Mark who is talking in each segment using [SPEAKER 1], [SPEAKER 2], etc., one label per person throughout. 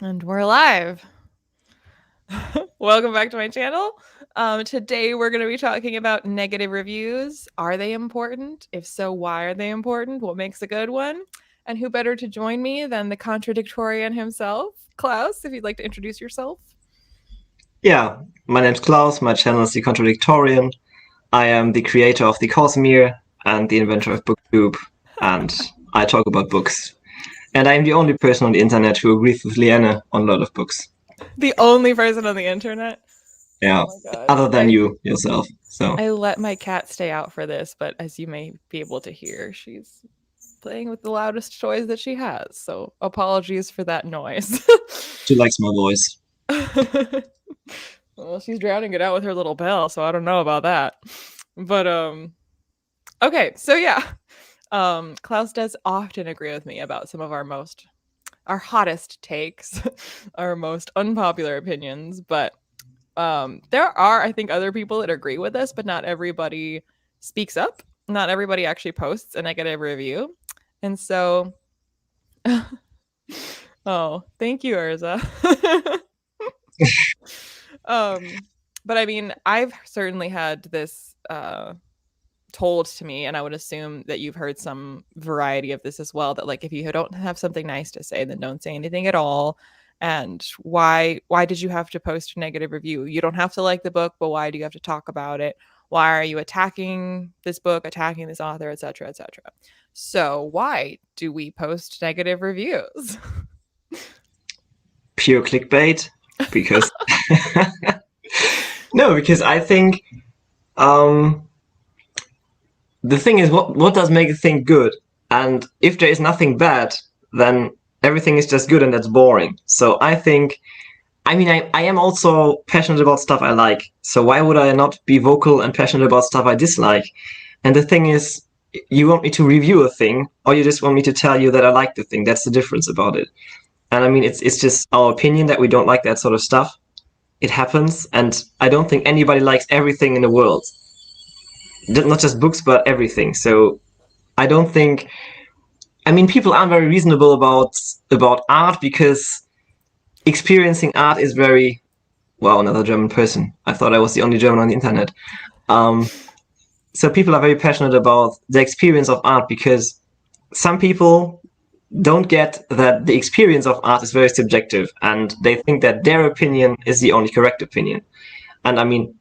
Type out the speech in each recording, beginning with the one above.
[SPEAKER 1] And we're live. Welcome back to my channel. Today we're going to be talking about negative reviews. Are they important? If so, why are they important? What makes a good one? And who better to join me than the Contradictorian himself? Klaus, if you'd like to introduce yourself.
[SPEAKER 2] Yeah, my name's Klaus. My channel is the Contradictorian. I am the creator of the Cosmere and the inventor of BookTube, and I talk about books. And I'm the only person on the internet who agrees with Liane on a lot of books.
[SPEAKER 1] The only person on the internet.
[SPEAKER 2] Yeah,
[SPEAKER 1] Oh my god.
[SPEAKER 2] other than you yourself. So
[SPEAKER 1] I let my cat stay out for this, but as you may be able to hear, she's playing with the loudest toys that she has. So apologies for that noise.
[SPEAKER 2] she likes my voice.
[SPEAKER 1] Well, she's drowning it out with her little bell, so I don't know about that. But okay, so yeah. Klaus does often agree with me about some of our hottest takes, our most unpopular opinions, but there are, I think, other people that agree with us, but not everybody speaks up. Not everybody actually posts a negative review. And so oh, thank you, Urza. But I mean, I've certainly had this told to me, and I would assume that you've heard some variety of this as well, that like if you don't have something nice to say, then don't say anything at all. And why did you have to post a negative review? You don't have to like the book, but why do you have to talk about it? Why are you attacking this book, attacking this author, etc., etc.? So why do we post negative reviews?
[SPEAKER 2] Pure clickbait, because no, because I think the thing is, what does make a thing good? And if there is nothing bad, then everything is just good, and that's boring. So I think, I mean, I am also passionate about stuff I like. So why would I not be vocal and passionate about stuff I dislike? And the thing is, you want me to review a thing, or you just want me to tell you that I like the thing. That's the difference about it. And I mean, it's just our opinion that we don't like that sort of stuff. It happens, and I don't think anybody likes everything in the world. Not just books, but everything. So I don't think. I mean, people aren't very reasonable about art, because experiencing art is very, well, another German person. I thought I was the only German on the internet. Um, so people are very passionate about the experience of art, because some people don't get that the experience of art is very subjective, and they think that their opinion is the only correct opinion. And I mean,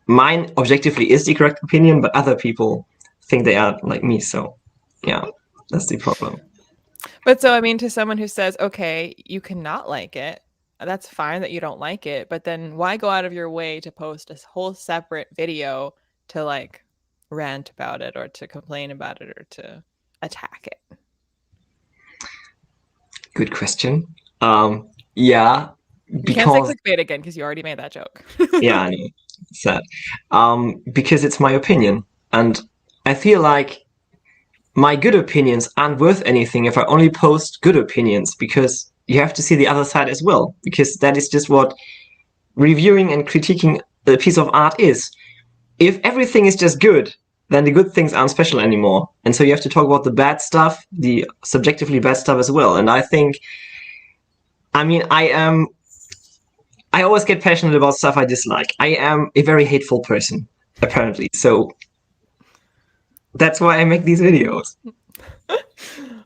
[SPEAKER 2] mine objectively is the correct opinion, but other people think they are like me. So yeah, that's the problem.
[SPEAKER 1] But so, I mean, to someone who says, okay, you cannot like it, that's fine that you don't like it, but then why go out of your way to post a whole separate video to like rant about it or to complain about it or to attack it?
[SPEAKER 2] Good question. Yeah,
[SPEAKER 1] You can't say
[SPEAKER 2] because
[SPEAKER 1] clickbait again because you already made that joke.
[SPEAKER 2] yeah, I know, sad. Because it's my opinion, and I feel like my good opinions aren't worth anything if I only post good opinions, because you have to see the other side as well, because that is just what reviewing and critiquing a piece of art is. If everything is just good, then the good things aren't special anymore. And so you have to talk about the bad stuff, the subjectively bad stuff as well. And I think, I mean, I always get passionate about stuff I dislike. I am a very hateful person, apparently. So that's why I make these videos.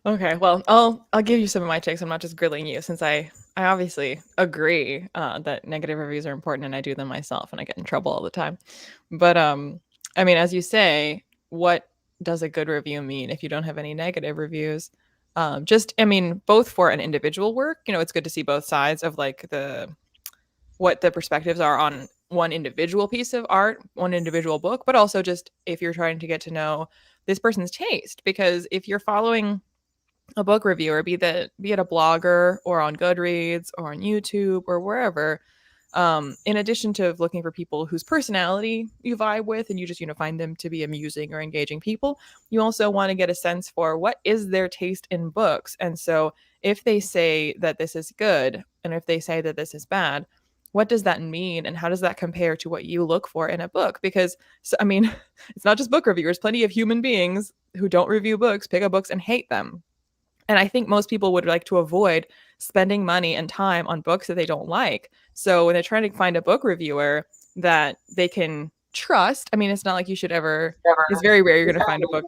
[SPEAKER 1] Okay, well, I'll give you some of my takes. I'm not just grilling you, since I obviously agree that negative reviews are important, and I do them myself, and I get in trouble all the time. But I mean, as you say, what does a good review mean if you don't have any negative reviews? Just, I mean, both for an individual work, you know, it's good to see both sides of like what the perspectives are on one individual piece of art, one individual book, but also just if you're trying to get to know this person's taste, because if you're following a book reviewer, be it a blogger or on Goodreads or on YouTube or wherever, in addition to looking for people whose personality you vibe with and you just, you know, find them to be amusing or engaging people, you also want to get a sense for what is their taste in books. And so if they say that this is good and if they say that this is bad, what does that mean and how does that compare to what you look for in a book? Because so, I mean, it's not just book reviewers, plenty of human beings who don't review books pick up books and hate them. And I think most people would like to avoid spending money and time on books that they don't like. So when they're trying to find a book reviewer that they can trust, I mean, it's not like you should ever, it's very rare you're going to find a book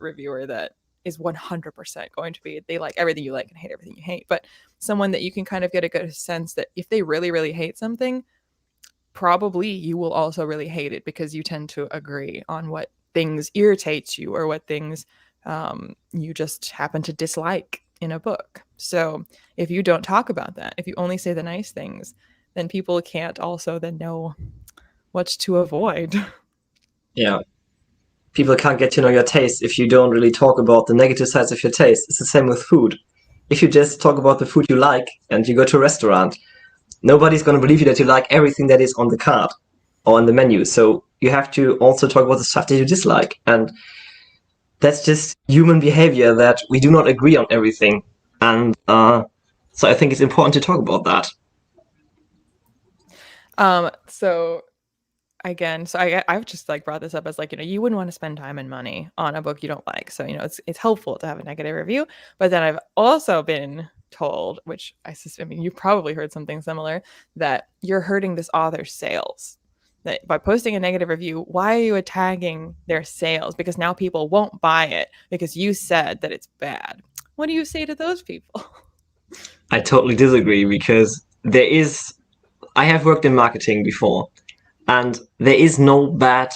[SPEAKER 1] reviewer that is 100% going to be, they like everything you like and hate everything you hate. But someone that you can kind of get a good sense that if they really, really hate something, probably you will also really hate it because you tend to agree on what things irritate you or what things you just happen to dislike in a book. So if you don't talk about that, if you only say the nice things, then people can't also then know what to avoid.
[SPEAKER 2] Yeah. People can't get to know your taste if you don't really talk about the negative sides of your taste. It's the same with food. If you just talk about the food you like and you go to a restaurant, nobody's going to believe you that you like everything that is on the card or on the menu. So you have to also talk about the stuff that you dislike. And that's just human behavior, that we do not agree on everything. And so I think it's important to talk about that.
[SPEAKER 1] So again, so I've just like brought this up as like, you wouldn't want to spend time and money on a book you don't like. So, it's helpful to have a negative review. But then I've also been told, which I mean, you've probably heard something similar, that you're hurting this author's sales. That by posting a negative review, why are you attacking their sales? Because now people won't buy it because you said that it's bad. What do you say to those people?
[SPEAKER 2] I totally disagree, because I have worked in marketing before, and there is no bad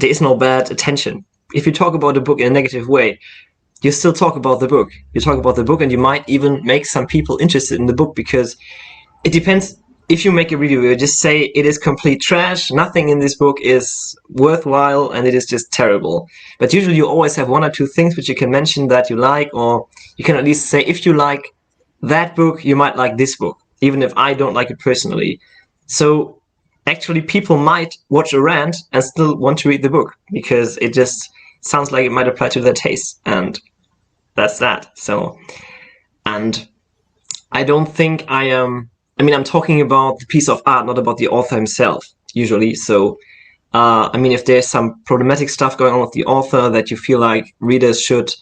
[SPEAKER 2] attention. If you talk about a book in a negative way, you still talk about the book. You talk about the book, and you might even make some people interested in the book, because it depends. If you make a review, you just say it is complete trash, nothing in this book is worthwhile, and it is just terrible. But usually you always have one or two things which you can mention that you like, or you can at least say, if you like that book, you might like this book, even if I don't like it personally. So actually people might watch a rant and still want to read the book, because it just sounds like it might apply to their taste, and that's that. So, and I don't think I'm talking about the piece of art, not about the author himself, usually. So, if there's some problematic stuff going on with the author that you feel like readers should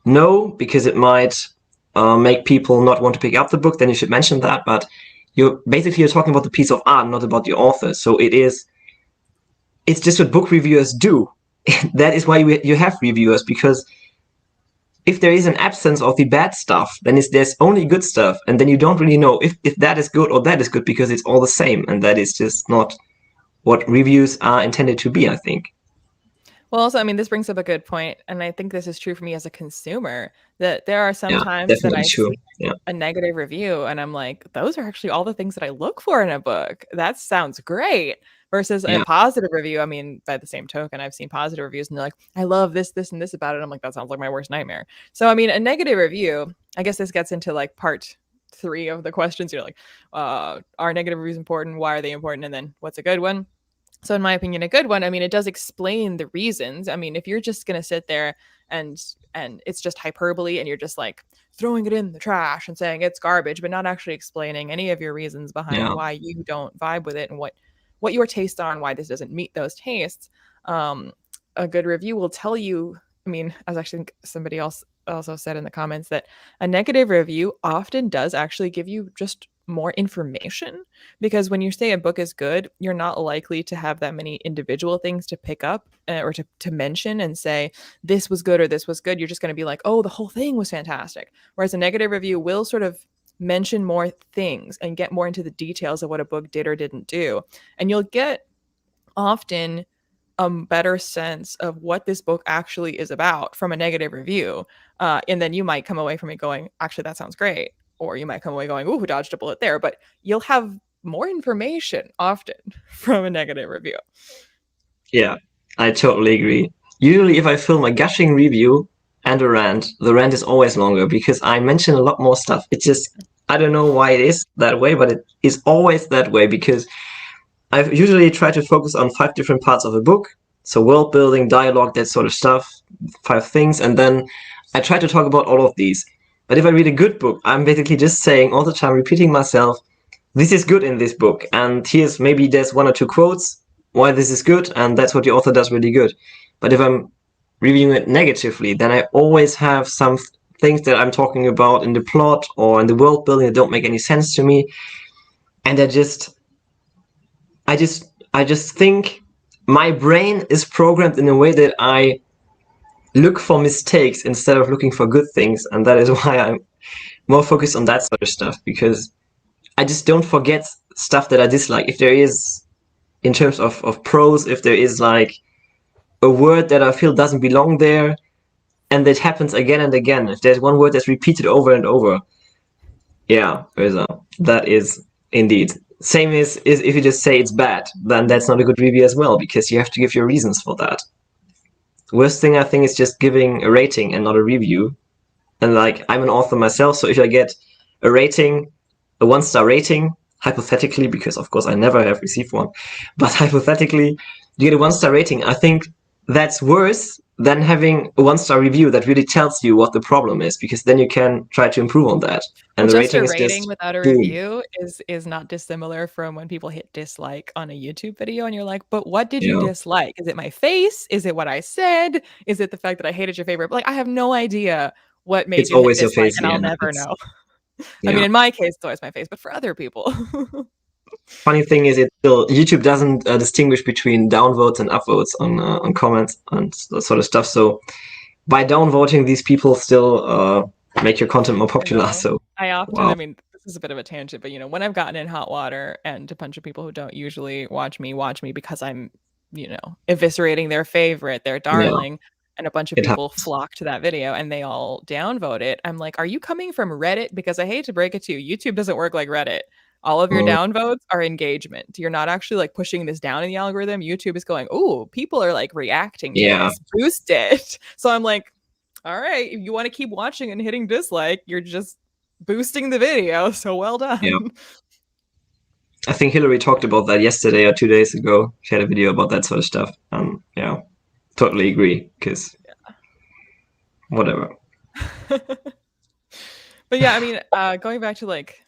[SPEAKER 2] know, because it might make people not want to pick up the book, then you should mention that. But you're talking about the piece of art, not about the author. So it's just what book reviewers do. That is why you have reviewers, because if there is an absence of the bad stuff, then there's only good stuff, and then you don't really know if that is good or that is good, because it's all the same, and that is just not what reviews are intended to be, I think.
[SPEAKER 1] Well, also, this brings up a good point, and I think this is true for me as a consumer, that there are some times that I see a negative review, and I'm like, those are actually all the things that I look for in a book. That sounds great. Versus a positive review. By the same token, I've seen positive reviews and they're like, I love this, this, and this about it. I'm like, that sounds like my worst nightmare. So, a negative review, I guess this gets into like part 3 of the questions. You're like, are negative reviews important? Why are they important? And then what's a good one? So in my opinion, a good one, it does explain the reasons. If you're just going to sit there and it's just hyperbole and you're just like throwing it in the trash and saying it's garbage, but not actually explaining any of your reasons behind why you don't vibe with it and what your tastes are and why this doesn't meet those tastes, a good review will tell you. As I think somebody else also said in the comments, that a negative review often does actually give you just more information, because when you say a book is good, you're not likely to have that many individual things to pick up or to mention and say this was good or this was good. You're just going to be like, oh, the whole thing was fantastic. Whereas a negative review will sort of mention more things and get more into the details of what a book did or didn't do. And you'll get often a better sense of what this book actually is about from a negative review. And then you might come away from it going, actually, that sounds great. Or you might come away going, ooh, dodged a bullet there. But you'll have more information often from a negative review.
[SPEAKER 2] Yeah, I totally agree. Usually if I film a gushing review and a rant, the rant is always longer, because I mention a lot more stuff. It's just, I don't know why it is that way, but it is always that way, because I usually try to focus on 5 different parts of a book. So world building, dialogue, that sort of stuff, 5 things. And then I try to talk about all of these. But if I read a good book, I'm basically just saying all the time, repeating myself, this is good in this book. And there's 1 or 2 quotes why this is good. And that's what the author does really good. But if I'm reviewing it negatively, then I always have some things that I'm talking about in the plot or in the world building that don't make any sense to me, and I just think my brain is programmed in a way that I look for mistakes instead of looking for good things, and that is why I'm more focused on that sort of stuff, because I just don't forget stuff that I dislike. If there is, in terms of prose, if there is like a word that I feel doesn't belong there, and that happens again and again, if there's one word that's repeated over and over, yeah, that is indeed. Same is if you just say it's bad, then that's not a good review as well, because you have to give your reasons for that. Worst thing I think is just giving a rating and not a review. And like, I'm an author myself, so if I get a rating, a 1-star rating, hypothetically, because of course I never have received one, but hypothetically, you get a 1-star rating, I think that's worse than having a 1-star review that really tells you what the problem is, because then you can try to improve on that. And
[SPEAKER 1] Well,
[SPEAKER 2] the
[SPEAKER 1] just
[SPEAKER 2] rating
[SPEAKER 1] a
[SPEAKER 2] is
[SPEAKER 1] rating
[SPEAKER 2] just
[SPEAKER 1] without a
[SPEAKER 2] boom.
[SPEAKER 1] review is not dissimilar from when people hit dislike on a YouTube video and you're like, "But what did you
[SPEAKER 2] Yeah,
[SPEAKER 1] dislike? Is it my face? Is it what I said? Is it the fact that I hated your favorite?" Like, I have no idea what made
[SPEAKER 2] it's
[SPEAKER 1] you hit
[SPEAKER 2] always your
[SPEAKER 1] dislike,
[SPEAKER 2] face.
[SPEAKER 1] and I'll
[SPEAKER 2] Yeah,
[SPEAKER 1] never
[SPEAKER 2] it's
[SPEAKER 1] know. I mean,
[SPEAKER 2] yeah.
[SPEAKER 1] in my case, it's always my face, but for other people.
[SPEAKER 2] Funny thing is, it still YouTube doesn't distinguish between downvotes and upvotes on comments and that sort of stuff. So by downvoting, these people still make your content more
[SPEAKER 1] I
[SPEAKER 2] popular.
[SPEAKER 1] know.
[SPEAKER 2] So
[SPEAKER 1] I
[SPEAKER 2] wow,
[SPEAKER 1] mean, this is a bit of a tangent, but, when I've gotten in hot water and a bunch of people who don't usually watch me because I'm, eviscerating their favorite, their
[SPEAKER 2] yeah,
[SPEAKER 1] darling, and a bunch of
[SPEAKER 2] it
[SPEAKER 1] people
[SPEAKER 2] happens.
[SPEAKER 1] flock to that video and they all downvote it. I'm like, "Are you coming from Reddit?" Because I hate to break it to you, YouTube doesn't work like Reddit. All of your
[SPEAKER 2] Mm,
[SPEAKER 1] downvotes are engagement. You're not actually, like, pushing this down in the algorithm. YouTube is going, "Ooh, people are, like, reacting to
[SPEAKER 2] yeah,
[SPEAKER 1] this. Boost it." So I'm like, "All right, if you wanna keep watching and hitting dislike, you're just boosting the video, so well
[SPEAKER 2] yeah.
[SPEAKER 1] done."
[SPEAKER 2] I think Hillary talked about that yesterday or 2 days ago. She had a video about that sort of stuff. Yeah, totally agree. Because whatever.
[SPEAKER 1] But yeah, I mean, going back to like,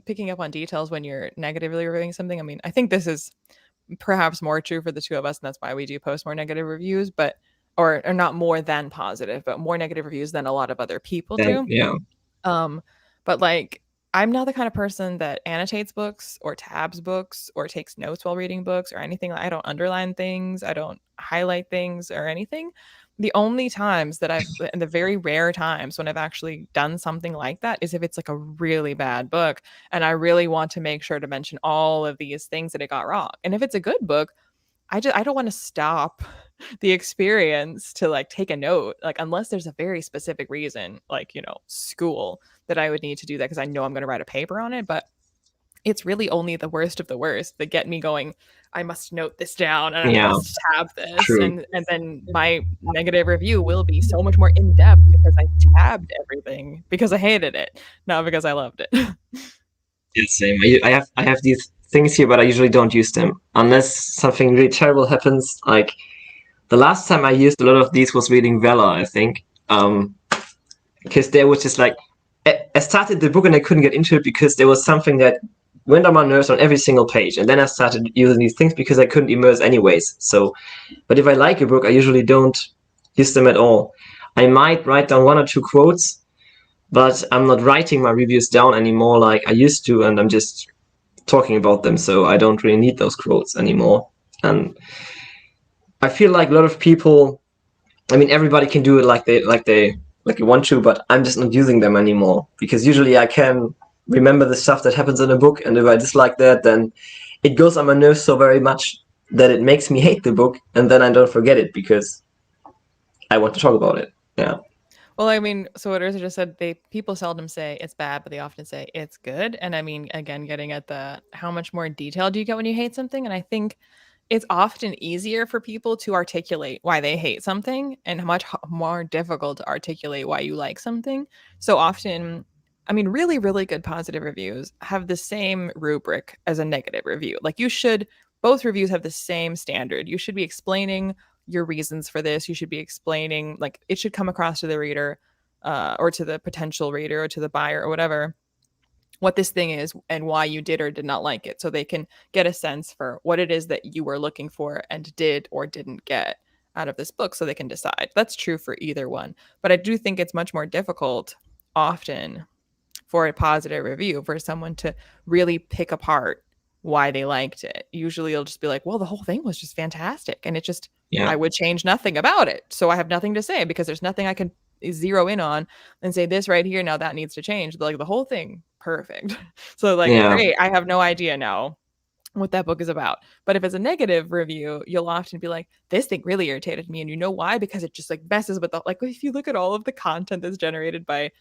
[SPEAKER 1] picking up on details when you're negatively reviewing something. I mean, I think this is perhaps more true for the two of us, and that's why we do post more negative reviews, but or not more than positive, but more negative reviews than a lot of other people
[SPEAKER 2] Then
[SPEAKER 1] do.
[SPEAKER 2] yeah,
[SPEAKER 1] Um, but like I'm not the kind of person that annotates books or tabs books or takes notes while reading books or anything. I don't underline things, I don't highlight things or anything. The only times that and the very rare times when I've actually done something like that is if it's like a really bad book and I really want to make sure to mention all of these things that it got wrong. And if it's a good book, I don't want to stop the experience to like take a note, like unless there's a very specific reason, like, school, that I would need to do that because I know I'm going to write a paper on it. But it's really only the worst of the worst that get me going. I must note this down and I
[SPEAKER 2] yeah,
[SPEAKER 1] must tab this,
[SPEAKER 2] true.
[SPEAKER 1] and then my negative review will be so much more in depth because I tabbed everything because I hated it, not because I loved it.
[SPEAKER 2] Yeah, same. I have these things here, but I usually don't use them unless something really terrible happens. Like the last time I used a lot of these was reading Vela, I think. Because there was just like I started the book and I couldn't get into it because there was something that went on my nerves on every single page, and then I started using these things because I couldn't immerse anyways. So, but if I like a book, I usually don't use them at all. I might write down 1 or 2 quotes, but I'm not writing my reviews down anymore like I used to, and I'm just talking about them. So I don't really need those quotes anymore. And I feel like a lot of people, I mean, everybody can do it like they want to, but I'm just not using them anymore because usually I can remember the stuff that happens in a book, and if I dislike that, then it goes on my nerves so very much that it makes me hate the book, and then I don't forget it because I want to talk about it. Yeah,
[SPEAKER 1] Well, I mean, so what Urza just said, people seldom say it's bad, but they often say it's good. And I mean, again, getting at the how much more detail do you get when you hate something? And I think it's often easier for people to articulate why they hate something and much more difficult to articulate why you like something. So often, I mean, really, really good positive reviews have the same rubric as a negative review. Like both reviews have the same standard. You should be explaining your reasons for this. You should be explaining, like, it should come across to the reader, or to the potential reader or to the buyer or whatever, what this thing is and why you did or did not like it, so they can get a sense for what it is that you were looking for and did or didn't get. out of this book so they can decide. That's true for either one. But I do think it's much more difficult often for a positive review for someone to really pick apart why they liked it. Usually it'll just be like, well, the whole thing was just fantastic. And it just,
[SPEAKER 2] Yeah.
[SPEAKER 1] I would change nothing about it. So I have nothing to say because there's nothing I can zero in on and say this right here. Now that needs to change. Like the whole thing, perfect. So like,
[SPEAKER 2] Yeah.
[SPEAKER 1] great. I have no idea now what that book is about. But if it's a negative review, you'll often be like, this thing really irritated me. And you know why? Because it just like messes with the, like, if you look at all of the content that's generated by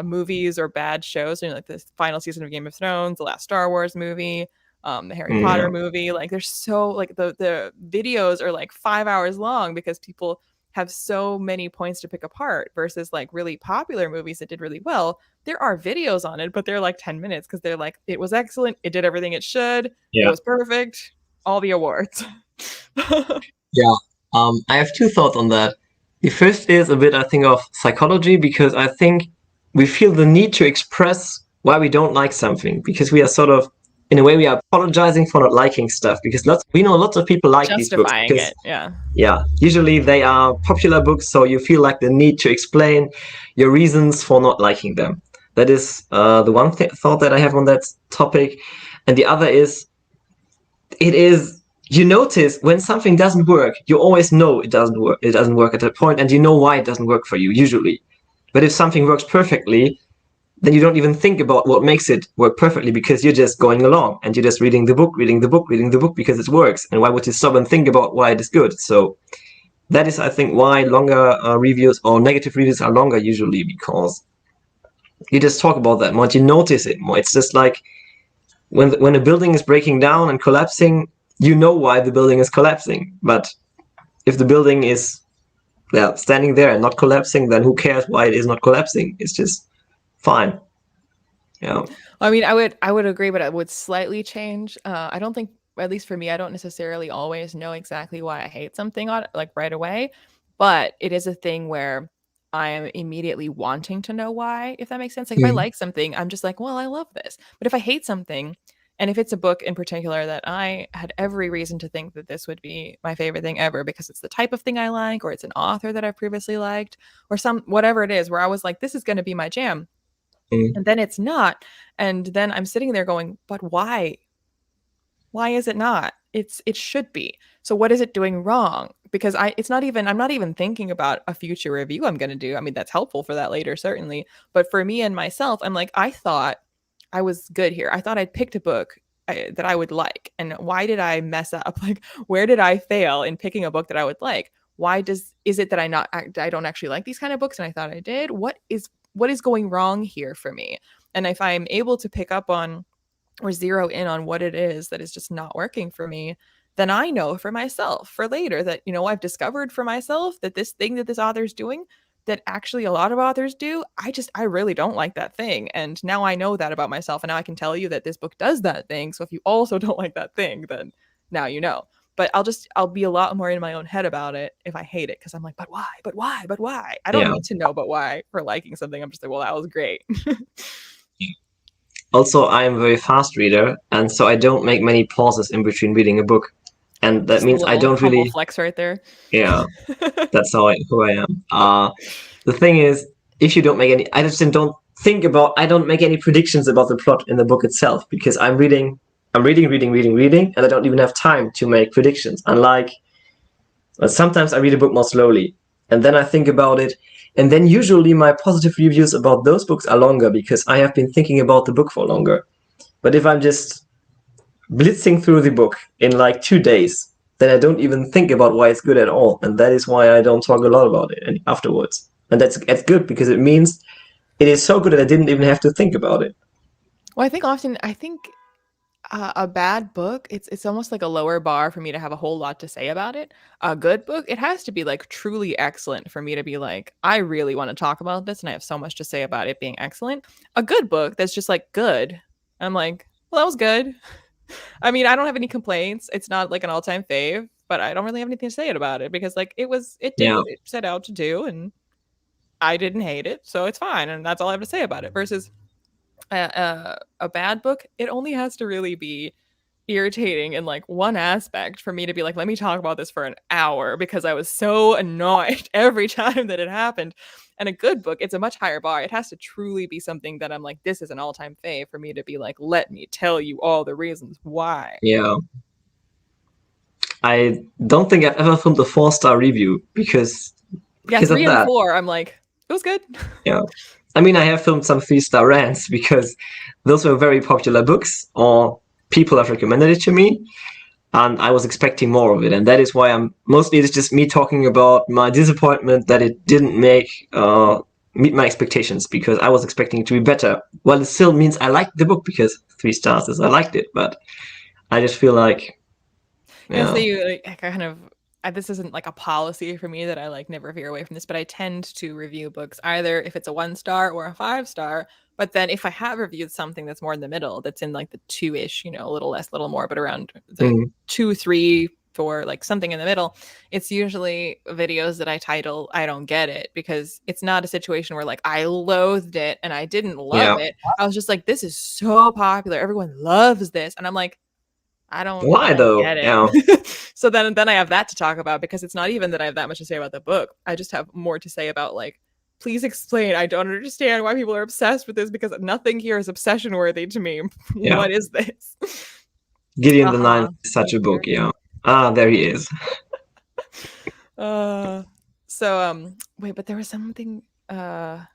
[SPEAKER 1] movies or bad shows, you know, like the final season of Game of Thrones, the last Star Wars movie, the Harry
[SPEAKER 2] Yeah.
[SPEAKER 1] Potter movie, like there's so like the videos are like 5 hours long because people have so many points to pick apart versus like really popular movies that did really well. There are videos on it, but they're like 10 minutes because they're like, it was excellent, it did everything it should, it
[SPEAKER 2] Yeah.
[SPEAKER 1] was perfect, all the awards.
[SPEAKER 2] Yeah. I have two thoughts on that. The first is a bit, I think, of psychology, because I think we feel the need to express why we don't like something, because we are sort of, in a way, we are apologizing for not liking stuff, because we know lots of people like these books
[SPEAKER 1] Justifying
[SPEAKER 2] because,
[SPEAKER 1] it, yeah.
[SPEAKER 2] yeah, usually they are popular books, so you feel like the need to explain your reasons for not liking them. That is the one thought that I have on that topic. And the other is, it is, you notice when something doesn't work, you always know it doesn't work at that point, and you know why it doesn't work for you usually. But if something works perfectly, then you don't even think about what makes it work perfectly, because you're just going along and you're just reading the book, reading the book, reading the book, because it works. And why would you stop and think about why it is good? So that is, I think, why longer reviews or negative reviews are longer usually, because you just talk about that more, you notice it more. It's just like when a building is breaking down and collapsing, you know why the building is collapsing. But if the building is, yeah, standing there and not collapsing, then who cares why it is not collapsing? It's just fine. Yeah.
[SPEAKER 1] I mean, I would agree, but I would slightly change. I don't think, at least for me, I don't necessarily always know exactly why I hate something on like right away, but it is a thing where I am immediately wanting to know why, if that makes sense. Like if I
[SPEAKER 2] Mm.
[SPEAKER 1] like something, I'm just like, well, I love this. But if I hate something, and if it's a book in particular that I had every reason to think that this would be my favorite thing ever because it's the type of thing I like, or it's an author that I've previously liked, or some whatever it is, where I was like, this is going to be my jam,
[SPEAKER 2] Mm.
[SPEAKER 1] and then it's not, and then I'm sitting there going, but why is it not? It should be. So what is it doing wrong? Because I'm not even thinking about a future review I'm going to do. I mean, that's helpful for that later, certainly, but for me and myself, I'm like, I thought I was good here. I thought I'd picked a book that I would like, and why did I mess up? Like, where did I fail in picking a book that I would like? Why is it that I don't actually like these kind of books, and I thought I did? What is going wrong here for me? And if I'm able to pick up on or zero in on what it is that is just not working for me, then I know for myself for later that, I've discovered for myself that this thing that this author's doing, that actually a lot of authors do, I really don't like that thing. And now I know that about myself. And now I can tell you that this book does that thing. So if you also don't like that thing, then now you know. But I'll be a lot more in my own head about it if I hate it, because I'm like, but why? But why? But why? I don't
[SPEAKER 2] Yeah.
[SPEAKER 1] need to know but why for liking something. I'm just like, well, that was great.
[SPEAKER 2] Also, I am a very fast reader, and so I don't make many pauses in between reading a book, and that
[SPEAKER 1] Just a
[SPEAKER 2] means I
[SPEAKER 1] little
[SPEAKER 2] don't
[SPEAKER 1] humble
[SPEAKER 2] really.
[SPEAKER 1] flex right there.
[SPEAKER 2] Yeah, that's who I am. The thing is, if you don't make any, I just don't think about, I don't make any predictions about the plot in the book itself, because I'm reading, and I don't even have time to make predictions. Unlike, well, sometimes I read a book more slowly, and then I think about it, and then usually my positive reviews about those books are longer because I have been thinking about the book for longer. But if I'm just blitzing through the book in like 2 days, then I don't even think about why it's good at all, and that is why I don't talk a lot about it afterwards. And that's good, because it means it is so good that I didn't even have to think about it.
[SPEAKER 1] Well, I think a bad book, it's almost like a lower bar for me to have a whole lot to say about it. A good book, it has to be like truly excellent for me to be like, I really want to talk about this and I have so much to say about it being excellent. A good book that's just like good, I'm like, well, that was good. I mean, I don't have any complaints. It's not like an all-time fave, but I don't really have anything to say about it because like it did
[SPEAKER 2] Yeah,
[SPEAKER 1] what it set out to do, and I didn't hate it, so it's fine, and that's all I have to say about it. Versus a bad book, it only has to really be, irritating in like one aspect for me to be like, let me talk about this for an hour because I was so annoyed every time that it happened. And a good book, it's a much higher bar. It has to truly be something that I'm like, this is an all-time fave for me to be like, let me tell you all the reasons why.
[SPEAKER 2] Yeah. I don't think I've ever filmed a 4-star review because
[SPEAKER 1] Yeah,
[SPEAKER 2] of
[SPEAKER 1] 3 and
[SPEAKER 2] that.
[SPEAKER 1] 4, I'm like, it was good.
[SPEAKER 2] Yeah. I mean, I have filmed some 3-star rants because those were very popular books or people have recommended it to me. And I was expecting more of it. And that is why it's just me talking about my disappointment that it didn't meet my expectations because I was expecting it to be better. Well, it still means I liked the book because 3 stars is I liked it, but I just feel like,
[SPEAKER 1] Yeah, so you like, kind of this isn't like a policy for me that I like never veer away from this, but I tend to review books either if it's a 1-star or a 5-star. But then if I have reviewed something that's more in the middle, that's in like the 2-ish, a little less, little more, but around the 2, 3, 4, like something in the middle, it's usually videos that I title I don't get it, because it's not a situation where like I loathed it and I didn't love it. I was just like, this is so popular, everyone loves this, and I'm like, I don't
[SPEAKER 2] why though?
[SPEAKER 1] get it.
[SPEAKER 2] Yeah.
[SPEAKER 1] So then I have that to talk about, because it's not even that I have that much to say about the book. I just have more to say about like, please explain. I don't understand why people are obsessed with this, because nothing here is obsession worthy to me.
[SPEAKER 2] Yeah.
[SPEAKER 1] What is this?
[SPEAKER 2] Gideon the Ninth is such a book. Yeah. Ah, there he is.
[SPEAKER 1] Wait, but there was something that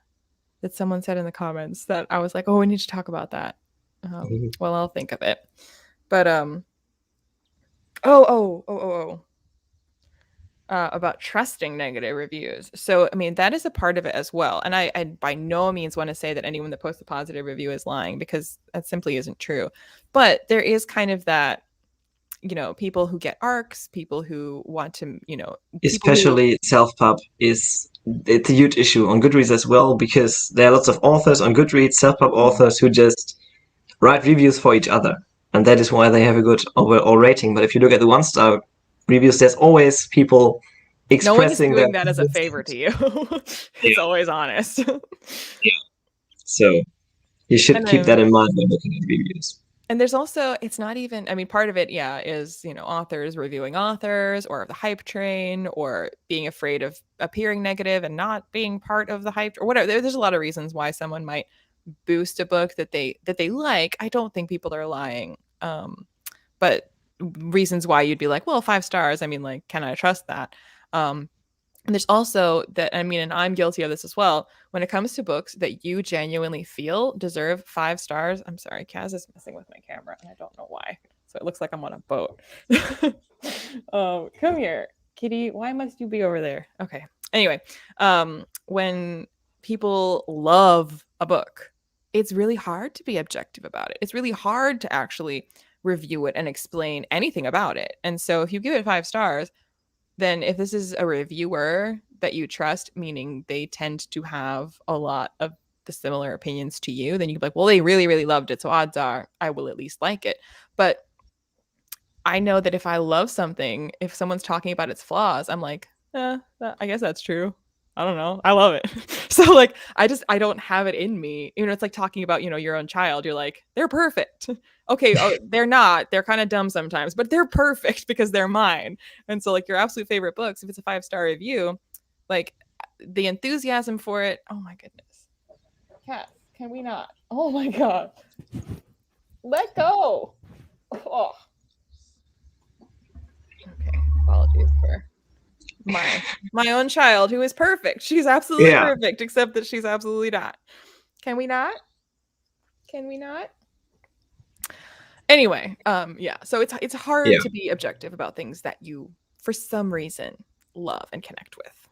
[SPEAKER 1] someone said in the comments that I was like, oh, we need to talk about that. Well, I'll think of it. But about trusting negative reviews. So I mean, that is a part of it as well. And I by no means want to say that anyone that posts a positive review is lying, because that simply isn't true. But there is kind of that, people who get arcs, people who want to,
[SPEAKER 2] especially self-pub it's a huge issue on Goodreads as well, because there are lots of authors on Goodreads, self-pub authors, who just write reviews for each other. And that is why they have a good overall rating. But if you look at the 1-star reviews, there's always people expressing
[SPEAKER 1] no one is doing that as a favor to you. It's always honest.
[SPEAKER 2] Yeah. So you should keep that in mind when looking at reviews.
[SPEAKER 1] And there's also, it's not even, I mean, part of it, is, authors reviewing authors, or the hype train, or being afraid of appearing negative and not being part of the hype, or whatever. There's a lot of reasons why someone might boost a book that they like. I don't think people are lying. But reasons why you'd be like, well, 5 stars. I mean, like, can I trust that? And there's also that, I mean, and I'm guilty of this as well, when it comes to books that you genuinely feel deserve 5 stars. I'm sorry, Kaz is messing with my camera, and I don't know why. So it looks like I'm on a boat. Come here, kitty. Why must you be over there? Okay. Anyway, when people love a book, it's really hard to be objective about it. It's really hard to actually review it and explain anything about it. And so if you give it 5 stars, then if this is a reviewer that you trust, meaning they tend to have a lot of the similar opinions to you, then you'd be like, well, they really, really loved it, so odds are I will at least like it. But I know that if I love something, if someone's talking about its flaws, I'm like, I guess that's true. I don't know. I love it. So like, I don't have it in me. It's like talking about, your own child. You're like, they're perfect. Okay. Oh, they're not. They're kind of dumb sometimes, but they're perfect because they're mine. And so like your absolute favorite books, if it's a 5-star review, like the enthusiasm for it. Oh my goodness. Cat, can we not? Oh my God. Let go. Oh. Okay. Apologies for my own child, who is perfect. She's absolutely perfect, except that she's absolutely not. Can we not? Anyway, so it's hard to be objective about things that you for some reason love and connect with.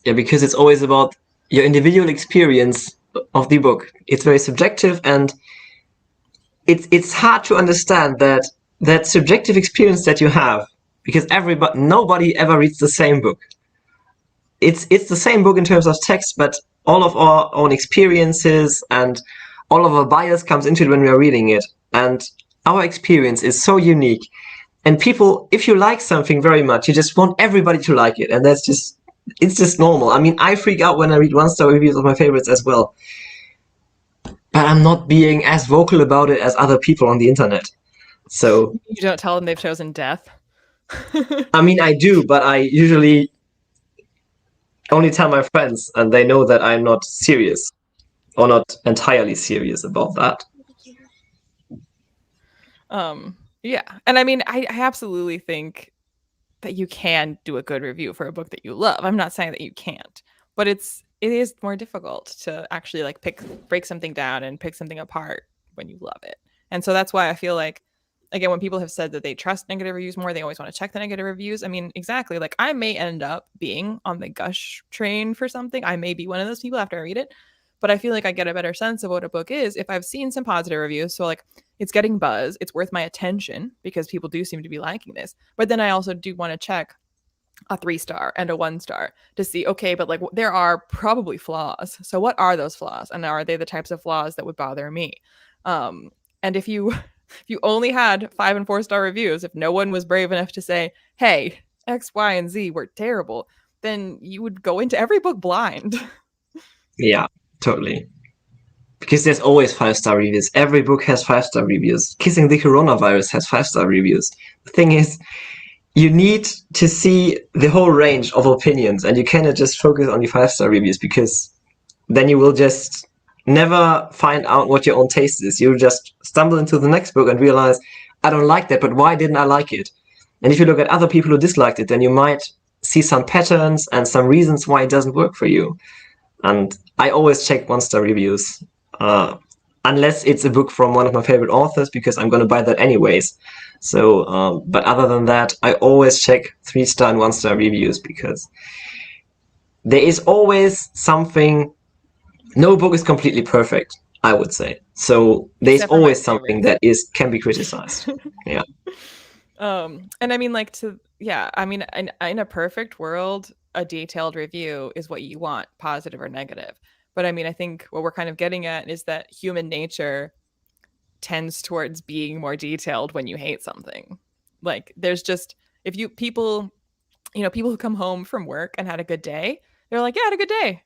[SPEAKER 2] Yeah, because it's always about your individual experience of the book. It's very subjective, and it's hard to understand that subjective experience that you have, because nobody ever reads the same book. It's the same book in terms of text, but all of our own experiences and all of our bias comes into it when we are reading it. And our experience is so unique. And people, if you like something very much, you just want everybody to like it. And it's just normal. I mean, I freak out when I read 1-star reviews of my favorites as well. But I'm not being as vocal about it as other people on the internet. So,
[SPEAKER 1] You don't tell them they've chosen death.
[SPEAKER 2] I mean, I do, but I usually only tell my friends, and they know that I'm not serious or not entirely serious about that.
[SPEAKER 1] Yeah. And I mean, I absolutely think that you can do a good review for a book that you love. I'm not saying that you can't, but it is more difficult to actually like break something down and pick something apart when you love it. And so that's why I feel like again when people have said that they trust negative reviews more, they always want to check the negative reviews. I mean, exactly. Like I may end up being on the gush train for something. I may be one of those people after I read it, but I feel like I get a better sense of what a book is if I've seen some positive reviews. So like it's getting buzz, it's worth my attention because people do seem to be liking this. But then I also do want to check a 3-star and a 1-star to see, okay, but like there are probably flaws. So what are those flaws? And are they the types of flaws that would bother me? And if you if you only had 5 and 4-star reviews, if no one was brave enough to say, hey, X, Y, and Z were terrible, then you would go into every book blind.
[SPEAKER 2] Yeah, totally. Because there's always 5-star reviews. Every book has 5-star reviews. Kissing the Coronavirus has 5-star reviews. The thing is, you need to see the whole range of opinions, and you cannot just focus on the 5-star reviews because then you will just never find out what your own taste is. You'll just stumble into the next book and realize, I don't like that, but why didn't I like it? And if you look at other people who disliked it, then you might see some patterns and some reasons why it doesn't work for you. And I always check 1-star reviews, unless it's a book from one of my favorite authors, because I'm going to buy that anyways. So, but other than that, I always check 3-star and 1-star reviews because there is always something. No book is completely perfect, I would say. So there's
[SPEAKER 1] Except for my
[SPEAKER 2] always something
[SPEAKER 1] favorite.
[SPEAKER 2] that can be criticized. Yeah.
[SPEAKER 1] And I mean, like yeah, I mean, in a perfect world, a detailed review is what you want, positive or negative. But I mean, I think what we're kind of getting at is that human nature tends towards being more detailed when you hate something. Like, there's just, if you people, people who come home from work and had a good day, they're like, yeah, I had a good day.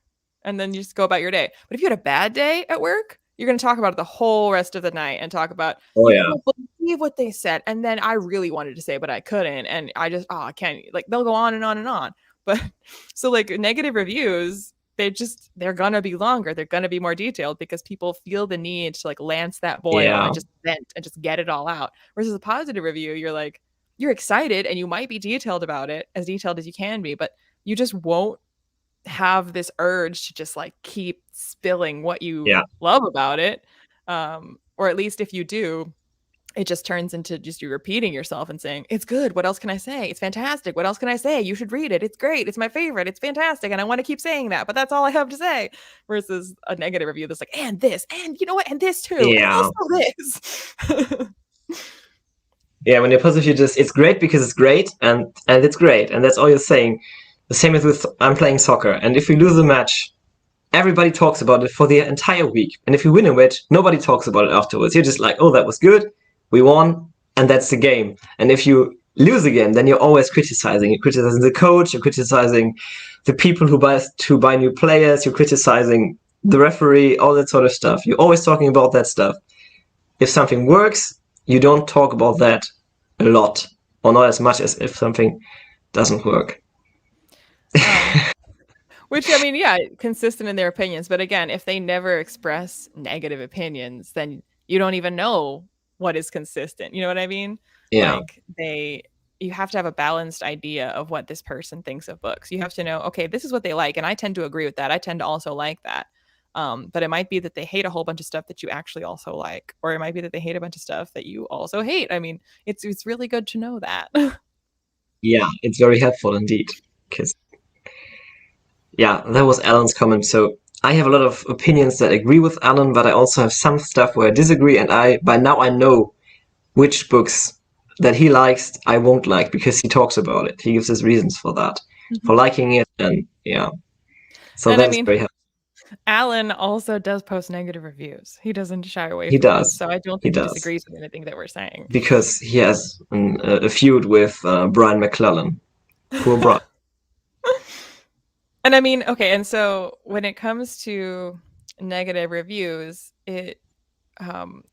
[SPEAKER 1] And then you just go about your day. But if you had a bad day at work, you're going to talk about it the whole rest of the night and talk about,
[SPEAKER 2] Oh
[SPEAKER 1] you
[SPEAKER 2] yeah.
[SPEAKER 1] won't believe what they said. And then I really wanted to say, but I couldn't. And I just, I can't. Like, they'll go on and on and on. But so, like, negative reviews, they're gonna be longer, they're gonna be more detailed because people feel the need to like lance that boil
[SPEAKER 2] Yeah.
[SPEAKER 1] and just vent and just get it all out. Whereas a positive review, you're like, you're excited and you might be detailed about it, as detailed as you can be, but you just won't have this urge to just like keep spilling what you
[SPEAKER 2] Yeah.
[SPEAKER 1] love about it. Or at least if you do, it just turns into just you repeating yourself and saying, it's good. What else can I say? It's fantastic. What else can I say? You should read it. It's great. It's my favorite. It's fantastic. And I want to keep saying that, but that's all I have to say. Versus a negative review that's like, and this, and you know what, and this too, and
[SPEAKER 2] Yeah.
[SPEAKER 1] also this.
[SPEAKER 2] Yeah. When you're positive, you just, it's great because it's great and it's great. And that's all you're saying. The same as with, I'm playing soccer. And if we lose a match, everybody talks about it for the entire week. And if you win a match, nobody talks about it afterwards. You're just like, oh, that was good. We won. And that's the game. And if you lose again, then you're always criticizing. You're criticizing the coach. You're criticizing the people who buy new players. You're criticizing the referee, all that sort of stuff. You're always talking about that stuff. If something works, you don't talk about that a lot, or not as much as if something doesn't work.
[SPEAKER 1] Which I mean, yeah, consistent in their opinions. But again, if they never express negative opinions, then you don't even know what is consistent. You know what I mean?
[SPEAKER 2] Yeah.
[SPEAKER 1] Like you have to have a balanced idea of what this person thinks of books. You have to know, okay, this is what they like, and I tend to agree with that. I tend to also like that. But it might be that they hate a whole bunch of stuff that you actually also like, or it might be that they hate a bunch of stuff that you also hate. I mean, it's really good to know that.
[SPEAKER 2] Yeah, it's very helpful indeed. Because yeah, that was Alan's comment. So I have a lot of opinions that agree with Alan, but I also have some stuff where I disagree, and by now I know which books that he likes I won't like because he talks about it. He gives his reasons for that, for liking it, and yeah. So
[SPEAKER 1] And I
[SPEAKER 2] that is
[SPEAKER 1] mean,
[SPEAKER 2] very helpful.
[SPEAKER 1] Alan also does post negative reviews. He doesn't shy away
[SPEAKER 2] He
[SPEAKER 1] from those.
[SPEAKER 2] does.
[SPEAKER 1] So I don't
[SPEAKER 2] He
[SPEAKER 1] think he
[SPEAKER 2] does.
[SPEAKER 1] disagrees with anything that we're saying.
[SPEAKER 2] Because he has a feud with Brian McClellan. Poor Brian.
[SPEAKER 1] And I mean, okay, and so when it comes to negative reviews, it um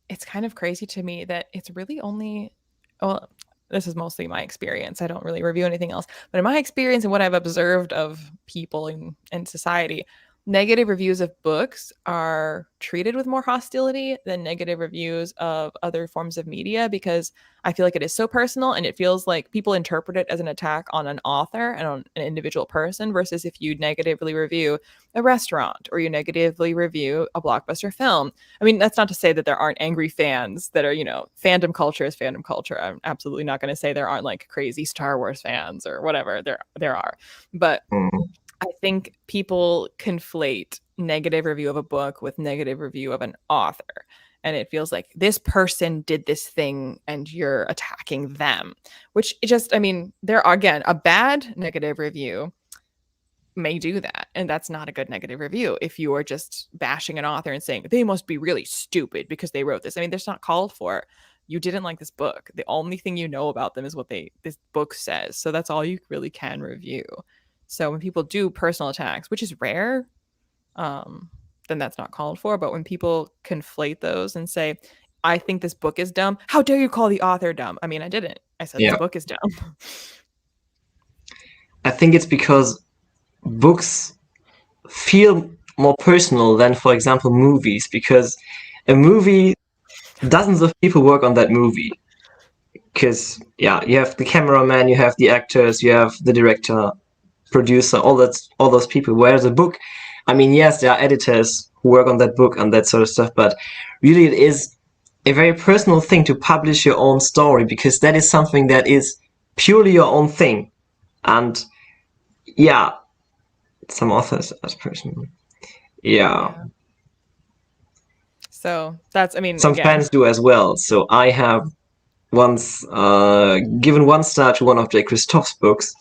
[SPEAKER 1] it's kind of crazy to me that it's really only, well, this is mostly my experience. I don't really review anything else, but in my experience and what I've observed of people in society, negative reviews of books are treated with more hostility than negative reviews of other forms of media, because I feel like it is so personal and it feels like people interpret it as an attack on an author and on an individual person, versus if you negatively review a restaurant or you negatively review a blockbuster film. I mean, that's not to say that there aren't angry fans that are, fandom culture is fandom culture. I'm absolutely not going to say there aren't like crazy Star Wars fans or whatever. There are. But I think people conflate negative review of a book with negative review of an author. And it feels like this person did this thing and you're attacking them, which just, I mean, there are, again, a bad negative review may do that. And that's not a good negative review. If you are just bashing an author and saying they must be really stupid because they wrote this, I mean, there's not called for. You didn't like this book. The only thing you know about them is what this book says. So that's all you really can review. So when people do personal attacks, which is rare, then that's not called for. But when people conflate those and say, I think this book is dumb, how dare you call the author dumb? I mean, I didn't. I said this book is dumb.
[SPEAKER 2] I think it's because books feel more personal than, for example, movies, because a movie, dozens of people work on that movie. Because, yeah, you have the cameraman, you have the actors, you have the director, producer, all those people. Whereas a book, I mean, yes, there are editors who work on that book and that sort of stuff, but really it is a very personal thing to publish your own story, because that is something that is purely your own thing. And yeah, some authors as personal. Yeah.
[SPEAKER 1] So that's, I mean,
[SPEAKER 2] some
[SPEAKER 1] again,
[SPEAKER 2] fans do as well. So I have once given 1 star to one of J. Christoph's books.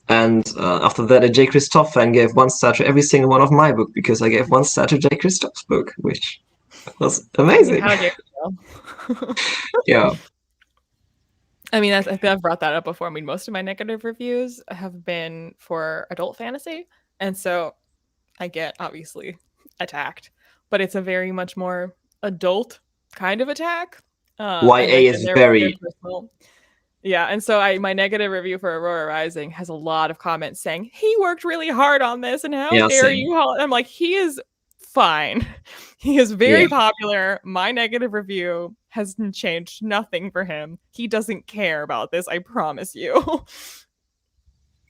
[SPEAKER 2] And after that, a J. Christoph fan gave 1 star to every single one of my book, because I gave 1 star to J. Christoph's book, which was amazing. Yeah.
[SPEAKER 1] I mean, I think I've brought that up before. I mean, most of my negative reviews have been for adult fantasy. And so I get, obviously, attacked. But it's a very much more adult kind of attack.
[SPEAKER 2] YA is very...
[SPEAKER 1] Yeah, and so my negative review for Aurora Rising has a lot of comments saying, he worked really hard on this, and how dare you? I'm like, he is fine. He is very popular. My negative review has changed nothing for him. He doesn't care about this, I promise you.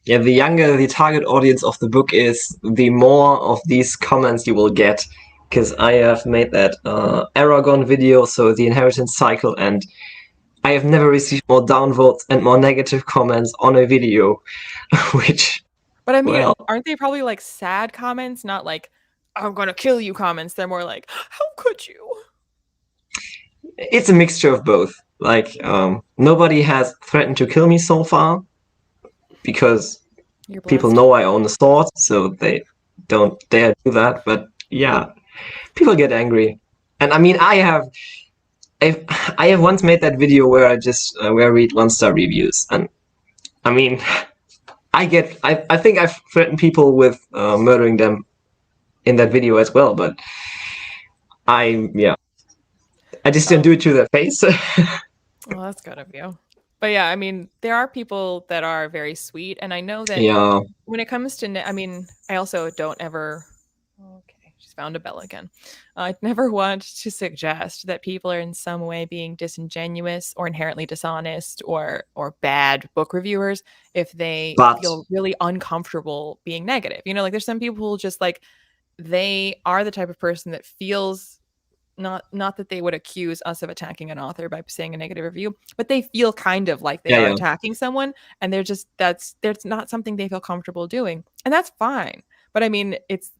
[SPEAKER 2] Yeah, the younger the target audience of the book is, the more of these comments you will get. Because I have made that Aragon video, so the inheritance cycle, and I have never received more downvotes and more negative comments on a video, which...
[SPEAKER 1] But I mean, aren't they probably like sad comments, not like, I'm gonna kill you comments? They're more like, how could you?
[SPEAKER 2] It's a mixture of both. Like, nobody has threatened to kill me so far, because people know I own a sword, so they don't dare do that. But yeah, people get angry. And I mean, I have once made that video where I just where I read 1-star reviews, and I mean, I think I've threatened people with murdering them in that video as well, but I just didn't do it to their face.
[SPEAKER 1] Well, that's good of you. But yeah, I mean, there are people that are very sweet, and I know that when it comes to, I mean, I also don't ever... Okay, she's found a bell again. I never want to suggest that people are in some way being disingenuous or inherently dishonest or bad book reviewers if they feel really uncomfortable being negative. Like there's some people who just like, they are the type of person that feels not that they would accuse us of attacking an author by saying a negative review, but they feel kind of like they are attacking someone, and they're just, that's not something they feel comfortable doing, and that's fine. But I mean, it's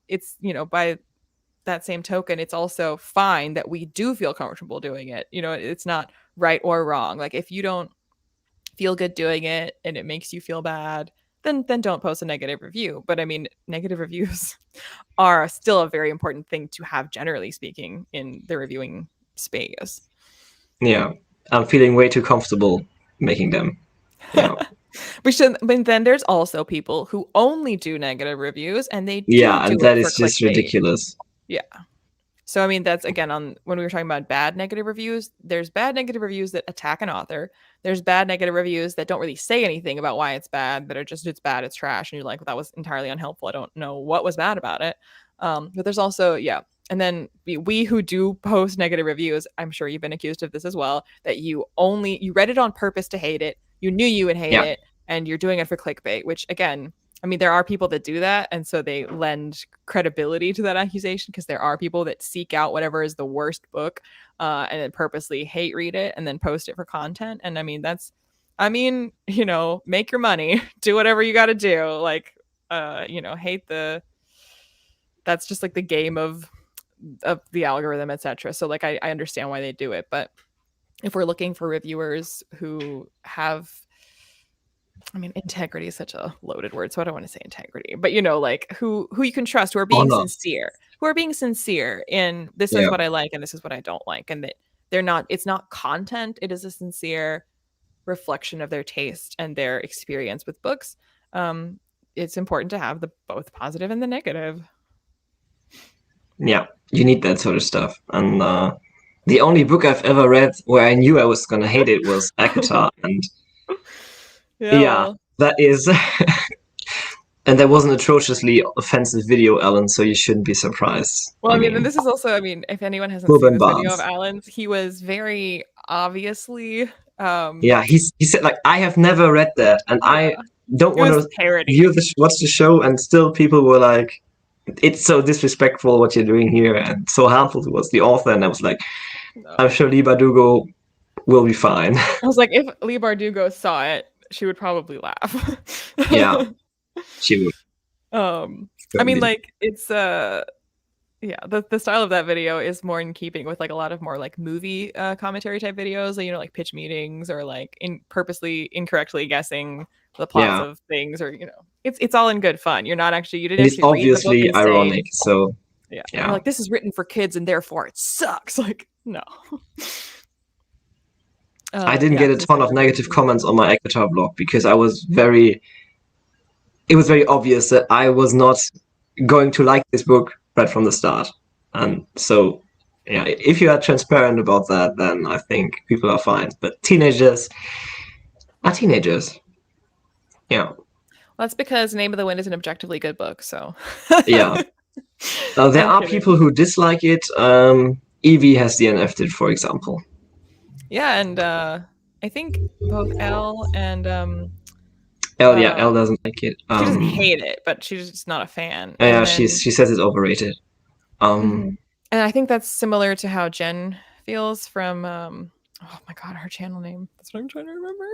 [SPEAKER 1] by that same token, it's also fine that we do feel comfortable doing it. It's not right or wrong. Like if you don't feel good doing it and it makes you feel bad, then don't post a negative review. But I mean, negative reviews are still a very important thing to have, generally speaking, in the reviewing space.
[SPEAKER 2] Yeah, I'm feeling way too comfortable making them. Yeah.
[SPEAKER 1] But then there's also people who only do negative reviews, and they
[SPEAKER 2] and that is just ridiculous.
[SPEAKER 1] Yeah. So I mean, that's again on when we were talking about bad negative reviews. There's bad negative reviews that attack an author. There's bad negative reviews that don't really say anything about why it's bad, that are just it's bad, it's trash, and you're like, well, that was entirely unhelpful. I don't know what was bad about it. But there's also and then we who do post negative reviews, I'm sure you've been accused of this as well, that you read it on purpose to hate it. You knew you would hate
[SPEAKER 2] Yeah.
[SPEAKER 1] it, and you're doing it for clickbait, which again, I mean, there are people that do that, and so they lend credibility to that accusation because there are people that seek out whatever is the worst book and then purposely hate read it and then post it for content. And I mean, make your money, do whatever you got to do. Like, hate that's just like the game of the algorithm, etc. So like, I understand why they do it, but if we're looking for reviewers who have, I mean, integrity is such a loaded word, so I don't want to say integrity, but like who you can trust, who are being sincere in this is
[SPEAKER 2] Yeah.
[SPEAKER 1] what I like and this is what I don't like, and that it's not content, it is a sincere reflection of their taste and their experience with books. It's important to have the both positive and the negative.
[SPEAKER 2] Yeah, you need that sort of stuff. And the only book I've ever read where I knew I was gonna hate it was Akatar, and
[SPEAKER 1] Yeah,
[SPEAKER 2] yeah,
[SPEAKER 1] well,
[SPEAKER 2] that is. And there was an atrociously offensive video, Alan, so you shouldn't be surprised.
[SPEAKER 1] I mean, and this is also, I mean, if anyone hasn't seen
[SPEAKER 2] Ruben
[SPEAKER 1] this video of
[SPEAKER 2] Barnes.
[SPEAKER 1] Alan's, he was very obviously
[SPEAKER 2] Yeah, he said like I have never read that, and I
[SPEAKER 1] yeah,
[SPEAKER 2] don't
[SPEAKER 1] it
[SPEAKER 2] want
[SPEAKER 1] was
[SPEAKER 2] to
[SPEAKER 1] parody.
[SPEAKER 2] watch the show, and still people were like, "It's so disrespectful what you're doing here, and so harmful towards the author." And I was like,
[SPEAKER 1] No.
[SPEAKER 2] "I'm sure Lee Bardugo will be fine."
[SPEAKER 1] I was like, if Lee Bardugo saw it, she would probably laugh.
[SPEAKER 2] Yeah, she would.
[SPEAKER 1] I mean,
[SPEAKER 2] Totally.
[SPEAKER 1] like it's yeah, the style of that video is more in keeping with like a lot of more like movie commentary type videos, like, like pitch meetings or like in purposely incorrectly guessing the plots
[SPEAKER 2] Yeah,
[SPEAKER 1] of things, or it's all in good fun. You didn't
[SPEAKER 2] and it's
[SPEAKER 1] actually read the book
[SPEAKER 2] obviously
[SPEAKER 1] and say,
[SPEAKER 2] ironic. So
[SPEAKER 1] yeah, you're
[SPEAKER 2] yeah,
[SPEAKER 1] like, this is written for kids and therefore it sucks. Like, no.
[SPEAKER 2] I didn't
[SPEAKER 1] Yeah,
[SPEAKER 2] get a
[SPEAKER 1] because
[SPEAKER 2] ton of negative comments on my Ekatar blog because I was very. It was very obvious that I was not going to like this book right from the start, and so yeah, if you are transparent about that, then I think people are fine. But teenagers are teenagers. Yeah,
[SPEAKER 1] that's because Name of the Wind is an objectively good book. So
[SPEAKER 2] yeah. There
[SPEAKER 1] I'm
[SPEAKER 2] are
[SPEAKER 1] kidding.
[SPEAKER 2] people who dislike it. Evie has DNF'd it, for example.
[SPEAKER 1] Yeah, and I think both Elle and
[SPEAKER 2] Elle, yeah,
[SPEAKER 1] uh
[SPEAKER 2] Elle doesn't like it.
[SPEAKER 1] she doesn't hate it, but she's just not a fan.
[SPEAKER 2] Yeah,
[SPEAKER 1] And then
[SPEAKER 2] she says it's overrated.
[SPEAKER 1] mhm. And I think that's similar to how Jen feels from oh my god, her channel name. That's what I'm trying to remember.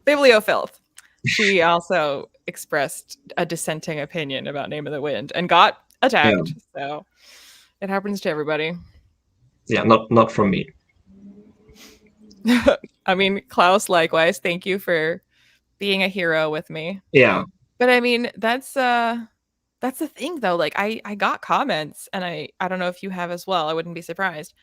[SPEAKER 1] Bibliofilth. She also expressed a dissenting opinion about Name of the Wind and got
[SPEAKER 2] Yeah,
[SPEAKER 1] attacked. So it happens to everybody.
[SPEAKER 2] yeah, not from me.
[SPEAKER 1] I mean, Klaus, likewise, thank you for being a hero with me.
[SPEAKER 2] Yeah,
[SPEAKER 1] But I mean, that's the thing though. Like I got comments, and I don't know if you have as well. I wouldn't be surprised,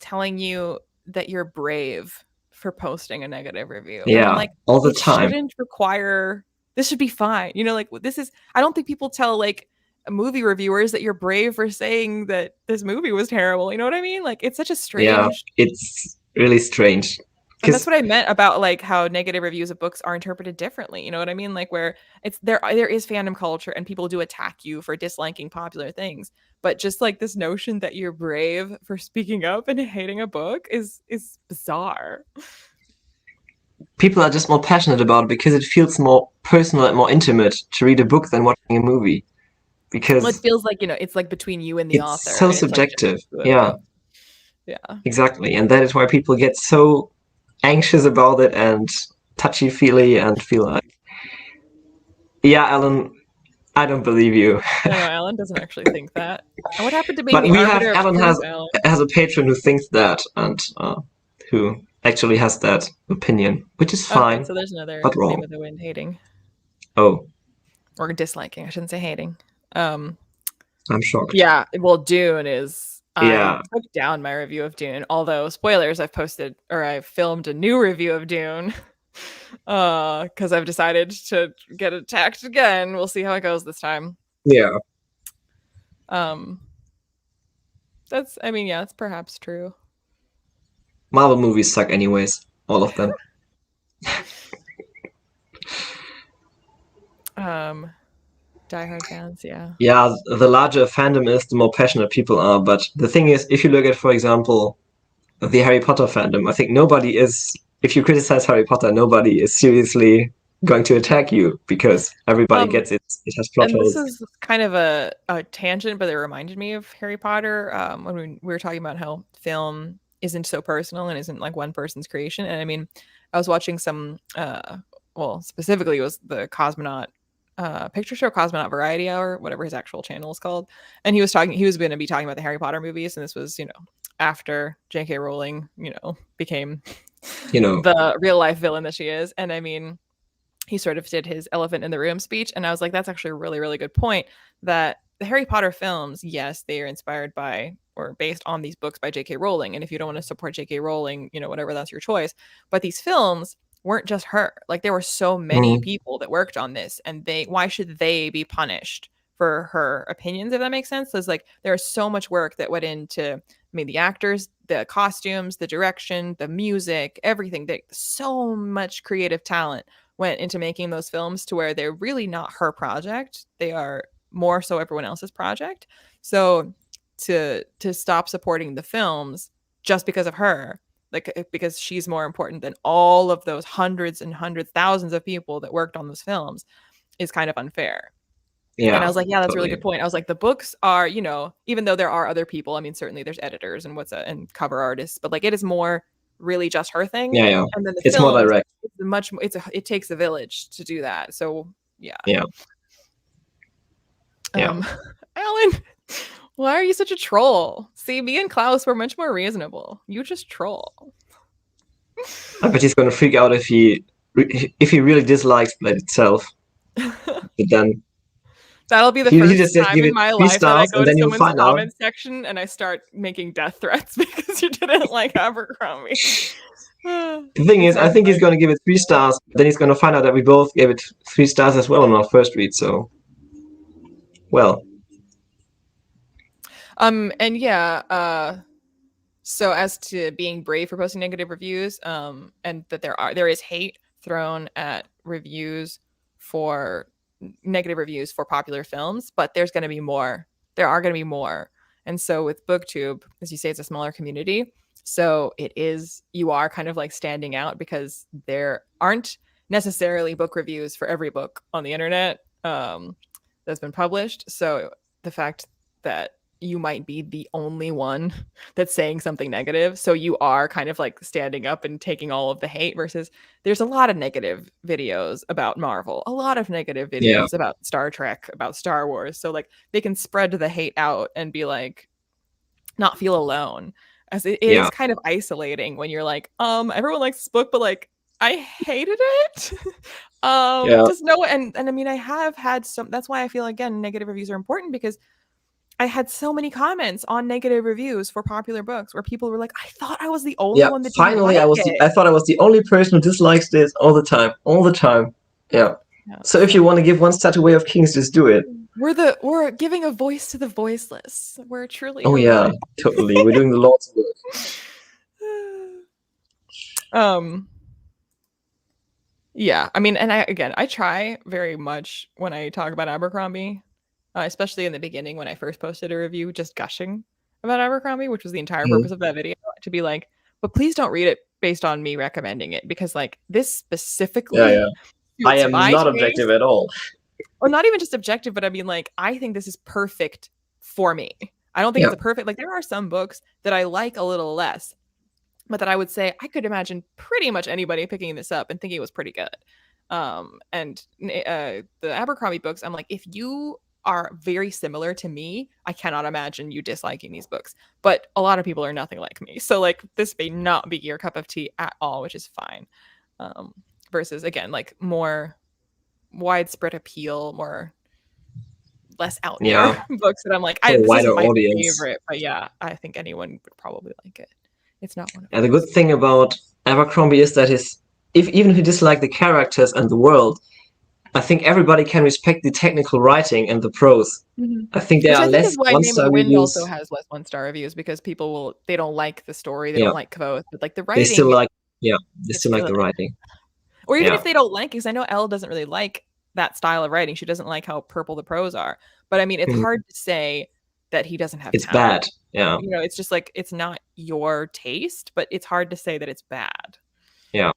[SPEAKER 1] telling you that you're brave for posting a negative review. And I'm
[SPEAKER 2] yeah,
[SPEAKER 1] like,
[SPEAKER 2] all the
[SPEAKER 1] it
[SPEAKER 2] time.
[SPEAKER 1] shouldn't require, this should be fine. Like this is, I don't think people tell like movie reviewers that you're brave for saying that this movie was terrible. You know what I mean? Like it's such a
[SPEAKER 2] Yeah,
[SPEAKER 1] strange,
[SPEAKER 2] it's really strange
[SPEAKER 1] and that's
[SPEAKER 2] because
[SPEAKER 1] what I meant about like how negative reviews of books are interpreted differently. You know what I mean? Like where it's there is fandom culture and people do attack you for disliking popular things. But just like this notion that you're brave for speaking up and hating a book is bizarre.
[SPEAKER 2] people are just more passionate about it because it feels more personal and more intimate to read a book than watching a movie
[SPEAKER 1] Well, it
[SPEAKER 2] because
[SPEAKER 1] feels like, it's like between you and the
[SPEAKER 2] it's
[SPEAKER 1] author,
[SPEAKER 2] so
[SPEAKER 1] and it's like just
[SPEAKER 2] subjective.
[SPEAKER 1] two of
[SPEAKER 2] Yeah,
[SPEAKER 1] you. Yeah.
[SPEAKER 2] exactly. And that is why people get so anxious about it and touchy feely and feel like, yeah, Alan, I don't believe you.
[SPEAKER 1] I know Alan doesn't actually think that. And what happened to being
[SPEAKER 2] But
[SPEAKER 1] the
[SPEAKER 2] we have
[SPEAKER 1] arbiter of
[SPEAKER 2] Alan
[SPEAKER 1] truth, Alan?
[SPEAKER 2] has a patron who thinks that and who actually has that opinion, which is
[SPEAKER 1] Okay,
[SPEAKER 2] fine
[SPEAKER 1] so there's another
[SPEAKER 2] but
[SPEAKER 1] Name
[SPEAKER 2] wrong.
[SPEAKER 1] of the Wind hating,
[SPEAKER 2] Oh,
[SPEAKER 1] or disliking. I shouldn't say hating. Um,
[SPEAKER 2] I'm shocked.
[SPEAKER 1] Yeah, well, Dune is. I
[SPEAKER 2] Yeah,
[SPEAKER 1] took down my review of Dune, although spoilers, I've filmed a new review of Dune. Because I've decided to get attacked again. We'll see how it goes this time.
[SPEAKER 2] yeah.
[SPEAKER 1] Um, I mean, yeah, it's perhaps true.
[SPEAKER 2] Marvel movies suck anyways, all of them.
[SPEAKER 1] Diehard fans, yeah.
[SPEAKER 2] Yeah, the larger a fandom is, the more passionate people are. But the thing is, if you look at, for example, the Harry Potter fandom, I think nobody is, if you criticize Harry Potter, nobody is seriously going to attack you because everybody
[SPEAKER 1] Um,
[SPEAKER 2] gets it. It has plot
[SPEAKER 1] and this
[SPEAKER 2] holes.
[SPEAKER 1] is kind of a tangent, but it reminded me of Harry Potter when we were talking about how film isn't so personal and isn't like one person's creation. And I mean, I was watching some, well, specifically it was the Cosmonaut picture show, Cosmonaut Variety Hour, whatever his actual channel is called. And he was going to be talking about the Harry Potter movies. And this was, after J.K. Rowling, became the real life villain that she is. And I mean, he sort of did his elephant in the room speech. And I was like, that's actually a really, really good point that the Harry Potter films, yes, they are inspired by or based on these books by J.K. Rowling. And if you don't want to support J.K. Rowling, whatever, that's your choice. But these films weren't just her. Like there were so many people that worked on this, and why should they be punished for her opinions, if that makes sense? So it's like there's so much work that went into, I mean, the actors, the costumes, the direction, the music, everything. So much creative talent went into making those films to where they're really not her project. They are more so everyone else's project. So to stop supporting the films just because of her, like because she's more important than all of those hundreds and hundreds, thousands of people that worked on those films, is kind of unfair.
[SPEAKER 2] Yeah,
[SPEAKER 1] and I was like, yeah, that's a really
[SPEAKER 2] totally.
[SPEAKER 1] good point. I was like, the books are, even though there are other people, I mean, certainly there's editors and and cover artists, but like it is more really just her thing.
[SPEAKER 2] Yeah, yeah.
[SPEAKER 1] And then the
[SPEAKER 2] It's more
[SPEAKER 1] films,
[SPEAKER 2] direct.
[SPEAKER 1] it takes a village to do that. So yeah.
[SPEAKER 2] Yeah. Yeah.
[SPEAKER 1] Alan, why are you such a troll? See, me and Klaus were much more reasonable. You just troll.
[SPEAKER 2] I bet he's gonna freak out if he really dislikes Blade itself. But then
[SPEAKER 1] That'll be the
[SPEAKER 2] he
[SPEAKER 1] first
[SPEAKER 2] just
[SPEAKER 1] time
[SPEAKER 2] give
[SPEAKER 1] in
[SPEAKER 2] it
[SPEAKER 1] my
[SPEAKER 2] three
[SPEAKER 1] life that I
[SPEAKER 2] stars,
[SPEAKER 1] go
[SPEAKER 2] and
[SPEAKER 1] to
[SPEAKER 2] then you'll
[SPEAKER 1] someone's
[SPEAKER 2] find out.
[SPEAKER 1] comment section and I start making death threats because you didn't like Abercrombie.
[SPEAKER 2] The thing is, I think he's gonna give it 3 stars. Then he's gonna find out that we both gave it 3 stars as well on our first read. So, well.
[SPEAKER 1] And yeah, so as to being brave for posting negative reviews, and that there is hate thrown at reviews for negative reviews for popular films, but there's going to be more. There are going to be more. And so with BookTube, as you say, it's a smaller community. So you are kind of like standing out because there aren't necessarily book reviews for every book on the internet that's been published. So the fact that you might be the only one that's saying something negative, so you are kind of like standing up and taking all of the hate, versus there's a lot of negative videos about Marvel, a lot of negative videos about Star Trek, about Star Wars, so like they can spread the hate out and be like not feel alone, as it is kind of isolating when you're like, everyone likes this book, but like I hated it. Just know, and I mean, I have had some, that's why I feel, again, negative reviews are important, because I had so many comments on negative reviews for popular books where people were like, I thought I was the only one that didn't like it.
[SPEAKER 2] I thought I was the only person who dislikes this all the time. Yeah. So if you want to give 1 star to Way of Kings, just do it.
[SPEAKER 1] We're giving a voice to the voiceless. We're truly.
[SPEAKER 2] Oh yeah, totally. We're doing the Lord's
[SPEAKER 1] work. Yeah, I mean, and I try very much when I talk about Abercrombie, especially in the beginning when I first posted a review, just gushing about Abercrombie, which was the entire purpose of that video, to be like, but please don't read it based on me recommending it, because like this specifically,
[SPEAKER 2] I am not objective at all.
[SPEAKER 1] Well, not even just objective, but I mean, like, I think this is perfect for me. I don't think it's a perfect, like, there are some books that I like a little less, but that I would say I could imagine pretty much anybody picking this up and thinking it was pretty good. And the Abercrombie books, I'm like, if you are very similar to me, I cannot imagine you disliking these books. But a lot of people are nothing like me, so like this may not be your cup of tea at all, which is fine. Versus, again, like more widespread appeal, less out there books that I'm like, this isn't my favorite, but yeah, I think anyone would probably like it. It's not one of
[SPEAKER 2] the good thing about Abercrombie is that even if you dislike the characters and the world, I think everybody can respect the technical writing and the prose. I think there
[SPEAKER 1] Which
[SPEAKER 2] are
[SPEAKER 1] I think
[SPEAKER 2] less
[SPEAKER 1] is why Name of
[SPEAKER 2] one-star
[SPEAKER 1] the Wind
[SPEAKER 2] reviews.
[SPEAKER 1] also has less one-star reviews, because people they don't like the story, they
[SPEAKER 2] Yeah,
[SPEAKER 1] don't like Kvothe, but like the
[SPEAKER 2] they still
[SPEAKER 1] writing,
[SPEAKER 2] like. Yeah, they
[SPEAKER 1] it's
[SPEAKER 2] still like
[SPEAKER 1] good.
[SPEAKER 2] the writing.
[SPEAKER 1] Or even if
[SPEAKER 2] Yeah.
[SPEAKER 1] they don't like, because I know Elle doesn't really like that style of writing. She doesn't like how purple the prose are. But I mean, it's
[SPEAKER 2] Mhm.
[SPEAKER 1] hard to say that he doesn't have
[SPEAKER 2] It's
[SPEAKER 1] talent.
[SPEAKER 2] bad. Yeah,
[SPEAKER 1] It's just like it's not your taste, but it's hard to say that it's bad.
[SPEAKER 2] yeah.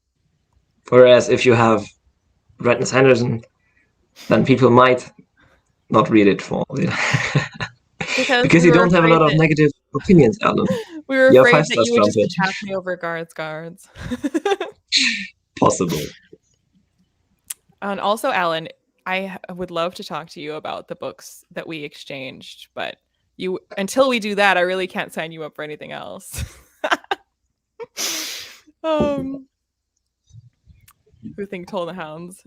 [SPEAKER 2] Whereas if you have Brandon Sanderson, then people might not read it for
[SPEAKER 1] Because
[SPEAKER 2] because
[SPEAKER 1] we
[SPEAKER 2] you
[SPEAKER 1] were
[SPEAKER 2] don't have a
[SPEAKER 1] afraid
[SPEAKER 2] lot of
[SPEAKER 1] that
[SPEAKER 2] negative opinions, Alan.
[SPEAKER 1] we were
[SPEAKER 2] You're
[SPEAKER 1] afraid
[SPEAKER 2] five
[SPEAKER 1] that
[SPEAKER 2] stars
[SPEAKER 1] you would just
[SPEAKER 2] trumpet.
[SPEAKER 1] attack me over guards.
[SPEAKER 2] Possible.
[SPEAKER 1] And also, Alan, would love to talk to you about the books that we exchanged, but until we do that, I really can't sign you up for anything else. um, who think Toll the Hounds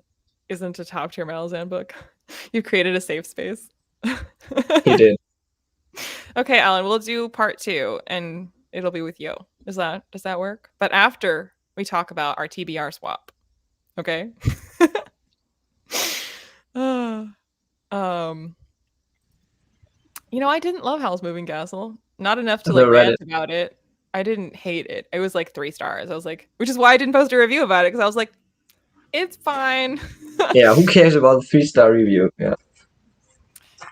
[SPEAKER 1] isn't a top tier Malazan book? You created a safe space.
[SPEAKER 2] He did.
[SPEAKER 1] Okay, Alan, we'll do part 2, and it'll be with you. Does that work? But after we talk about our TBR swap, okay? uh, um, I didn't love Howl's Moving Castle. Not enough to
[SPEAKER 2] I've
[SPEAKER 1] like
[SPEAKER 2] never read
[SPEAKER 1] rant
[SPEAKER 2] it.
[SPEAKER 1] about it. I didn't hate it. It was like 3 stars. I was like, which is why I didn't post a review about it, because I was like, it's fine.
[SPEAKER 2] Yeah, who cares about the 3-star review? Yeah.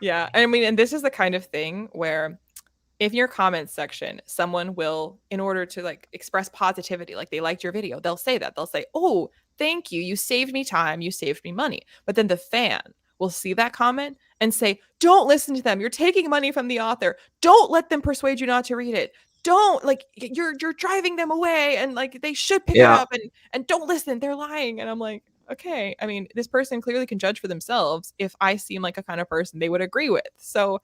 [SPEAKER 1] Yeah, I mean, and this is the kind of thing where in your comments section, someone will, in order to like express positivity, like they liked your video, they'll say that. They'll say, "Oh, thank you. You saved me time. You saved me money." But then the fan will see that comment and say, "Don't listen to them. You're taking money from the author. Don't let them persuade you not to read it. Don't like you're driving them away, and like they should pick it
[SPEAKER 2] Yeah.
[SPEAKER 1] up, and don't listen. They're lying." And I'm like, okay. I mean, this person clearly can judge for themselves if I seem like a kind of person they would agree with. So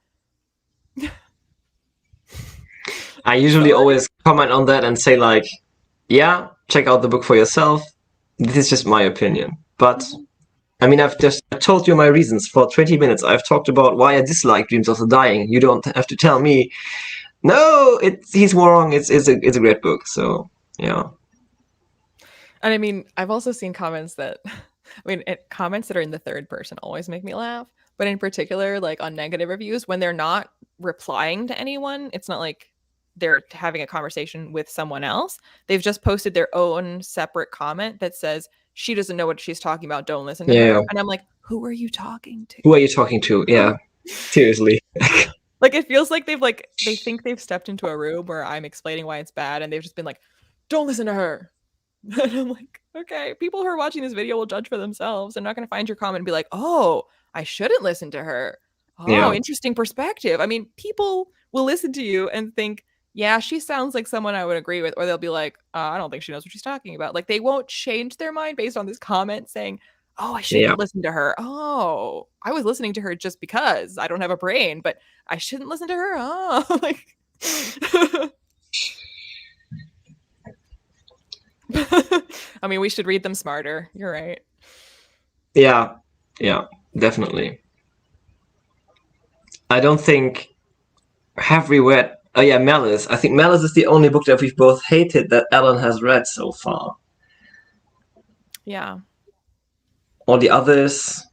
[SPEAKER 2] I usually
[SPEAKER 1] sorry.
[SPEAKER 2] always comment on that and say like, yeah, check out the book for yourself. This is just my opinion. But I mean, I told you my reasons for 20 minutes. I've talked about why I dislike Dreams of the Dying. You don't have to tell me, no, he's wrong. It's a great book. So yeah.
[SPEAKER 1] And I mean, I've also seen comments that, I mean, comments that are in the third person always make me laugh. But in particular, like on negative reviews, when they're not replying to anyone, it's not like they're having a conversation with someone else. They've just posted their own separate comment that says, she doesn't know what she's talking about. Don't listen to
[SPEAKER 2] Yeah.
[SPEAKER 1] her. And I'm like, who are you talking to?
[SPEAKER 2] Who are you talking to? Yeah. Seriously.
[SPEAKER 1] Like, it feels like they think they've stepped into a room where I'm explaining why it's bad. And they've just been like, don't listen to her. And I'm like, okay, people who are watching this video will judge for themselves. They're not going to find your comment and be like, oh, I shouldn't listen to her. Oh,
[SPEAKER 2] Yeah.
[SPEAKER 1] interesting perspective. I mean, people will listen to you and think, yeah, she sounds like someone I would agree with. Or they'll be like, I don't think she knows what she's talking about. Like, they won't change their mind based on this comment saying, oh, I
[SPEAKER 2] Yeah.
[SPEAKER 1] shouldn't listen to her. Oh, I was listening to her just because I don't have a brain, but I shouldn't listen to her. Oh, like. I mean, we should read them smarter. You're right.
[SPEAKER 2] Yeah. Yeah. Definitely. I don't think have we read. Oh yeah, Malice. I think Malice is the only book that we've both hated that Alan has read so far.
[SPEAKER 1] Yeah.
[SPEAKER 2] All the others,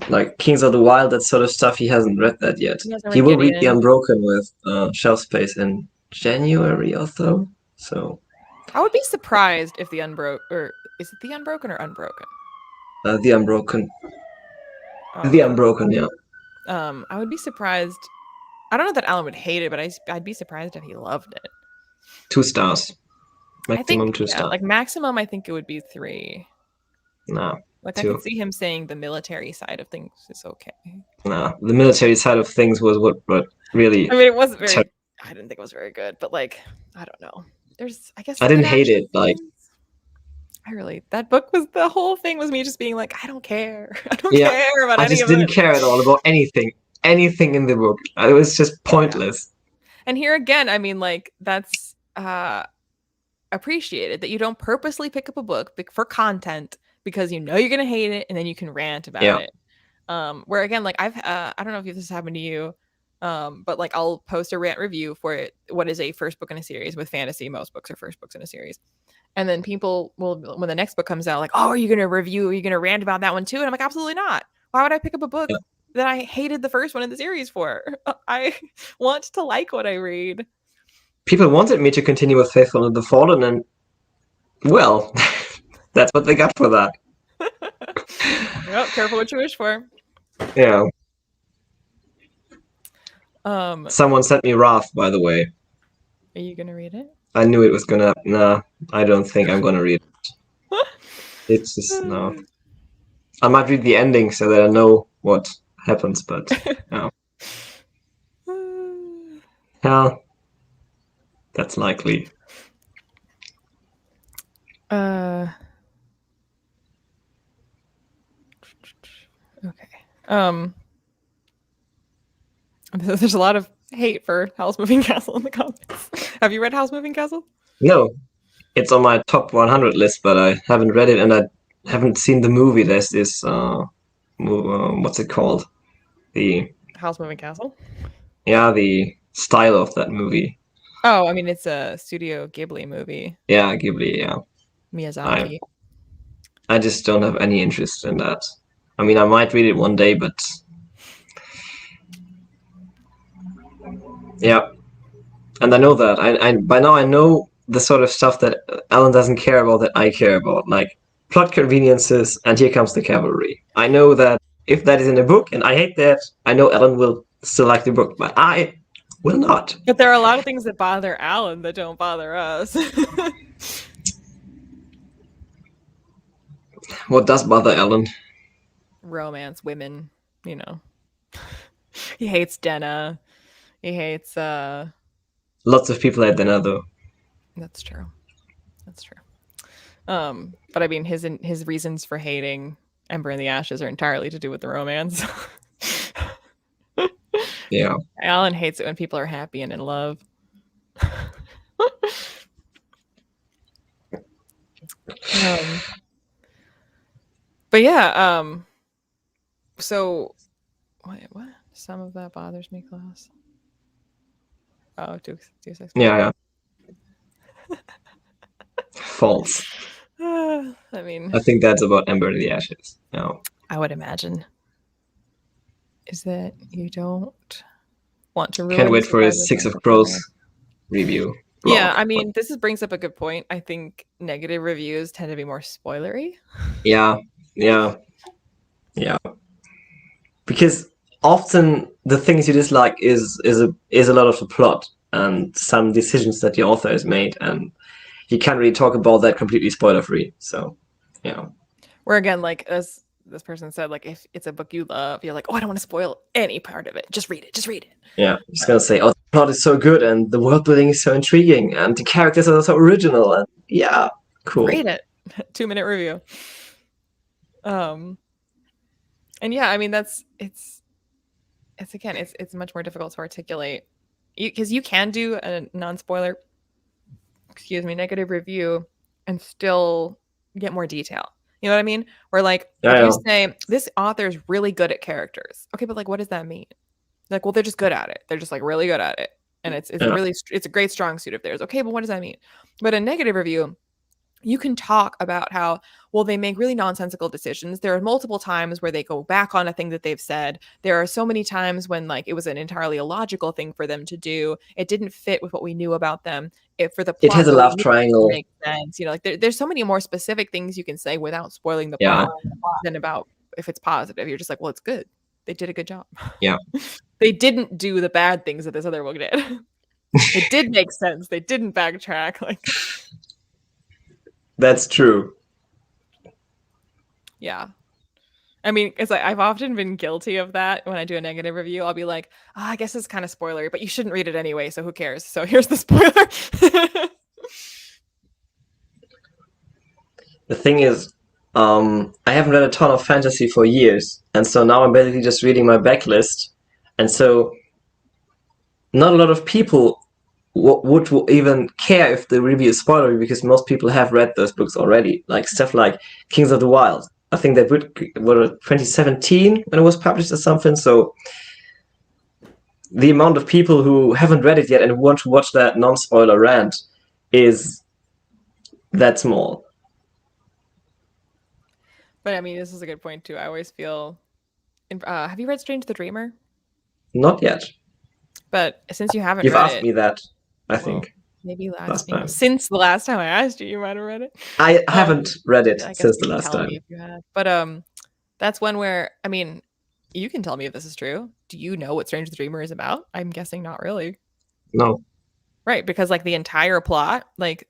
[SPEAKER 2] like Kings of the Wild, that sort of stuff, he hasn't read that yet.
[SPEAKER 1] He hasn't
[SPEAKER 2] He
[SPEAKER 1] read
[SPEAKER 2] will read The
[SPEAKER 1] Gideon.
[SPEAKER 2] Unbroken with Shelf Space in January or so. So
[SPEAKER 1] I would be surprised if the Unbroken, or is it the Unbroken or Unbroken?
[SPEAKER 2] The Unbroken. The
[SPEAKER 1] Okay.
[SPEAKER 2] Unbroken, yeah.
[SPEAKER 1] I would be surprised. I don't know that Alan would hate it, but I'd be surprised if he loved it.
[SPEAKER 2] 2 stars.
[SPEAKER 1] I think,
[SPEAKER 2] Maximum 2
[SPEAKER 1] yeah,
[SPEAKER 2] stars.
[SPEAKER 1] like maximum, I think it would be 3.
[SPEAKER 2] Nah.
[SPEAKER 1] Like, I
[SPEAKER 2] 2.
[SPEAKER 1] could see him saying the military side of things is okay.
[SPEAKER 2] Nah. The military side of things was what really.
[SPEAKER 1] I mean, it wasn't very. I didn't think it was very good, but like, I don't know. I guess
[SPEAKER 2] I
[SPEAKER 1] the good
[SPEAKER 2] didn't hate
[SPEAKER 1] action
[SPEAKER 2] it. Like,
[SPEAKER 1] scenes. That book was, the whole thing was me just being like, I don't care. I don't
[SPEAKER 2] yeah,
[SPEAKER 1] care about
[SPEAKER 2] I
[SPEAKER 1] any
[SPEAKER 2] just
[SPEAKER 1] of
[SPEAKER 2] didn't
[SPEAKER 1] it.
[SPEAKER 2] care at all about anything in the book. It was just pointless.
[SPEAKER 1] And here again, I mean, like, that's appreciated that you don't purposely pick up a book for content because you know you're gonna hate it, and then you can rant about
[SPEAKER 2] Yeah.
[SPEAKER 1] it. Where again, like I don't know if this has happened to you, but like I'll post a rant review for it. What is a first book in a series with fantasy? Most books are first books in a series, And then people will, when the next book comes out, like, oh, are you going to review? Are you going to rant about that one too? And I'm like, absolutely not. Why would I pick up a book that I hated the first one in the series for? I want to like what I read.
[SPEAKER 2] People wanted me to continue with Faithful and the Fallen, and well, that's what they got for that.
[SPEAKER 1] Yep, careful what you wish for.
[SPEAKER 2] Yeah.
[SPEAKER 1] Um,
[SPEAKER 2] Someone sent me Wrath, by the way.
[SPEAKER 1] Are you gonna read it?
[SPEAKER 2] I knew it was gonna. Nah, I don't think I'm gonna read it. It's just no. I might read the ending so that I know what happens, but no. Yeah, that's likely.
[SPEAKER 1] Okay. There's a lot of hate for Howl's Moving Castle in the comments. Have you read Howl's Moving Castle?
[SPEAKER 2] No, it's on my top 100 list, but I haven't read it, and I haven't seen the movie. There's this what's it called? The
[SPEAKER 1] Howl's Moving Castle?
[SPEAKER 2] the style of that movie.
[SPEAKER 1] Oh, I mean, it's a Studio Ghibli movie.
[SPEAKER 2] Yeah, Ghibli, yeah.
[SPEAKER 1] Miyazaki.
[SPEAKER 2] I just don't have any interest in that. I mean, I might read it one day, but yeah. And I know that. I by now I know the sort of stuff that Alan doesn't care about that I care about, like plot conveniences and Here Comes the Cavalry. I know that if that is in a book and I hate that, I know Alan will still like the book, but I will not.
[SPEAKER 1] But there are a lot of things that bother Alan that don't bother us.
[SPEAKER 2] What does bother Alan?
[SPEAKER 1] Romance, women, you know. He hates Denna. He hates
[SPEAKER 2] Lots of people hate Denna, though.
[SPEAKER 1] That's true. That's true. But I mean, his reasons for hating Ember in the Ashes are entirely to do with the romance.
[SPEAKER 2] Yeah.
[SPEAKER 1] Alan hates it when people are happy and in love. But yeah, so wait, what? Some of that bothers me, Klaus. Oh, 2 6.
[SPEAKER 2] Yeah. False.
[SPEAKER 1] I mean,
[SPEAKER 2] I think that's about Ember in the Ashes. No.
[SPEAKER 1] I would imagine is that you don't want to ruin.
[SPEAKER 2] Can't wait for his Six of Crows review.
[SPEAKER 1] Yeah, I mean, this brings up a good point. I think negative reviews tend to be more spoilery.
[SPEAKER 2] Yeah. Because often the things you dislike is a lot of the plot and some decisions that the author has made, and you can't really talk about that completely spoiler free. So, yeah.
[SPEAKER 1] Where again, like as this person said, like if it's a book you love, you're like, oh, I don't want to spoil any part of it. Just read it.
[SPEAKER 2] Yeah, I'm just gonna say, oh, the plot is so good, and the world building is so intriguing, and the characters are so original, and yeah, cool.
[SPEAKER 1] Read it. 2-minute review. And yeah, I mean it's much more difficult to articulate because you can do a non-spoiler, negative review and still get more detail. You know what I mean? Where like if you say this author is really good at characters, okay, but like what does that mean? Like, well, they're just good at it. They're just like really good at it, and it's a great strong suit of theirs. Okay, but what does that mean? But a negative review, you can talk about how, well, they make really nonsensical decisions. There are multiple times where they go back on a thing that they've said. There are so many times when like it was an entirely illogical thing for them to do. It didn't fit with what we knew about them. For the plot,
[SPEAKER 2] it has a love triangle.
[SPEAKER 1] Makes sense. You know, like there's so many more specific things you can say without spoiling the plot than about if it's positive. You're just like, well, it's good. They did a good job.
[SPEAKER 2] Yeah.
[SPEAKER 1] They didn't do the bad things that this other book did. It did make sense. They didn't backtrack. Like.
[SPEAKER 2] That's true.
[SPEAKER 1] Yeah. I mean, it's like I've often been guilty of that when I do a negative review. I'll be like, oh, I guess it's kind of spoilery, but you shouldn't read it anyway, so who cares? So here's the spoiler.
[SPEAKER 2] The thing is, I haven't read a ton of fantasy for years, and so now I'm basically just reading my backlist, and so not a lot of people would even care if the review is spoilery because most people have read those books already, like stuff like Kings of the Wild. I think that would 2017 when it was published or something. So the amount of people who haven't read it yet and want to watch that non-spoiler rant is that small.
[SPEAKER 1] But I mean, this is a good point too. I always feel. Have you read Strange the Dreamer?
[SPEAKER 2] Not yet.
[SPEAKER 1] But since you haven't
[SPEAKER 2] You've
[SPEAKER 1] read
[SPEAKER 2] asked
[SPEAKER 1] it,
[SPEAKER 2] me that, I
[SPEAKER 1] well,
[SPEAKER 2] think,
[SPEAKER 1] maybe
[SPEAKER 2] last time.
[SPEAKER 1] since the last time I asked you, you might have read it.
[SPEAKER 2] I haven't read it
[SPEAKER 1] I guess
[SPEAKER 2] since
[SPEAKER 1] you
[SPEAKER 2] the
[SPEAKER 1] can
[SPEAKER 2] last
[SPEAKER 1] tell
[SPEAKER 2] time.
[SPEAKER 1] me if you have. But that's one where I mean, you can tell me if this is true. Do you know what Strange the Dreamer is about? I'm guessing not really.
[SPEAKER 2] No.
[SPEAKER 1] Right, because like the entire plot, like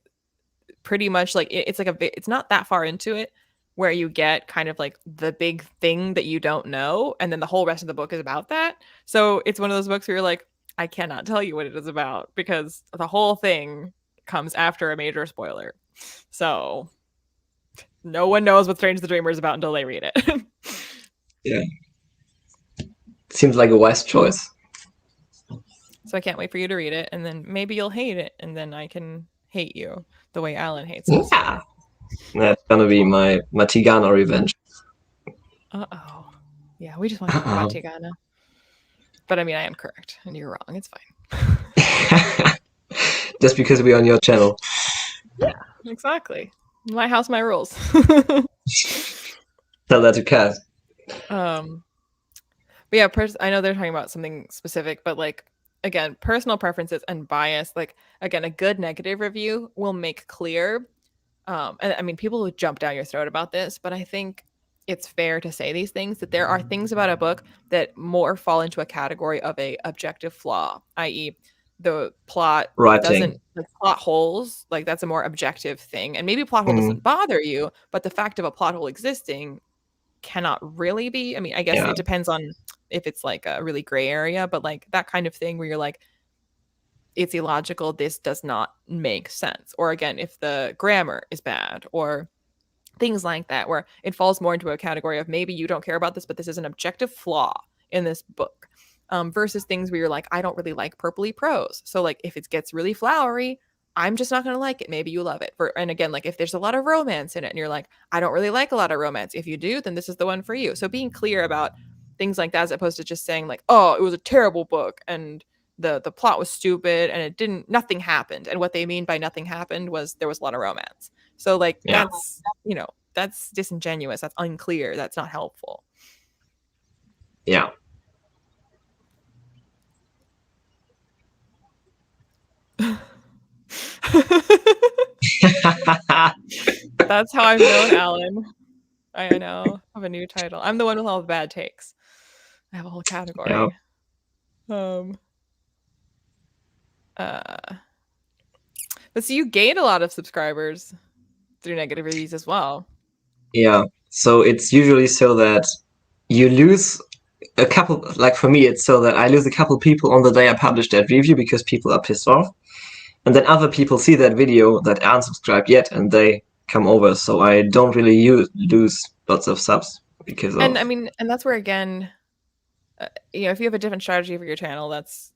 [SPEAKER 1] pretty much like it's like it's not that far into it where you get kind of like the big thing that you don't know, and then the whole rest of the book is about that. So it's one of those books where you're like, I cannot tell you what it is about because the whole thing comes after a major spoiler. So no one knows what Strange the Dreamer is about until they read it.
[SPEAKER 2] Yeah. Seems like a wise choice.
[SPEAKER 1] So I can't wait for you to read it, and then maybe you'll hate it, and then I can hate you the way Alan hates us.
[SPEAKER 2] Yeah. That's gonna be my Tigana revenge.
[SPEAKER 1] Uh-oh. Yeah, we just want to talk about Tigana. But I mean, I am correct, and you're wrong. It's fine.
[SPEAKER 2] Just because we're on your channel.
[SPEAKER 1] Yeah, exactly. My house, my rules.
[SPEAKER 2] Tell that to Kat.
[SPEAKER 1] But yeah, I know they're talking about something specific, but like again, personal preferences and bias. Like again, a good negative review will make clear. And I mean, people will jump down your throat about this, but I think it's fair to say these things that there are things about a book that more fall into a category of a objective flaw, i.e., the plot
[SPEAKER 2] Writing.
[SPEAKER 1] doesn't like plot holes, like that's a more objective thing. And maybe plot hole doesn't bother you, but the fact of a plot hole existing cannot really be. I mean, I guess it depends on if it's like a really gray area, but like that kind of thing where you're like, it's illogical, this does not make sense. Or again, if the grammar is bad or things like that, where it falls more into a category of maybe you don't care about this, but this is an objective flaw in this book. Versus things where you're like, I don't really like purpley prose. So like if it gets really flowery, I'm just not going to like it. Maybe you love it. And again, like if there's a lot of romance in it and you're like, I don't really like a lot of romance. If you do, then this is the one for you. So being clear about things like that, as opposed to just saying like, oh, it was a terrible book and the plot was stupid and nothing happened. And what they mean by nothing happened was there was a lot of romance. So like that's, you know, that's disingenuous. That's unclear. That's not helpful.
[SPEAKER 2] Yeah.
[SPEAKER 1] That's how I've known Alan. I know. I have a new title. I'm the one with all the bad takes. I have a whole category. Yeah. But so you gained a lot of subscribers through negative reviews as well.
[SPEAKER 2] Yeah. So it's usually so that you lose a couple, like for me, it's so that I lose a couple people on the day I publish that review because people are pissed off. And then other people see that video that aren't subscribed yet and they come over. So I don't really lose lots of subs because of.
[SPEAKER 1] And I mean, and that's where again, you know, if you have a different strategy for your channel, that's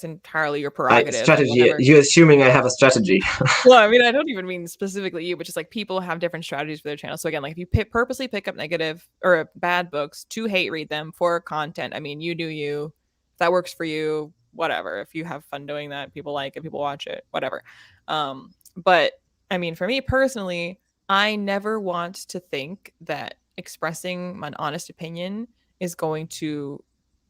[SPEAKER 1] entirely your prerogative.
[SPEAKER 2] Strategy. You're assuming I have a strategy.
[SPEAKER 1] Well, I mean, I don't even mean specifically you, but just like people have different strategies for their channel. So again, like if you purposely pick up negative or bad books to hate read them for content, I mean, you do you. If that works for you, whatever. If you have fun doing that, people like it, people watch it, whatever. But I mean, for me personally, I never want to think that expressing an honest opinion is going to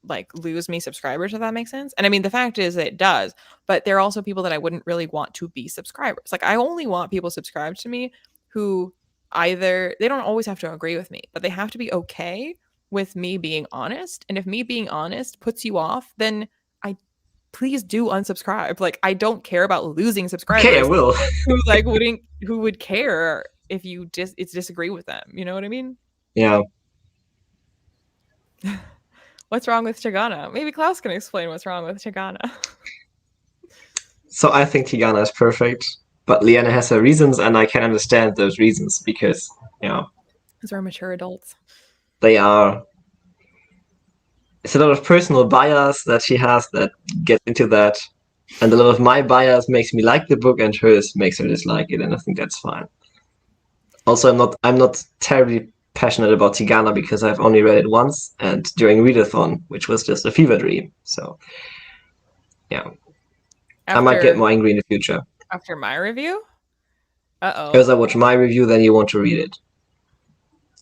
[SPEAKER 1] like lose me subscribers, if that makes sense. And I mean, the fact is that it does, but there are also people that I wouldn't really want to be subscribers. Like I only want people subscribed to me who either they don't always have to agree with me, but they have to be okay with me being honest. And if me being honest puts you off, then please do unsubscribe. Like I don't care about losing subscribers.
[SPEAKER 2] Okay, I will.
[SPEAKER 1] who would care if you disagree with them? You know what I mean?
[SPEAKER 2] Yeah.
[SPEAKER 1] What's wrong with Tigana? Maybe Klaus can explain what's wrong with Tigana.
[SPEAKER 2] So I think Tigana is perfect, but Liana has her reasons, and I can understand those reasons because,
[SPEAKER 1] those are mature adults.
[SPEAKER 2] They are. It's a lot of personal bias that she has that gets into that, and a lot of my bias makes me like the book, and hers makes her dislike it, and I think that's fine. Also, I'm not terribly passionate about Tigana because I've only read it once and during readathon, which was just a fever dream. So, yeah. I might get more angry in the future.
[SPEAKER 1] After my review? Uh-oh.
[SPEAKER 2] As I watch my review, then you want to read it.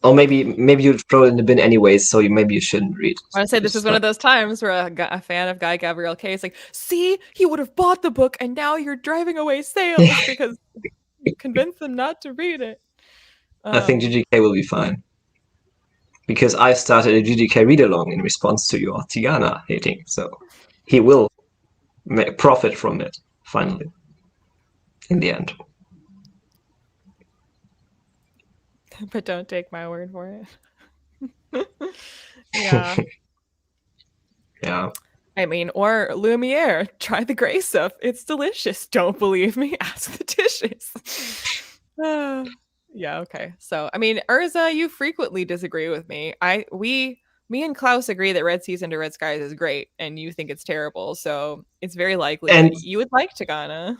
[SPEAKER 2] Or maybe you throw it in the bin anyways, so maybe you shouldn't read it.
[SPEAKER 1] I want to say this is one of those times where a fan of Guy Gabriel Kay is like, see, he would have bought the book and now you're driving away sales because you convinced them not to read it.
[SPEAKER 2] I think GGK will be fine. Because I started a GGK read-along in response to your Tigana hating, so he will profit from it, finally, in the end.
[SPEAKER 1] But don't take my word for it. Yeah.
[SPEAKER 2] Yeah.
[SPEAKER 1] I mean, or Lumiere, try the gray stuff. It's delicious. Don't believe me? Ask the dishes. Yeah, okay. So, I mean, Urza, you frequently disagree with me. Me and Klaus agree that Red Seas Under Red Skies is great, and you think it's terrible. So it's very likely
[SPEAKER 2] And
[SPEAKER 1] that you would like Tigana.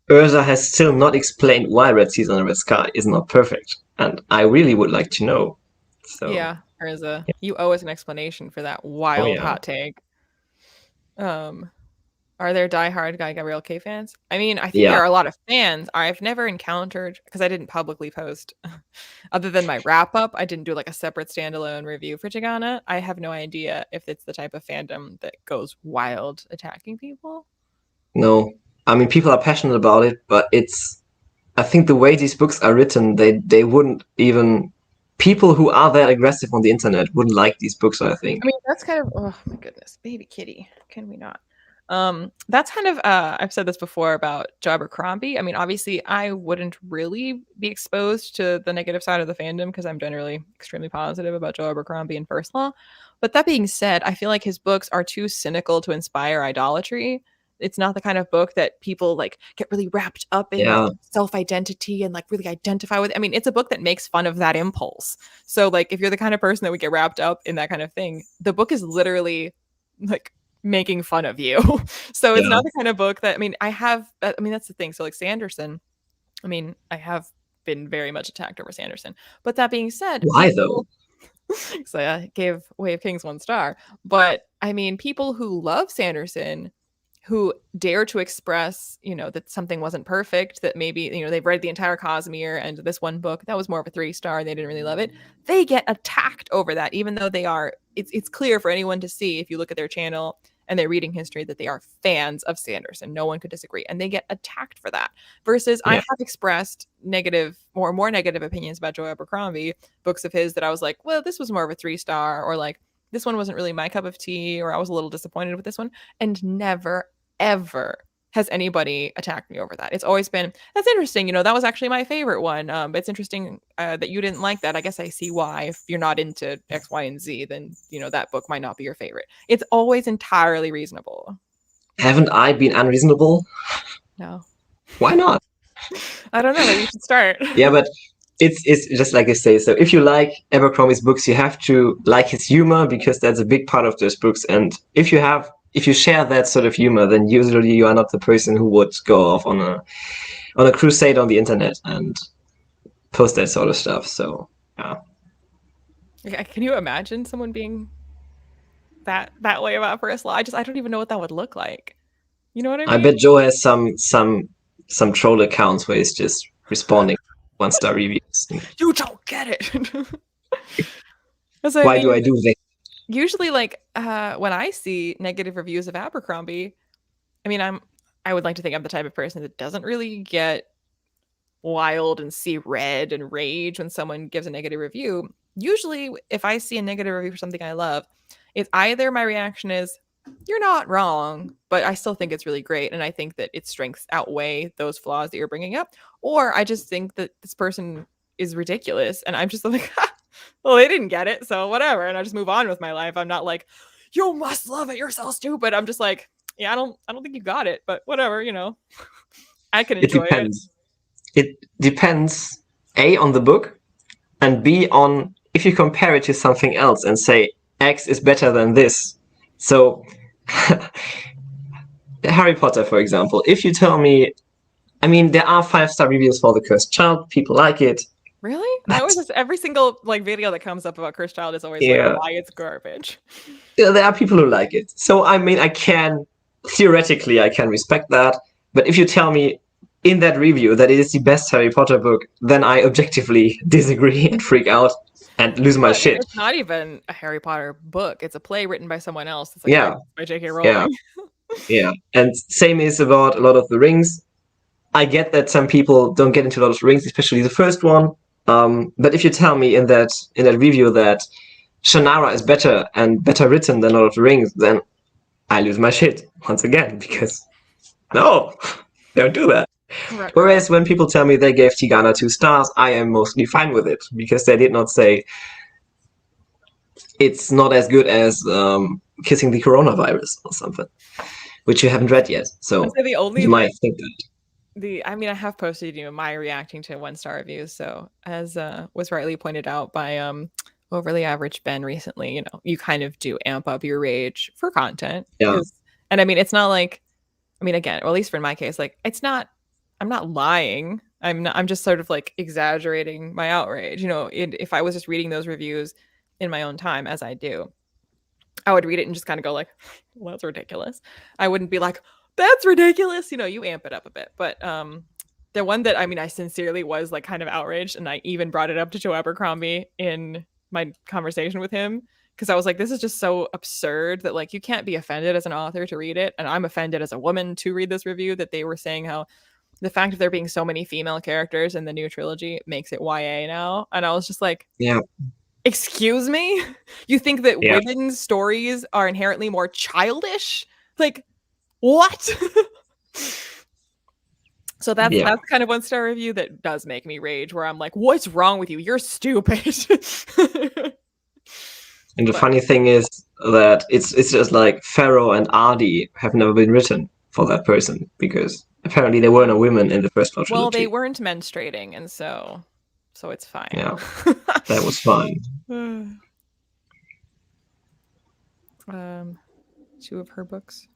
[SPEAKER 2] Urza has still not explained why Red Seas Under Red Sky is not perfect, and I really would like to know. So
[SPEAKER 1] Yeah, Urza, you owe us an explanation for that wild hot take. Are there diehard Guy Gabriel K fans? I mean, I think there are a lot of fans. I've never encountered, because I didn't publicly post, other than my wrap up. I didn't do like a separate standalone review for Tigana. I have no idea if it's the type of fandom that goes wild attacking people.
[SPEAKER 2] No, I mean, people are passionate about it, but I think the way these books are written, they wouldn't even, people who are that aggressive on the internet wouldn't like these books, I think.
[SPEAKER 1] I mean, that's kind of, oh my goodness, baby kitty, can we not? That's kind of, I've said this before about Joe Abercrombie. I mean, obviously, I wouldn't really be exposed to the negative side of the fandom because I'm generally extremely positive about Joe Abercrombie and First Law. But that being said, I feel like his books are too cynical to inspire idolatry. It's not the kind of book that people like get really wrapped up in like self-identity and like really identify with. I mean, it's a book that makes fun of that impulse. So like if you're the kind of person that would get wrapped up in that kind of thing, the book is literally like making fun of you. So it's not the kind of book that, I mean, that's the thing. So like Sanderson, I mean, I have been very much attacked over Sanderson. But that being said,
[SPEAKER 2] why though?
[SPEAKER 1] So I gave Way of Kings 1 star. But I mean, people who love Sanderson, who dare to express, that something wasn't perfect, that maybe, they've read the entire Cosmere and this one book, that was more of a 3-star, they didn't really love it. They get attacked over that, even though it's clear for anyone to see if you look at their channel and their reading history that they are fans of Sanderson. No one could disagree. And they get attacked for that. Versus I have expressed negative or more negative opinions about Joe Abercrombie, books of his that I was like, well, this was more of a 3-star, or like, this one wasn't really my cup of tea, or I was a little disappointed with this one. And never, ever has anybody attacked me over that. It's always been, that's interesting. That was actually my favorite one. But it's interesting that you didn't like that. I guess I see why. If you're not into X, Y, and Z, then, that book might not be your favorite. It's always entirely reasonable.
[SPEAKER 2] Haven't I been unreasonable?
[SPEAKER 1] No.
[SPEAKER 2] Why not?
[SPEAKER 1] I don't know. Maybe you should start.
[SPEAKER 2] Yeah, but it's just like I say. So if you like Abercrombie's books, you have to like his humor, because that's a big part of those books. And if you share that sort of humor, then usually you are not the person who would go off on a crusade on the internet and post that sort of stuff. So yeah.
[SPEAKER 1] Can you imagine someone being that way about First Law? I don't even know what that would look like. You know what I mean?
[SPEAKER 2] I bet Joe has some troll accounts where he's just responding 1-star reviews.
[SPEAKER 1] You don't get it.
[SPEAKER 2] Why do I do that?
[SPEAKER 1] Usually, like when I see negative reviews of Abercrombie, I mean, I would like to think I'm the type of person that doesn't really get wild and see red and rage when someone gives a negative review. Usually, if I see a negative review for something I love, it's either my reaction is, you're not wrong, but I still think it's really great, and I think that its strengths outweigh those flaws that you're bringing up, or I just think that this person is ridiculous, and I'm just like, well, they didn't get it, so whatever, and I just move on with my life. I'm not like, you must love it, you're so stupid. I'm just like, yeah, I don't think you got it, but whatever, I can enjoy it.
[SPEAKER 2] It depends, A, on the book, and B, on if you compare it to something else and say X is better than this. So Harry Potter, for example, if you tell me, I mean, there are 5-star reviews for The Cursed Child, people like it.
[SPEAKER 1] Really? I always just, every single like video that comes up about Cursed Child is always like, why it's garbage.
[SPEAKER 2] Yeah, there are people who like it. So I mean, theoretically I can respect that. But if you tell me, in that review that it is the best Harry Potter book, then I objectively disagree and freak out and lose my
[SPEAKER 1] But
[SPEAKER 2] shit.
[SPEAKER 1] it's not even a Harry Potter book. It's a play written by someone else. It's like
[SPEAKER 2] Yeah,
[SPEAKER 1] by J.K.
[SPEAKER 2] yeah,
[SPEAKER 1] Rowling.
[SPEAKER 2] yeah. And same is about a lot of the Rings. I get that some people don't get into Lord of the Rings, especially the first one. But if you tell me in that review that Shannara is better and better written than Lord of the Rings, then I lose my shit once again, because no, don't do that.
[SPEAKER 1] Right.
[SPEAKER 2] Whereas when people tell me they gave Tigana 2 stars, I am mostly fine with it, because they did not say it's not as good as Kissing the Coronavirus or something, which you haven't read yet. So
[SPEAKER 1] the only
[SPEAKER 2] you might think that.
[SPEAKER 1] I mean, I have posted, my reacting to 1-star reviews. So as was rightly pointed out by Overly Average Ben recently, you kind of do amp up your rage for content.
[SPEAKER 2] Yeah.
[SPEAKER 1] And I mean, it's not like, I mean, again, or at least for my case, like I'm not lying. I'm just sort of like exaggerating my outrage. If I was just reading those reviews in my own time, as I do, I would read it and just kind of go like, well, that's ridiculous. I wouldn't be like, that's ridiculous. You amp it up a bit. But the one that, I mean, I sincerely was like kind of outraged, and I even brought it up to Joe Abercrombie in my conversation with him, because I was like, this is just so absurd that like you can't be offended as an author to read it. And I'm offended as a woman to read this review, that they were saying how the fact of there being so many female characters in the new trilogy makes it YA now. And I was just like,
[SPEAKER 2] yeah.
[SPEAKER 1] Excuse me? You think that women's stories are inherently more childish? Like, what? So that's kind of 1-star review that does make me rage, where I'm like, what's wrong with you? You're stupid.
[SPEAKER 2] And the funny thing is that it's just like Pharaoh and Ardy have never been written for that person, because apparently there were no women in the first trilogy.
[SPEAKER 1] Well, they weren't menstruating, and so it's fine.
[SPEAKER 2] Yeah, that was fine.
[SPEAKER 1] 2 of her books.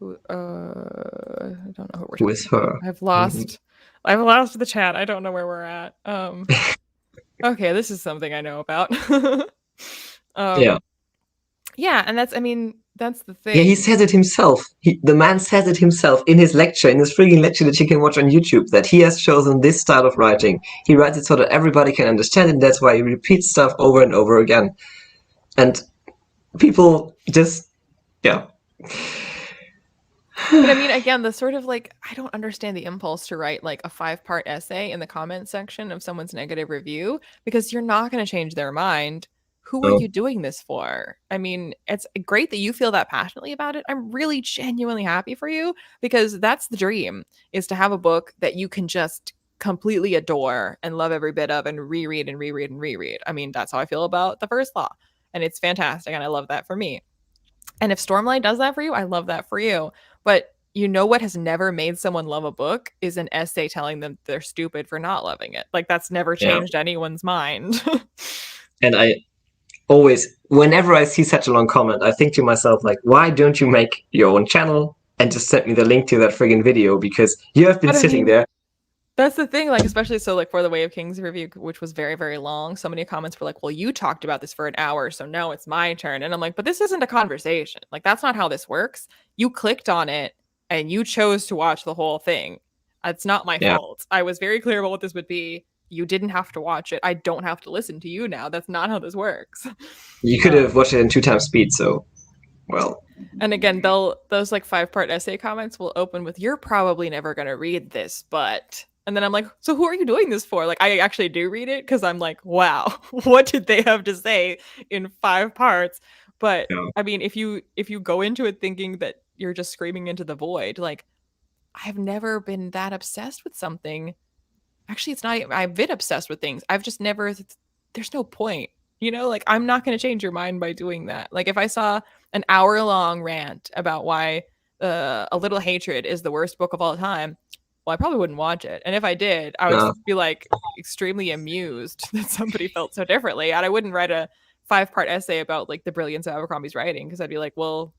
[SPEAKER 1] Who I don't know who we're talking.
[SPEAKER 2] Who is her?
[SPEAKER 1] I've lost the chat. I don't know where we're at. Okay, this is something I know about. Yeah, and that's the thing.
[SPEAKER 2] Yeah, he says it himself. The man says it himself in his freaking lecture that you can watch on YouTube, that he has chosen this style of writing. He writes it so that everybody can understand it. That's why he repeats stuff over and over again. And people just, yeah.
[SPEAKER 1] But I mean, again, the sort of like, I don't understand the impulse to write like a 5-part essay in the comment section of someone's negative review, because you're not going to change their mind. Who are you doing this for? I mean, it's great that you feel that passionately about it. I'm really genuinely happy for you, because that's the dream, is to have a book that you can just completely adore and love every bit of, and reread and reread and reread. I mean, that's how I feel about The First Law, and it's fantastic, and I love that for me. And if Stormlight does that for you, I love that for you. But what has never made someone love a book is an essay telling them they're stupid for not loving it. Like, that's never changed anyone's mind.
[SPEAKER 2] And I always, whenever I see such a long comment, I think to myself, like, why don't you make your own channel and just send me the link to that friggin' video? Because you have been sitting there.
[SPEAKER 1] That's the thing, like, especially so, like, for the Way of Kings review, which was very, very long, so many comments were like, well, you talked about this for an hour, so now it's my turn. And I'm like, but this isn't a conversation. Like, that's not how this works. You clicked on it and you chose to watch the whole thing. It's not my fault. I was very clear about what this would be. You didn't have to watch it. I don't have to listen to you now. That's not how this works.
[SPEAKER 2] You could have watched it in 2 times speed, so, well.
[SPEAKER 1] And again, those like 5-part essay comments will open with, you're probably never going to read this, but... And then I'm like, so who are you doing this for? Like, I actually do read it, because I'm like, wow, what did they have to say in 5 parts? But I mean, if you go into it thinking that you're just screaming into the void, like, I've never been that obsessed with something. Actually, it's not, I've been obsessed with things. I've just never, there's no point, like, I'm not going to change your mind by doing that. Like, if I saw an hour-long rant about why A Little Hatred is the worst book of all time, well, I probably wouldn't watch it. And if I did, I would just be like extremely amused that somebody felt so differently. And I wouldn't write a 5-part essay about like the brilliance of Abercrombie's writing, because I'd be like, well,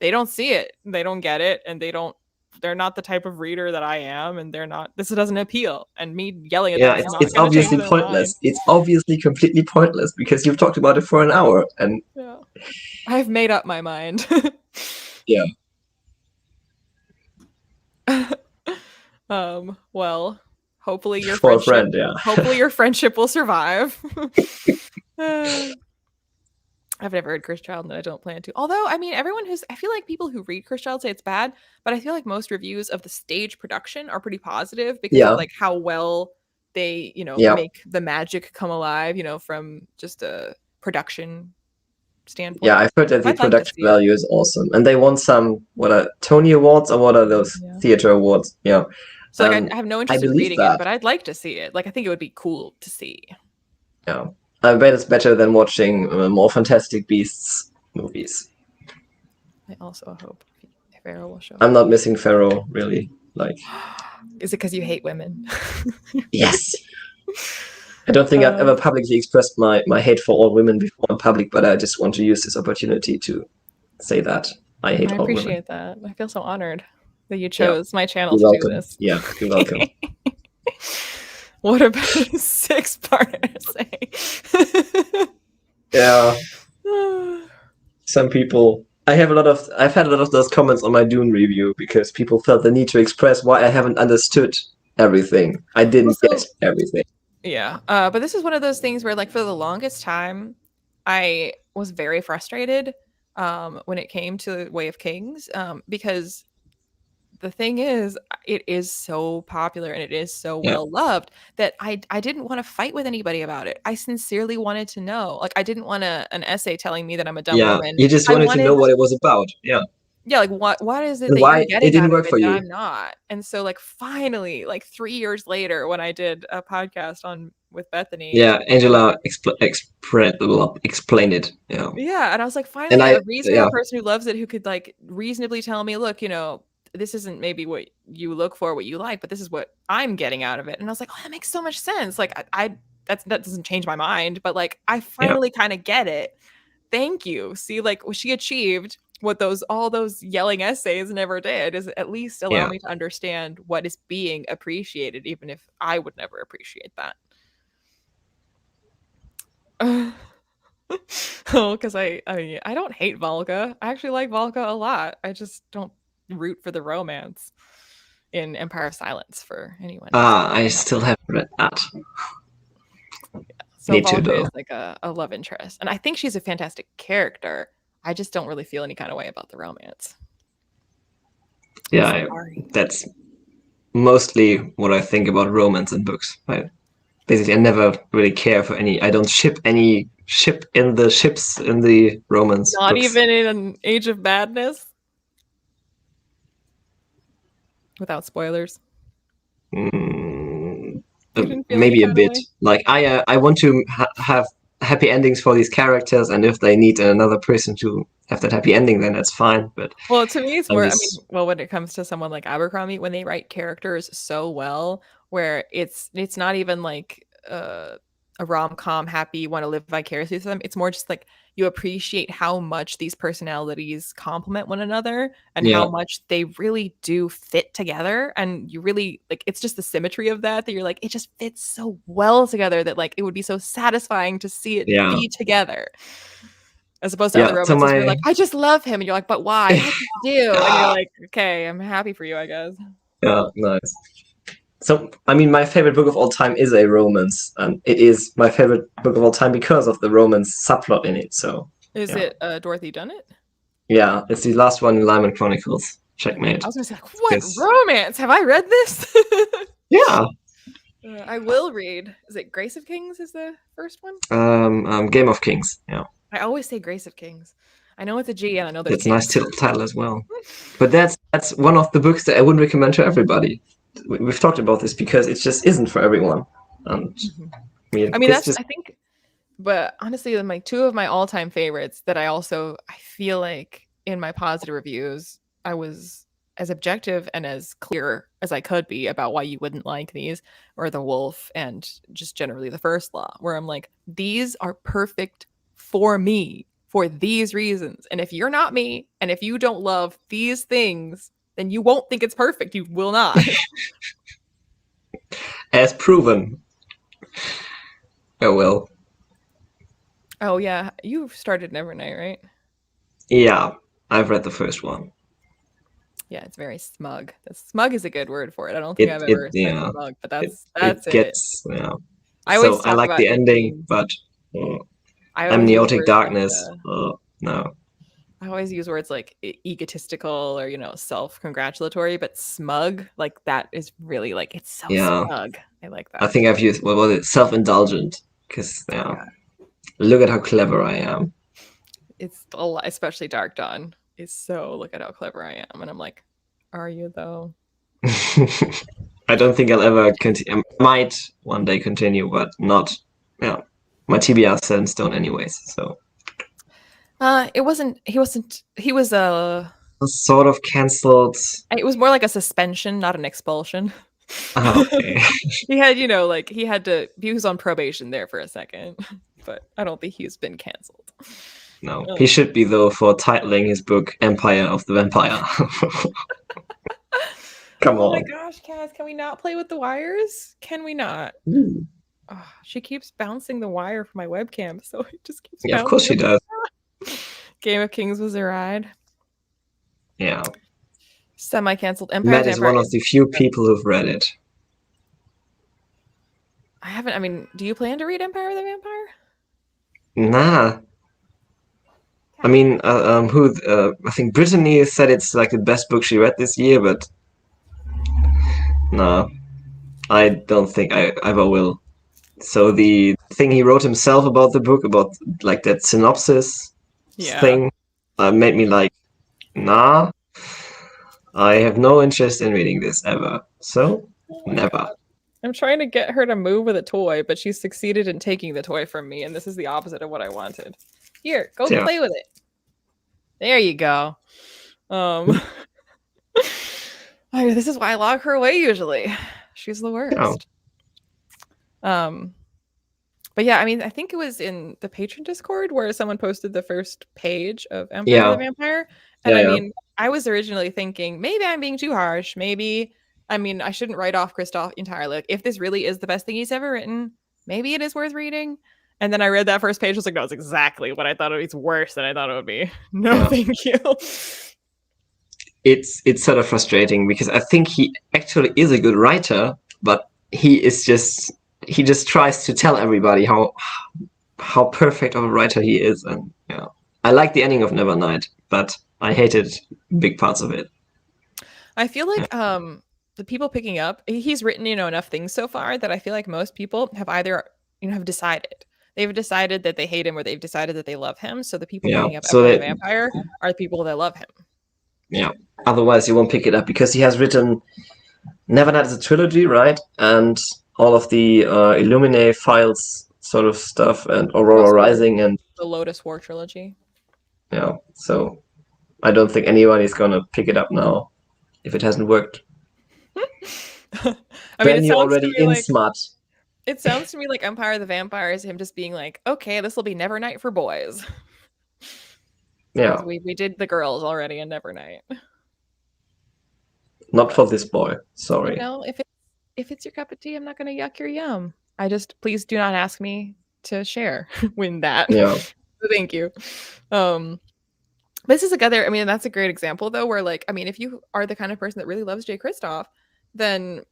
[SPEAKER 1] they don't see it, they don't get it, and they're not the type of reader that I am, and this doesn't appeal. And me yelling at them,
[SPEAKER 2] it's obviously pointless. It's obviously completely pointless, because you've talked about it for an hour, and
[SPEAKER 1] I've made up my mind. Well, hopefully your
[SPEAKER 2] For a
[SPEAKER 1] friendship
[SPEAKER 2] friend, yeah.
[SPEAKER 1] hopefully your friendship will survive. Uh, I've never read Cursed Child, and I don't plan to. Although, I mean, I feel like people who read Cursed Child say it's bad, but I feel like most reviews of the stage production are pretty positive because of
[SPEAKER 2] Yeah,
[SPEAKER 1] like how well they,
[SPEAKER 2] yeah.
[SPEAKER 1] make the magic come alive, from just a production
[SPEAKER 2] Yeah,
[SPEAKER 1] standpoint.
[SPEAKER 2] I've heard that the
[SPEAKER 1] I'd like to
[SPEAKER 2] production
[SPEAKER 1] see it.
[SPEAKER 2] value is awesome. And they won some, what are Tony Awards or what are those
[SPEAKER 1] Yeah.
[SPEAKER 2] theater awards? Yeah.
[SPEAKER 1] So like I have no
[SPEAKER 2] I
[SPEAKER 1] interest in
[SPEAKER 2] believe
[SPEAKER 1] reading it,
[SPEAKER 2] that.
[SPEAKER 1] but I'd like to see it. Like I think it would be cool to see.
[SPEAKER 2] Yeah. I bet it's better than watching more Fantastic Beasts movies.
[SPEAKER 1] I also hope Pharaoh will show
[SPEAKER 2] I'm
[SPEAKER 1] up.
[SPEAKER 2] not missing Pharaoh, really. Like,
[SPEAKER 1] Is it because you hate women?
[SPEAKER 2] yes. I don't think I've ever publicly expressed my hate for all women before in public, but I just want to use this opportunity to say that I hate
[SPEAKER 1] I
[SPEAKER 2] all women.
[SPEAKER 1] appreciate that. I feel so honored that you
[SPEAKER 2] Yeah.
[SPEAKER 1] chose my channel
[SPEAKER 2] You're
[SPEAKER 1] to do
[SPEAKER 2] welcome.
[SPEAKER 1] this.
[SPEAKER 2] Yeah, you're welcome.
[SPEAKER 1] What about a 6-part essay?
[SPEAKER 2] Yeah. Some people I've had a lot of those comments on my Dune review because people felt the need to express why I haven't understood everything. I
[SPEAKER 1] Well,
[SPEAKER 2] didn't get
[SPEAKER 1] so
[SPEAKER 2] everything.
[SPEAKER 1] yeah, but this is one of those things where, like, for the longest time, I was very frustrated when it came to Way of Kings because the thing is, it is so popular and it is so
[SPEAKER 2] Yeah.
[SPEAKER 1] well loved that I didn't want to fight with anybody about it. I sincerely wanted to know. Like I didn't want an essay telling me that I'm a dumb
[SPEAKER 2] Yeah.
[SPEAKER 1] woman.
[SPEAKER 2] You just
[SPEAKER 1] I
[SPEAKER 2] wanted to know
[SPEAKER 1] wanted
[SPEAKER 2] what it was about. Yeah.
[SPEAKER 1] yeah, like what is it
[SPEAKER 2] And
[SPEAKER 1] that you're
[SPEAKER 2] why it
[SPEAKER 1] getting
[SPEAKER 2] didn't
[SPEAKER 1] out of
[SPEAKER 2] work
[SPEAKER 1] it
[SPEAKER 2] for
[SPEAKER 1] that
[SPEAKER 2] you.
[SPEAKER 1] I'm not? And so like finally, like 3 years later when I did a podcast on with Bethany,
[SPEAKER 2] Yeah, Angela explain it. Yeah.
[SPEAKER 1] yeah, and I was like,
[SPEAKER 2] And
[SPEAKER 1] finally,
[SPEAKER 2] I
[SPEAKER 1] a reasonable
[SPEAKER 2] yeah,
[SPEAKER 1] person who loves it, who could like reasonably tell me, look, this isn't maybe what you look for, what you like, but this is what I'm getting out of it. And I was like, oh, that makes so much sense. Like, that doesn't change my mind, but like, I
[SPEAKER 2] yeah,
[SPEAKER 1] finally kind of get it. Thank you. See, like, she achieved what all those yelling essays never did, is at least allow
[SPEAKER 2] yeah.
[SPEAKER 1] me to understand what is being appreciated, even if I would never appreciate that. Oh, because I don't hate Volga. I actually like Volga a lot. I just don't root for the romance in Empire of Silence for anyone who's
[SPEAKER 2] Ah, I still haven't read that.
[SPEAKER 1] so
[SPEAKER 2] Need to
[SPEAKER 1] Volga
[SPEAKER 2] though.
[SPEAKER 1] is like a love interest. And I think she's a fantastic character. I just don't really feel any kind of way about the romance.
[SPEAKER 2] Yeah,
[SPEAKER 1] Sorry.
[SPEAKER 2] that's mostly what I think about romance in books. Basically, I never really care for any. I don't ship any ship in the ships in the romance
[SPEAKER 1] Not
[SPEAKER 2] books.
[SPEAKER 1] even in an Age of Madness without spoilers.
[SPEAKER 2] Mm,
[SPEAKER 1] You didn't feel any
[SPEAKER 2] maybe a
[SPEAKER 1] kind of
[SPEAKER 2] bit.
[SPEAKER 1] way?
[SPEAKER 2] Like I want to have happy endings for these characters, and if they need another person to have that happy ending, then that's fine. But
[SPEAKER 1] Well, to me, it's
[SPEAKER 2] I'm
[SPEAKER 1] more. I mean,
[SPEAKER 2] just
[SPEAKER 1] well, when it comes to someone like Abercrombie, when they write characters so well, where it's not even like a rom com happy, you want to live vicariously through them. It's more just like you appreciate how much these personalities complement one another and
[SPEAKER 2] yeah,
[SPEAKER 1] how much they really do fit together. And you really like it's just the symmetry of that you're like, it just fits so well together that like it would be so satisfying to see it
[SPEAKER 2] yeah,
[SPEAKER 1] be together. As opposed to other
[SPEAKER 2] yeah. So
[SPEAKER 1] romances where you're
[SPEAKER 2] my
[SPEAKER 1] like, "I just love him," and you're like, "But why? I just do." And you're
[SPEAKER 2] ah,
[SPEAKER 1] like, "Okay, I'm happy for you, I guess."
[SPEAKER 2] yeah, nice. So, I mean, my favorite book of all time is a romance, and it is my favorite book of all time because of the romance subplot in it. So,
[SPEAKER 1] Is
[SPEAKER 2] yeah,
[SPEAKER 1] it Dorothy Dunnett?
[SPEAKER 2] yeah, it's the last one in Lyman Chronicles.
[SPEAKER 1] Okay,
[SPEAKER 2] Checkmate.
[SPEAKER 1] I was gonna say, like, what
[SPEAKER 2] Because
[SPEAKER 1] romance? Have I read this?
[SPEAKER 2] yeah,
[SPEAKER 1] I will read. Is it Grace of Kings? Is the first one?
[SPEAKER 2] Game of Kings. Yeah,
[SPEAKER 1] I always say Grace of Kings. I know it's a G, and I know there's
[SPEAKER 2] that's a nice
[SPEAKER 1] kings.
[SPEAKER 2] title as well. But that's one of the books that I wouldn't recommend to everybody. We've talked about this because it just isn't for everyone. And
[SPEAKER 1] Mhm.
[SPEAKER 2] I mean,
[SPEAKER 1] I mean,
[SPEAKER 2] it's
[SPEAKER 1] that's
[SPEAKER 2] just
[SPEAKER 1] I think, but honestly, my two of my all-time favorites that I feel like in my positive reviews, I was as objective and as clear as I could be about why you wouldn't like these, or The Wolf and just generally The First Law, where I'm like, these are perfect for me for these reasons. And if you're not me, and if you don't love these things, then you won't think it's perfect. You will not.
[SPEAKER 2] as proven. Oh well.
[SPEAKER 1] Oh yeah, you started Nevernight, right?
[SPEAKER 2] Yeah, I've read the first one.
[SPEAKER 1] Yeah, it's very smug. Smug is a good word for it. I don't think I've
[SPEAKER 2] It
[SPEAKER 1] ever said
[SPEAKER 2] yeah,
[SPEAKER 1] smug, but
[SPEAKER 2] it
[SPEAKER 1] that's it.
[SPEAKER 2] gets yeah.
[SPEAKER 1] I
[SPEAKER 2] So
[SPEAKER 1] always
[SPEAKER 2] I
[SPEAKER 1] talk
[SPEAKER 2] like
[SPEAKER 1] about
[SPEAKER 2] the
[SPEAKER 1] it
[SPEAKER 2] ending,
[SPEAKER 1] being.
[SPEAKER 2] but uh,
[SPEAKER 1] I always use
[SPEAKER 2] amniotic
[SPEAKER 1] words like
[SPEAKER 2] darkness. No.
[SPEAKER 1] I always use words like egotistical or self-congratulatory, but smug, like that is really like it's so
[SPEAKER 2] Yeah,
[SPEAKER 1] smug. I like
[SPEAKER 2] I
[SPEAKER 1] that.
[SPEAKER 2] think I've used what was it, self-indulgent, because yeah,
[SPEAKER 1] Yeah,
[SPEAKER 2] look at how clever I am.
[SPEAKER 1] it's a lot, especially Dark Dawn. Is so look at how clever I am, and I'm like, are you though?
[SPEAKER 2] I don't think I'll ever continue. I might one day continue, but not. Yeah, my TBR is set in stone anyways. So
[SPEAKER 1] It wasn't. He wasn't. He was a.
[SPEAKER 2] sort of cancelled.
[SPEAKER 1] It was more like a suspension, not an expulsion.
[SPEAKER 2] Ah, okay.
[SPEAKER 1] He had, like he had to. He was on probation there for a second, but I don't think he's been canceled.
[SPEAKER 2] No, he
[SPEAKER 1] Um,
[SPEAKER 2] should be though for titling his book "Empire of the Vampire." Come
[SPEAKER 1] oh my
[SPEAKER 2] on.
[SPEAKER 1] gosh, Cass, can we not play with the wires? Can we not?
[SPEAKER 2] Ooh.
[SPEAKER 1] Oh, she keeps bouncing the wire from my webcam, so it just keeps
[SPEAKER 2] Yeah, of course
[SPEAKER 1] bouncing
[SPEAKER 2] she
[SPEAKER 1] up.
[SPEAKER 2] does.
[SPEAKER 1] Game of Kings was a ride.
[SPEAKER 2] Yeah,
[SPEAKER 1] Semi-canceled. Empire of
[SPEAKER 2] Matt
[SPEAKER 1] the
[SPEAKER 2] is
[SPEAKER 1] Vampire
[SPEAKER 2] one of
[SPEAKER 1] is.
[SPEAKER 2] the few people who've read it.
[SPEAKER 1] I haven't. I mean, do you plan to read Empire of the Vampire?
[SPEAKER 2] Nah, I mean, who? I think Brittany said it's like the best book she read this year, but nah, I don't think I ever will. So the thing he wrote himself about the book, about like that synopsis
[SPEAKER 1] Yeah.
[SPEAKER 2] thing, made me like, nah, I have no interest in reading this ever. So
[SPEAKER 1] Oh my
[SPEAKER 2] never.
[SPEAKER 1] god. I'm trying to get her to move with a toy, but she's succeeded in taking the toy from me, and this is the opposite of what I wanted. Here, go
[SPEAKER 2] Yeah,
[SPEAKER 1] play with it. There you go. Um, this is why I lock her away usually. She's the
[SPEAKER 2] yeah,
[SPEAKER 1] worst. Um, but yeah, I mean, I think it was in the patron Discord where someone posted the first page of Empire of the
[SPEAKER 2] yeah,
[SPEAKER 1] Vampire. And I
[SPEAKER 2] yeah,
[SPEAKER 1] mean, I was originally thinking maybe I'm being too harsh. Maybe, I mean, I shouldn't write off Christoph entirely. Like, if this really is the best thing he's ever written, maybe it is worth reading. And then I read that first page. I was like, no, it's exactly what I thought it was. It's worse than I thought it would be. No,
[SPEAKER 2] yeah.
[SPEAKER 1] thank you.
[SPEAKER 2] It's sort of frustrating because I think he actually is a good writer, but he just tries to tell everybody how perfect of a writer he is, and yeah, I like the ending of Nevernight, but I hated big parts of it.
[SPEAKER 1] I feel
[SPEAKER 2] Yeah,
[SPEAKER 1] like the people picking up he's written, enough things so far that I feel like most people have either, have decided. They've decided that they hate him or they've decided that they love him. So the people
[SPEAKER 2] yeah.
[SPEAKER 1] picking up
[SPEAKER 2] So
[SPEAKER 1] Empire of the
[SPEAKER 2] that
[SPEAKER 1] Vampire are the people that love him.
[SPEAKER 2] yeah. Otherwise, you won't pick it up because he has written Nevernight as a trilogy, right? And all of the Illuminae files sort of stuff, and Aurora
[SPEAKER 1] Also
[SPEAKER 2] Rising, and
[SPEAKER 1] the Lotus War trilogy.
[SPEAKER 2] yeah. So I don't think anybody's gonna pick it up now if it hasn't worked.
[SPEAKER 1] I mean,
[SPEAKER 2] Then you're already in smart.
[SPEAKER 1] it sounds to me like Empire of the Vampire is him just being like, okay, this will be Nevernight for boys.
[SPEAKER 2] Yeah,
[SPEAKER 1] Because we did the girls already in Nevernight.
[SPEAKER 2] not for
[SPEAKER 1] But
[SPEAKER 2] this boy. Sorry.
[SPEAKER 1] if it's your cup of tea, I'm not gonna yuck your yum. I just please do not ask me to share when that.
[SPEAKER 2] Yeah,
[SPEAKER 1] So thank you. Um this is another, I mean, that's a great example though, where like, I mean, if you are the kind of person that really loves Jay Kristoff, then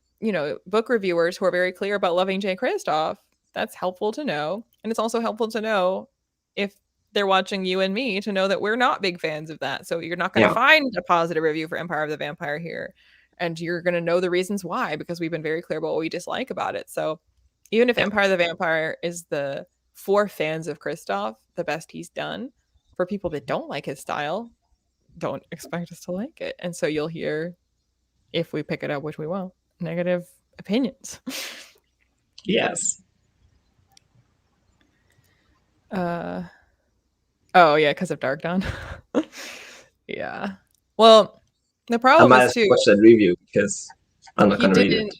[SPEAKER 1] book reviewers who are very clear about loving Jay Kristoff, that's helpful to know. And it's also helpful to know if they're watching you and me to know that we're not big fans of that. So you're not going to
[SPEAKER 2] yeah,
[SPEAKER 1] find a positive review for Empire of the Vampire here. And you're going to know the reasons why, because we've been very clear about what we dislike about it. So even if
[SPEAKER 2] yeah,
[SPEAKER 1] Empire of the Vampire is for fans of Kristoff, the best he's done, for people that don't like his style, don't expect us to like it. And so you'll hear, if we pick it up, which we won't, negative opinions.
[SPEAKER 2] yes.
[SPEAKER 1] uh oh yeah, because of Dark Dawn. Yeah. Well, the
[SPEAKER 2] I
[SPEAKER 1] problem
[SPEAKER 2] might
[SPEAKER 1] is
[SPEAKER 2] as
[SPEAKER 1] too,
[SPEAKER 2] well watch that review because I'm not
[SPEAKER 1] he
[SPEAKER 2] gonna read it.
[SPEAKER 1] didn't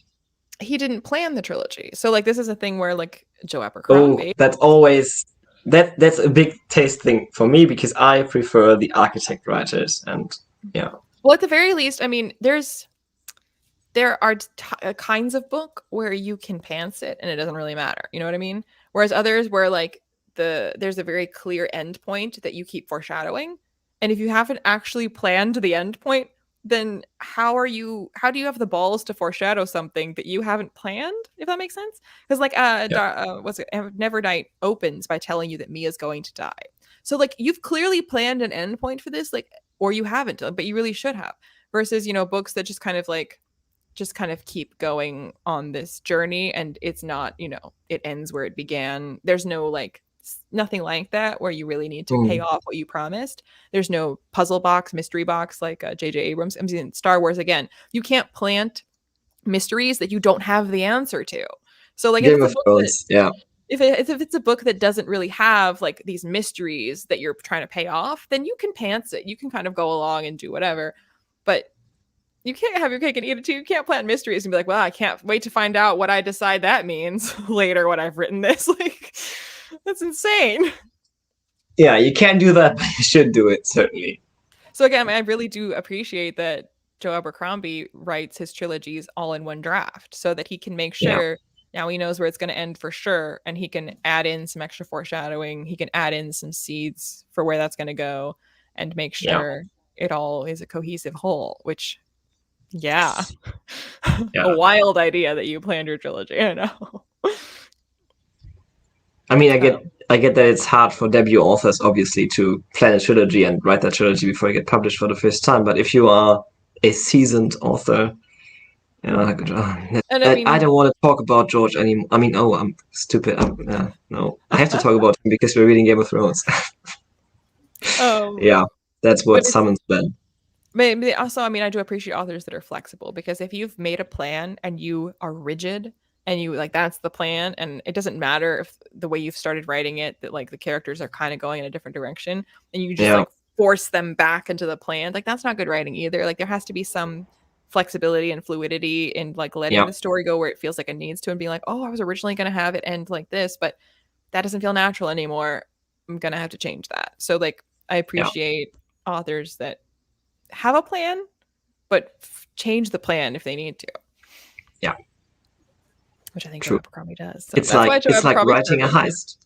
[SPEAKER 1] he didn't plan the trilogy. So like this is a thing where like Joe
[SPEAKER 2] Oh,
[SPEAKER 1] Abercrombie.
[SPEAKER 2] that's always that's a big taste thing for me because I prefer the architect writers, and yeah,
[SPEAKER 1] Well, at the very least, I mean, there are kinds of book where you can pants it and it doesn't really matter. You know what I mean? Whereas others where like there's a very clear end point that you keep foreshadowing. And if you haven't actually planned the end point, then how do you have the balls to foreshadow something that you haven't planned, if that makes sense? Because like what's it, Nevernight opens by telling you that Mia's going to die. So like you've clearly planned an endpoint for this, like, or you haven't, but you really should have. Versus, books that just kind of keep going on this journey, and it's not, it ends where it began. There's no like nothing like that where you really need to pay off what you promised. There's no puzzle box, mystery box like J.J. Abrams. I mean, Star Wars, again, you can't plant mysteries that you don't have the answer to. So like
[SPEAKER 2] Game of Thrones, yeah.
[SPEAKER 1] If it's a book that doesn't really have like these mysteries that you're trying to pay off, then you can pants it. You can kind of go along and do whatever. But you can't have your cake and eat it too. You can't plant mysteries and be like, well, I can't wait to find out what I decide that means later when I've written this. Like, that's insane.
[SPEAKER 2] Yeah, you can't do that, but you should do it, certainly.
[SPEAKER 1] So again, I really do appreciate that Joe Abercrombie writes his trilogies all in one draft so that he can make sure now he knows where it's going to end for sure, and he can add in some extra foreshadowing. He can add in some seeds for where that's going to go and make sure it all is a cohesive whole, which, a wild idea that you planned your trilogy. I know.
[SPEAKER 2] I mean, I get that it's hard for debut authors, obviously, to plan a trilogy and write that trilogy before you get published for the first time. But if you are a seasoned author, and I don't want to talk about George anymore. I mean, I'm stupid. No, I have to talk about him because we're reading Game of Thrones. Yeah, that's what summons Ben.
[SPEAKER 1] Maybe also, I mean, I do appreciate authors that are flexible, because if you've made a plan and you are rigid and you like, that's the plan, and it doesn't matter if the way you've started writing it, that like the characters are kind of going in a different direction, and you just like force them back into the plan, like that's not good writing either. Like there has to be some flexibility and fluidity in like letting the story go where it feels like it needs to, and being like, oh, I was originally going to have it end like this, but that doesn't feel natural anymore. I'm going to have to change that. So like I appreciate authors that have a plan, but change the plan if they need to.
[SPEAKER 2] Yeah.
[SPEAKER 1] Which I think Joe Abercrombie does. So
[SPEAKER 2] it's like writing a heist.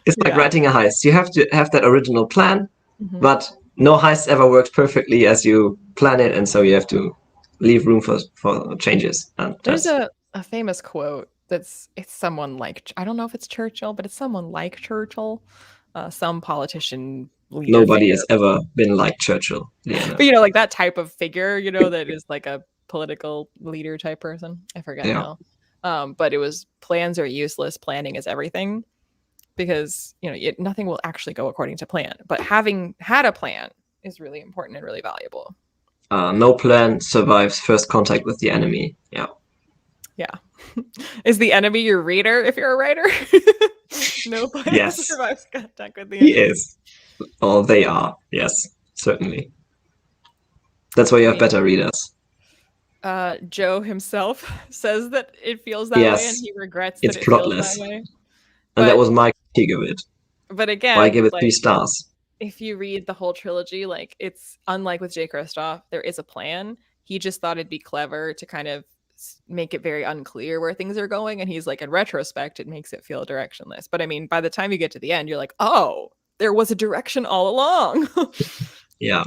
[SPEAKER 2] It's like writing a heist. You have to have that original plan, but no heist ever works perfectly as you plan it, and so you have to leave room for changes. And
[SPEAKER 1] there's a famous quote it's someone like, I don't know if it's Churchill, but it's someone like Churchill, some politician leader.
[SPEAKER 2] Nobody has ever been like Churchill.
[SPEAKER 1] But like that type of figure, that is like a political leader type person. I forget now. But it was, plans are useless, planning is everything, because nothing will actually go according to plan, but having had a plan is really important and really valuable.
[SPEAKER 2] No plan survives first contact with the enemy.
[SPEAKER 1] Is the enemy your reader if you're a writer? No plan survives contact with the enemy.
[SPEAKER 2] He is. Oh, they are. Yes, certainly. That's why you have better readers.
[SPEAKER 1] Joe himself says that it feels that way, and he regrets that it
[SPEAKER 2] plotless.
[SPEAKER 1] Feels that way.
[SPEAKER 2] And that was my critique of it.
[SPEAKER 1] But again,
[SPEAKER 2] I give it 3 stars.
[SPEAKER 1] If you read the whole trilogy, like, it's unlike with Jay Kristoff, there is a plan. He just thought it'd be clever to kind of make it very unclear where things are going, and he's like, in retrospect, it makes it feel directionless. But I mean, by the time you get to the end, you're like, oh, there was a direction all along.
[SPEAKER 2] Yeah.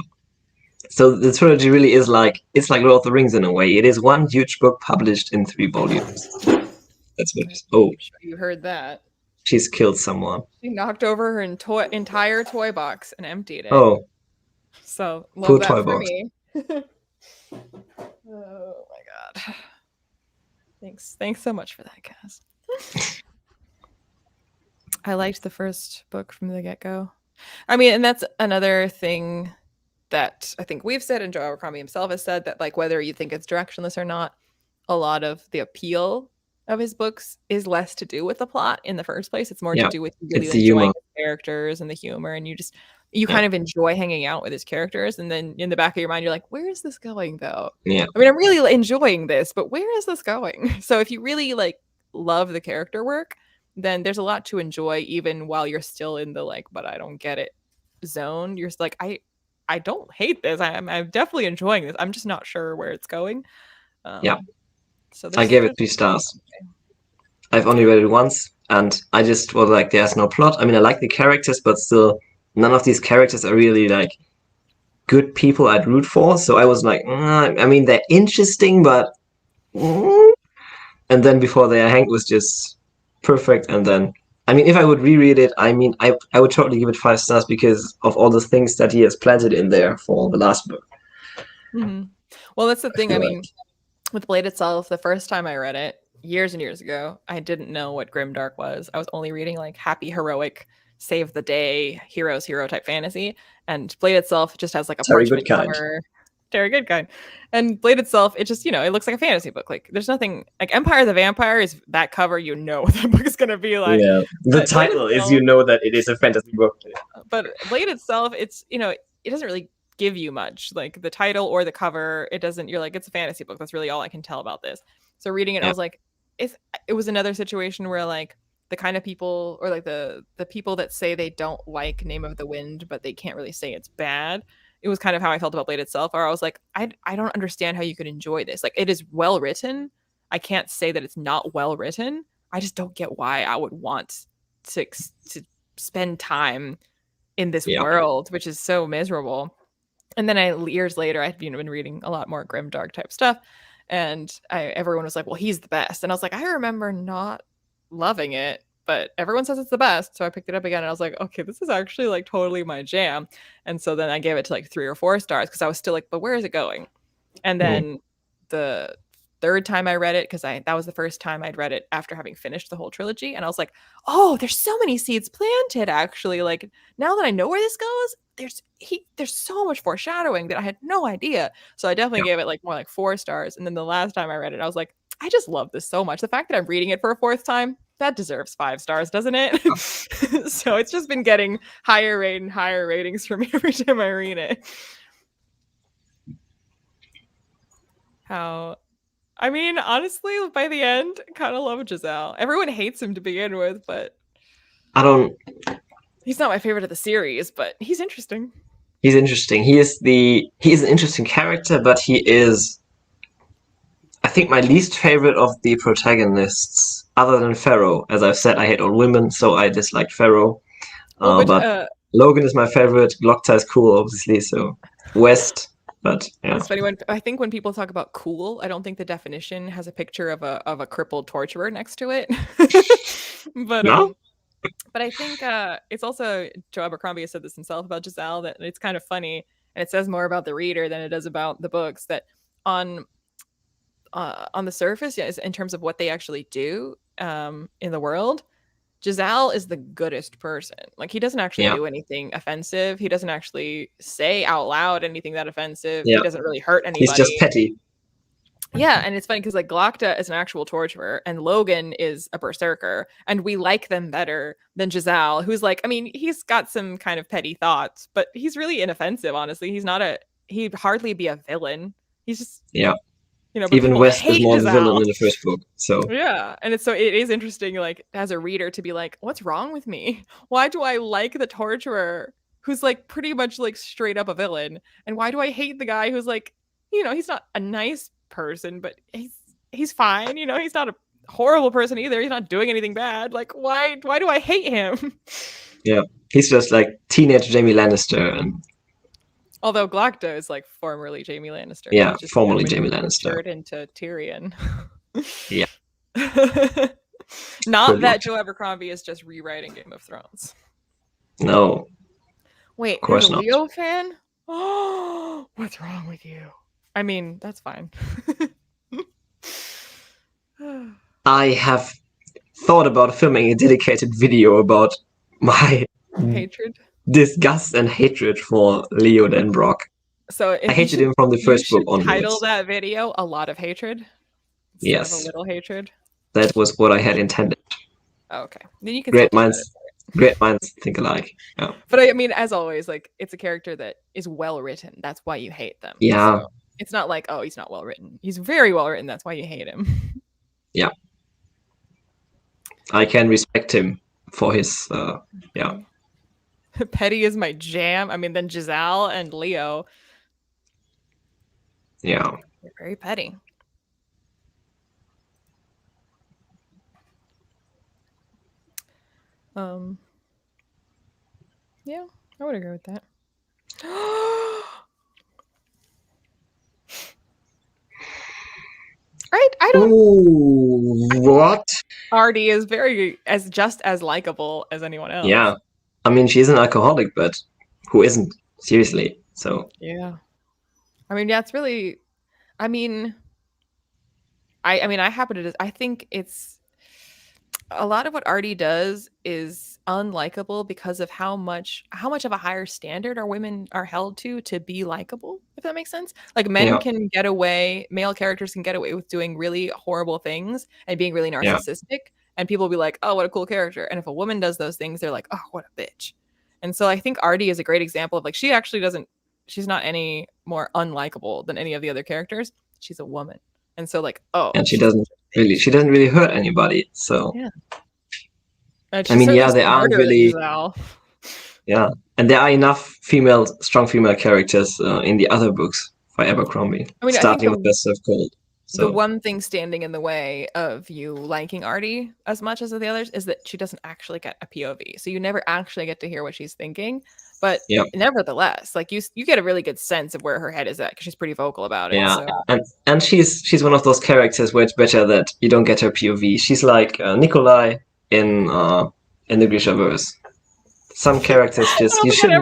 [SPEAKER 2] So the trilogy really is like, it's like Lord of the Rings in a way. It is one huge book published in 3 volumes. That's what it is. Oh,
[SPEAKER 1] you heard that.
[SPEAKER 2] She's killed someone.
[SPEAKER 1] She knocked over her entire toy box and emptied it.
[SPEAKER 2] Oh.
[SPEAKER 1] So love
[SPEAKER 2] poor
[SPEAKER 1] that
[SPEAKER 2] toy
[SPEAKER 1] for
[SPEAKER 2] box.
[SPEAKER 1] me. Oh my god. Thanks so much for that, Kaz. I liked the first book from the get-go. I mean, and that's another thing that I think we've said, and Joe Abercrombie himself has said, that like, whether you think it's directionless or not, a lot of the appeal of his books is less to do with the plot in the first place. It's more to do with really enjoying the characters and the humor, and you kind of enjoy hanging out with his characters, and then in the back of your mind you're like, where is this going though? I mean, I'm really enjoying this, but where is this going? So if you really like love the character work, then there's a lot to enjoy, even while you're still in the like, but I don't get it zone. You're just like, I don't hate this. I'm definitely enjoying this. I'm just not sure where it's going. So
[SPEAKER 2] I gave it 3 stars. Okay. I've only read it once, and I just was like, there's no plot. I mean, I like the characters, but still, none of these characters are really like good people I'd root for. So I was like, I mean, they're interesting, but and then before there, Hank was just perfect. And then, I mean, if I would reread it, I mean, I would totally give it 5 stars because of all the things that he has planted in there for the last book.
[SPEAKER 1] Well, that's the
[SPEAKER 2] I
[SPEAKER 1] thing. I
[SPEAKER 2] feel like.
[SPEAKER 1] mean, with Blade itself, the first time I read it, years and years ago, I didn't know what grimdark was. I was only reading like happy, heroic, save the day, heroes, hero type fantasy. And Blade itself just has like a
[SPEAKER 2] Very good
[SPEAKER 1] parchment
[SPEAKER 2] kind.
[SPEAKER 1] cover. Very good kind. And Blade itself, it just, it looks like a fantasy book. Like there's nothing like Empire of the Vampire is that cover, what that book is gonna be like.
[SPEAKER 2] Yeah. The
[SPEAKER 1] But Blade
[SPEAKER 2] title is,
[SPEAKER 1] itself,
[SPEAKER 2] that it is a fantasy book.
[SPEAKER 1] Blade itself, it's it doesn't really give you much. Like the title or the cover, it doesn't. You're like, it's a fantasy book. That's really all I can tell about this. So reading it, I
[SPEAKER 2] Yeah.
[SPEAKER 1] was like, it was another situation where like the kind of people or like the people that say they don't like Name of the Wind, but they can't really say it's bad. It was kind of how I felt about Blade itself. Or I was like, I don't understand how you could enjoy this. Like it is well written. I can't say that it's not well written. I just don't get why I would want to spend time in this
[SPEAKER 2] Yeah.
[SPEAKER 1] world, which is so miserable. And then years later, I'd been reading a lot more grimdark type stuff, and everyone was like, "Well, he's the best," and I was like, "I remember not loving it, but everyone says it's the best," so I picked it up again, and I was like, "Okay, this is actually like totally my jam." And so then I gave it to like 3 or 4 stars because I was still like, "But where is it going?" And
[SPEAKER 2] Mhm.
[SPEAKER 1] then the third time I read it, because I that was the first time I'd read it after having finished the whole trilogy, and I was like, "Oh, there's so many seeds planted, actually. Like now that I know where this goes, there's so much foreshadowing that I had no idea." So I definitely
[SPEAKER 2] Yeah.
[SPEAKER 1] gave it like more like 4 stars. And then the last time I read it, I was like, I just love this so much. The fact that I'm reading it for a fourth time, that deserves 5 stars, doesn't it? So it's just been getting higher rate and higher ratings for me every time I read it. How I mean, honestly, by the end, kind of love Giselle. Everyone hates him to begin with, but
[SPEAKER 2] I don't.
[SPEAKER 1] he's not my favorite of the series, but he's interesting.
[SPEAKER 2] He's interesting. He is an interesting character, but he is, I think, my least favorite of the protagonists, other than Pharaoh. As I've said, I hate all women, so I dislike Pharaoh.
[SPEAKER 1] Well, which
[SPEAKER 2] But Logan is my favorite. Glockta is cool, obviously. So West, but yeah.
[SPEAKER 1] it's funny when I think when people talk about cool, I don't think the definition has a picture of a crippled torturer next to it. but
[SPEAKER 2] No.
[SPEAKER 1] um but I think it's also Joe Abercrombie has said this himself about Giselle that it's kind of funny and it says more about the reader than it does about the books that on on the surface, yes, in terms of what they actually do in the world, Giselle is the goodest person. Like he doesn't actually
[SPEAKER 2] Yeah.
[SPEAKER 1] do anything offensive. He doesn't actually say out loud anything that offensive. He
[SPEAKER 2] Yeah.
[SPEAKER 1] doesn't really hurt
[SPEAKER 2] He's just
[SPEAKER 1] anybody.
[SPEAKER 2] petty.
[SPEAKER 1] Yeah, and it's funny because like Glockta is an actual torturer and Logan is a berserker, and we like them better than Giselle, who's like, I mean, he's got some kind of petty thoughts, but he's really inoffensive, honestly. He'd hardly be a villain. He's just,
[SPEAKER 2] Yeah.
[SPEAKER 1] but
[SPEAKER 2] Even
[SPEAKER 1] people
[SPEAKER 2] West is
[SPEAKER 1] hate
[SPEAKER 2] more the villain
[SPEAKER 1] Giselle.
[SPEAKER 2] in the first book. So
[SPEAKER 1] Yeah, and it is interesting, like as a reader, to be like, what's wrong with me? Why do I like the torturer who's like pretty much like straight up a villain, and why do I hate the guy who's like, he's not a nice person, but he's fine. He's not a horrible person either. He's not doing anything bad. Like, why do I hate him?
[SPEAKER 2] yeah, he's just like teenage Jamie Lannister, and
[SPEAKER 1] Although Glockta is like formerly Jamie Lannister.
[SPEAKER 2] yeah,
[SPEAKER 1] He's just
[SPEAKER 2] formerly
[SPEAKER 1] been
[SPEAKER 2] Jamie Lannister.
[SPEAKER 1] matured into Tyrion.
[SPEAKER 2] Yeah,
[SPEAKER 1] Not
[SPEAKER 2] pretty
[SPEAKER 1] that
[SPEAKER 2] much.
[SPEAKER 1] Joe Abercrombie is just rewriting Game of Thrones.
[SPEAKER 2] No,
[SPEAKER 1] Wait,
[SPEAKER 2] of
[SPEAKER 1] there's a
[SPEAKER 2] course not.
[SPEAKER 1] Leo fan? Oh, what's wrong with you? I mean, that's fine.
[SPEAKER 2] I have thought about filming a dedicated video about my
[SPEAKER 1] Hatred.
[SPEAKER 2] disgust and hatred for Leo Denbrock.
[SPEAKER 1] So
[SPEAKER 2] I
[SPEAKER 1] if
[SPEAKER 2] hated him from the
[SPEAKER 1] you
[SPEAKER 2] first book
[SPEAKER 1] should title
[SPEAKER 2] onwards.
[SPEAKER 1] that video "A Lot of Hatred" instead of "A
[SPEAKER 2] Yes,
[SPEAKER 1] Little Hatred."
[SPEAKER 2] that was what I had intended.
[SPEAKER 1] Oh, okay, then you can still
[SPEAKER 2] Great
[SPEAKER 1] do that.
[SPEAKER 2] minds, great minds think alike. Yeah,
[SPEAKER 1] But I mean, as always, like it's a character that is well written. That's why you hate them.
[SPEAKER 2] yeah,
[SPEAKER 1] So it's not like, oh, he's not well written. He's very well written. That's why you hate him.
[SPEAKER 2] yeah. I can respect him for his. Yeah,
[SPEAKER 1] Okay. Petty is my jam. I mean, then Giselle and Leo,
[SPEAKER 2] yeah.
[SPEAKER 1] they're very petty. Um, yeah, I would agree with that. I don't.
[SPEAKER 2] Ooh,
[SPEAKER 1] I think
[SPEAKER 2] what?
[SPEAKER 1] Artie is just as likable as anyone else.
[SPEAKER 2] Yeah. I mean, she's an alcoholic, but who isn't? Seriously. So,
[SPEAKER 1] Yeah. I mean, yeah, it's really. I mean, I happen to. I think it's a lot of what Artie does is unlikable because of how much of a higher standard our women are held to be likable, if that makes sense. Like
[SPEAKER 2] yeah,
[SPEAKER 1] male characters can get away with doing really horrible things and being really
[SPEAKER 2] yeah,
[SPEAKER 1] narcissistic, and people will be like, "Oh, what a cool character." And if a woman does those things, they're like, "Oh, what a bitch." And so I think Artie is a great example of like she actually doesn't she's not any more unlikable than any of the other characters. She's a woman. And so like, oh,
[SPEAKER 2] and
[SPEAKER 1] she's such a bitch.
[SPEAKER 2] she doesn't really hurt anybody. So,
[SPEAKER 1] Yeah. And
[SPEAKER 2] I
[SPEAKER 1] she
[SPEAKER 2] mean,
[SPEAKER 1] certainly
[SPEAKER 2] yeah,
[SPEAKER 1] doesn't
[SPEAKER 2] there aren't
[SPEAKER 1] murder
[SPEAKER 2] really,
[SPEAKER 1] Giselle.
[SPEAKER 2] yeah, and there are enough strong female characters in the other books by Abercrombie,
[SPEAKER 1] I mean, I think
[SPEAKER 2] starting with
[SPEAKER 1] the
[SPEAKER 2] Best Served Cold.
[SPEAKER 1] the
[SPEAKER 2] So,
[SPEAKER 1] one thing standing in the way of you liking Artie as much as the others is that she doesn't actually get a POV. So you never actually get to hear what she's thinking. But
[SPEAKER 2] yeah,
[SPEAKER 1] nevertheless, like you get a really good sense of where her head is at because she's pretty vocal about it.
[SPEAKER 2] yeah,
[SPEAKER 1] So
[SPEAKER 2] and she's one of those characters where it's better that you don't get her POV. She's like Nikolai in the Grishaverse. Some characters
[SPEAKER 1] I
[SPEAKER 2] just
[SPEAKER 1] don't
[SPEAKER 2] you
[SPEAKER 1] think I'd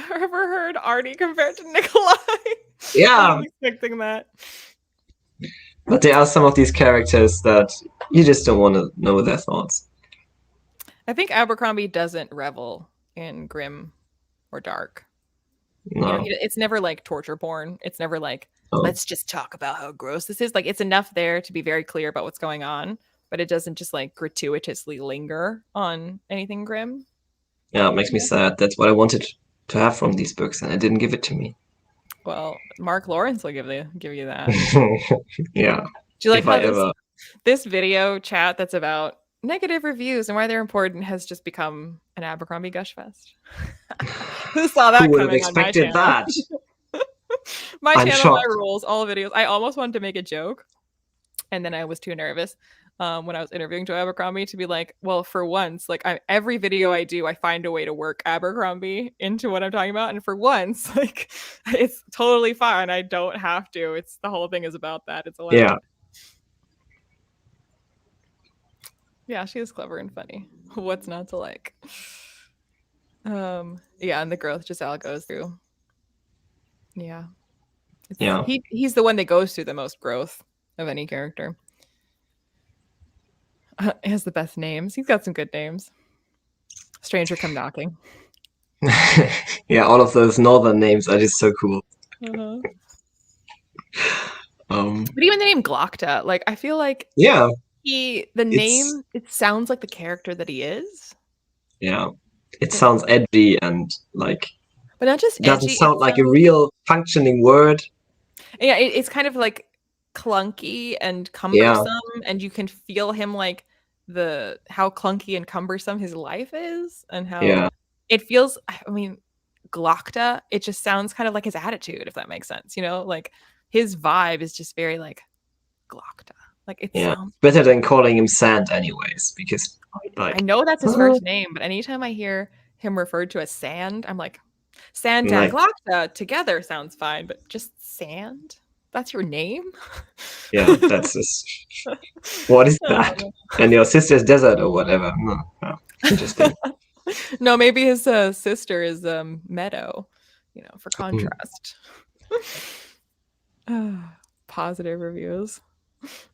[SPEAKER 2] shouldn't.
[SPEAKER 1] ever heard Artie compared to Nikolai. I
[SPEAKER 2] Yeah,
[SPEAKER 1] wasn't expecting that.
[SPEAKER 2] but there are some of these characters that you just don't want to know their thoughts.
[SPEAKER 1] I think Abercrombie doesn't revel in grim or dark.
[SPEAKER 2] No,
[SPEAKER 1] It's never like torture porn. It's never like,
[SPEAKER 2] no.
[SPEAKER 1] let's just talk about how gross this is. Like, it's enough there to be very clear about what's going on, but it doesn't just like gratuitously linger on anything grim.
[SPEAKER 2] Yeah, it makes me
[SPEAKER 1] Yeah.
[SPEAKER 2] sad. That's what I wanted to have from these books, and it didn't give it to me.
[SPEAKER 1] Well, Mark Lawrence will give you that.
[SPEAKER 2] Yeah,
[SPEAKER 1] Do you like
[SPEAKER 2] if I
[SPEAKER 1] how
[SPEAKER 2] ever.
[SPEAKER 1] this video chat that's about negative reviews and why they're important has just become an Abercrombie gush fest? Who saw
[SPEAKER 2] Who
[SPEAKER 1] that
[SPEAKER 2] would have
[SPEAKER 1] coming on my
[SPEAKER 2] expected
[SPEAKER 1] channel?
[SPEAKER 2] that?
[SPEAKER 1] My
[SPEAKER 2] I'm
[SPEAKER 1] channel, my
[SPEAKER 2] shocked.
[SPEAKER 1] rules, all videos. I almost wanted to make a joke, and then I was too nervous when I was interviewing Joe Abercrombie to be like, well, for once, like every video I do, I find a way to work Abercrombie into what I'm talking about, and for once, like it's totally fine. I don't have to. It's the whole thing is about that. It's allowed.
[SPEAKER 2] Yeah,
[SPEAKER 1] Yeah, she is clever and funny. What's not to like? Yeah, and the growth Giselle goes through. Yeah.
[SPEAKER 2] yeah.
[SPEAKER 1] He's the one that goes through the most growth of any character. He has the best names. He's got some good names. Stranger Come Knocking.
[SPEAKER 2] Yeah, all of those northern names are just so cool.
[SPEAKER 1] Uh-huh.
[SPEAKER 2] Um,
[SPEAKER 1] But even the name Glockta, like I feel like
[SPEAKER 2] yeah,
[SPEAKER 1] the
[SPEAKER 2] it's
[SPEAKER 1] name, it sounds like the character that he is.
[SPEAKER 2] yeah, it
[SPEAKER 1] It,
[SPEAKER 2] sounds edgy and like
[SPEAKER 1] but not just
[SPEAKER 2] doesn't
[SPEAKER 1] edgy. It
[SPEAKER 2] sound like a
[SPEAKER 1] sounds
[SPEAKER 2] real functioning word.
[SPEAKER 1] yeah. It's kind of like clunky and
[SPEAKER 2] Yeah,
[SPEAKER 1] cumbersome, and you can feel him like the how clunky and cumbersome his life is, and how
[SPEAKER 2] yeah,
[SPEAKER 1] it feels. I mean, Glockta. It just sounds kind of like his attitude, if that makes sense. Like his vibe is just very like Glockta. Like it
[SPEAKER 2] yeah.
[SPEAKER 1] sounds.
[SPEAKER 2] Better than calling him Sand, anyways, because
[SPEAKER 1] I
[SPEAKER 2] like,
[SPEAKER 1] know that's his first name, but anytime I hear him referred to as Sand, I'm like, Sand and
[SPEAKER 2] like
[SPEAKER 1] Glockta together sounds fine, but just Sand? That's your name?
[SPEAKER 2] yeah, that's just what is that? And your sister's desert or whatever. No, interesting.
[SPEAKER 1] No, maybe his sister is Meadow, for
[SPEAKER 2] Mm.
[SPEAKER 1] contrast. Positive reviews.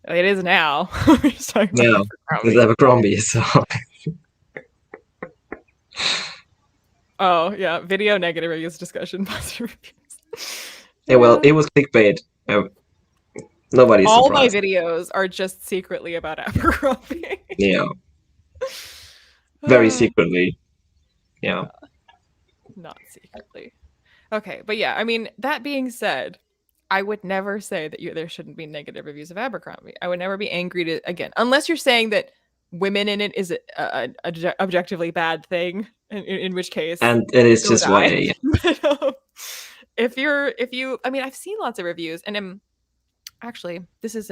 [SPEAKER 1] It is now. We're just talking about
[SPEAKER 2] Yeah, with
[SPEAKER 1] Abercrombie.
[SPEAKER 2] Abercrombie. So
[SPEAKER 1] Oh, yeah. Video negative reviews discussion, positive reviews.
[SPEAKER 2] yeah, well, it was clickbait. Nobody's
[SPEAKER 1] All my
[SPEAKER 2] surprised.
[SPEAKER 1] videos are just secretly about Abercrombie.
[SPEAKER 2] Yeah, very secretly. Yeah,
[SPEAKER 1] Not secretly. Okay, but yeah, I mean, that being said, I would never say that there shouldn't be negative reviews of Abercrombie. I would never be angry to again, unless you're saying that women in it is a objectively bad thing, in which case,
[SPEAKER 2] and it is
[SPEAKER 1] go
[SPEAKER 2] just
[SPEAKER 1] die.
[SPEAKER 2] YA.
[SPEAKER 1] But, I mean, I've seen lots of reviews, and actually, this is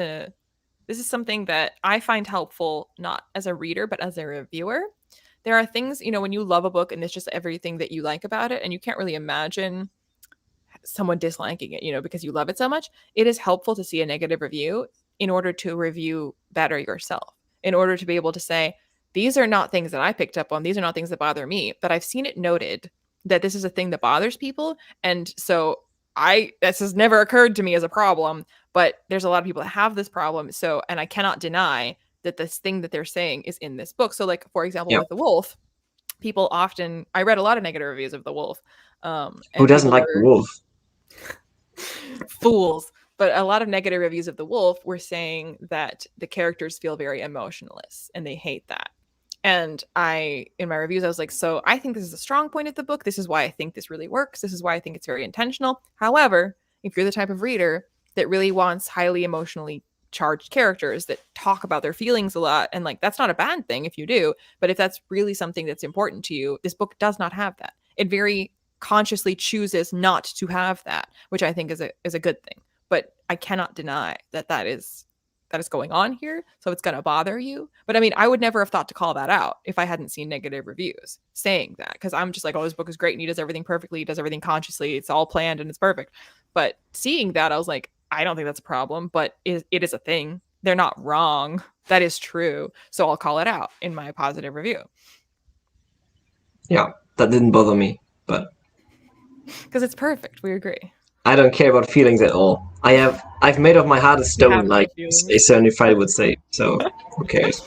[SPEAKER 1] something that I find helpful not as a reader but as a reviewer. There are things, when you love a book and it's just everything that you like about it, and you can't really imagine someone disliking it, because you love it so much. It is helpful to see a negative review in order to review better yourself, in order to be able to say, these are not things that I picked up on. These are not things that bother me, but I've seen it noted that this is a thing that bothers people. And so this has never occurred to me as a problem, but there's a lot of people that have this problem. So, and I cannot deny that this thing that they're saying is in this book. So like, for example, with The Wolf, people often, I read a lot of negative reviews of The Wolf.
[SPEAKER 2] Who doesn't like The Wolf?
[SPEAKER 1] Fools. But a lot of negative reviews of The Wolf were saying that the characters feel very emotionless and they hate that. And in my reviews, I was like, so I think this is a strong point of the book. This is why I think this really works. This is why I think it's very intentional. However, if you're the type of reader that really wants highly emotionally charged characters that talk about their feelings a lot, and like, that's not a bad thing if you do, but if that's really something that's important to you, this book does not have that. It very consciously chooses not to have that, which I think is a good thing. But I cannot deny that is going on here. So it's going to bother you. But I mean, I would never have thought to call that out if I hadn't seen negative reviews saying that, because I'm just like, oh, this book is great and he does everything perfectly. He does everything consciously. It's all planned and it's perfect. But seeing that, I was like, I don't think that's a problem, but it is a thing. They're not wrong. That is true. So I'll call it out in my positive review.
[SPEAKER 2] Yeah, that didn't bother me, but
[SPEAKER 1] because it's perfect. We agree.
[SPEAKER 2] I don't care about feelings at all. I've made of my heart a stone, like a certain Friday would say. So who cares?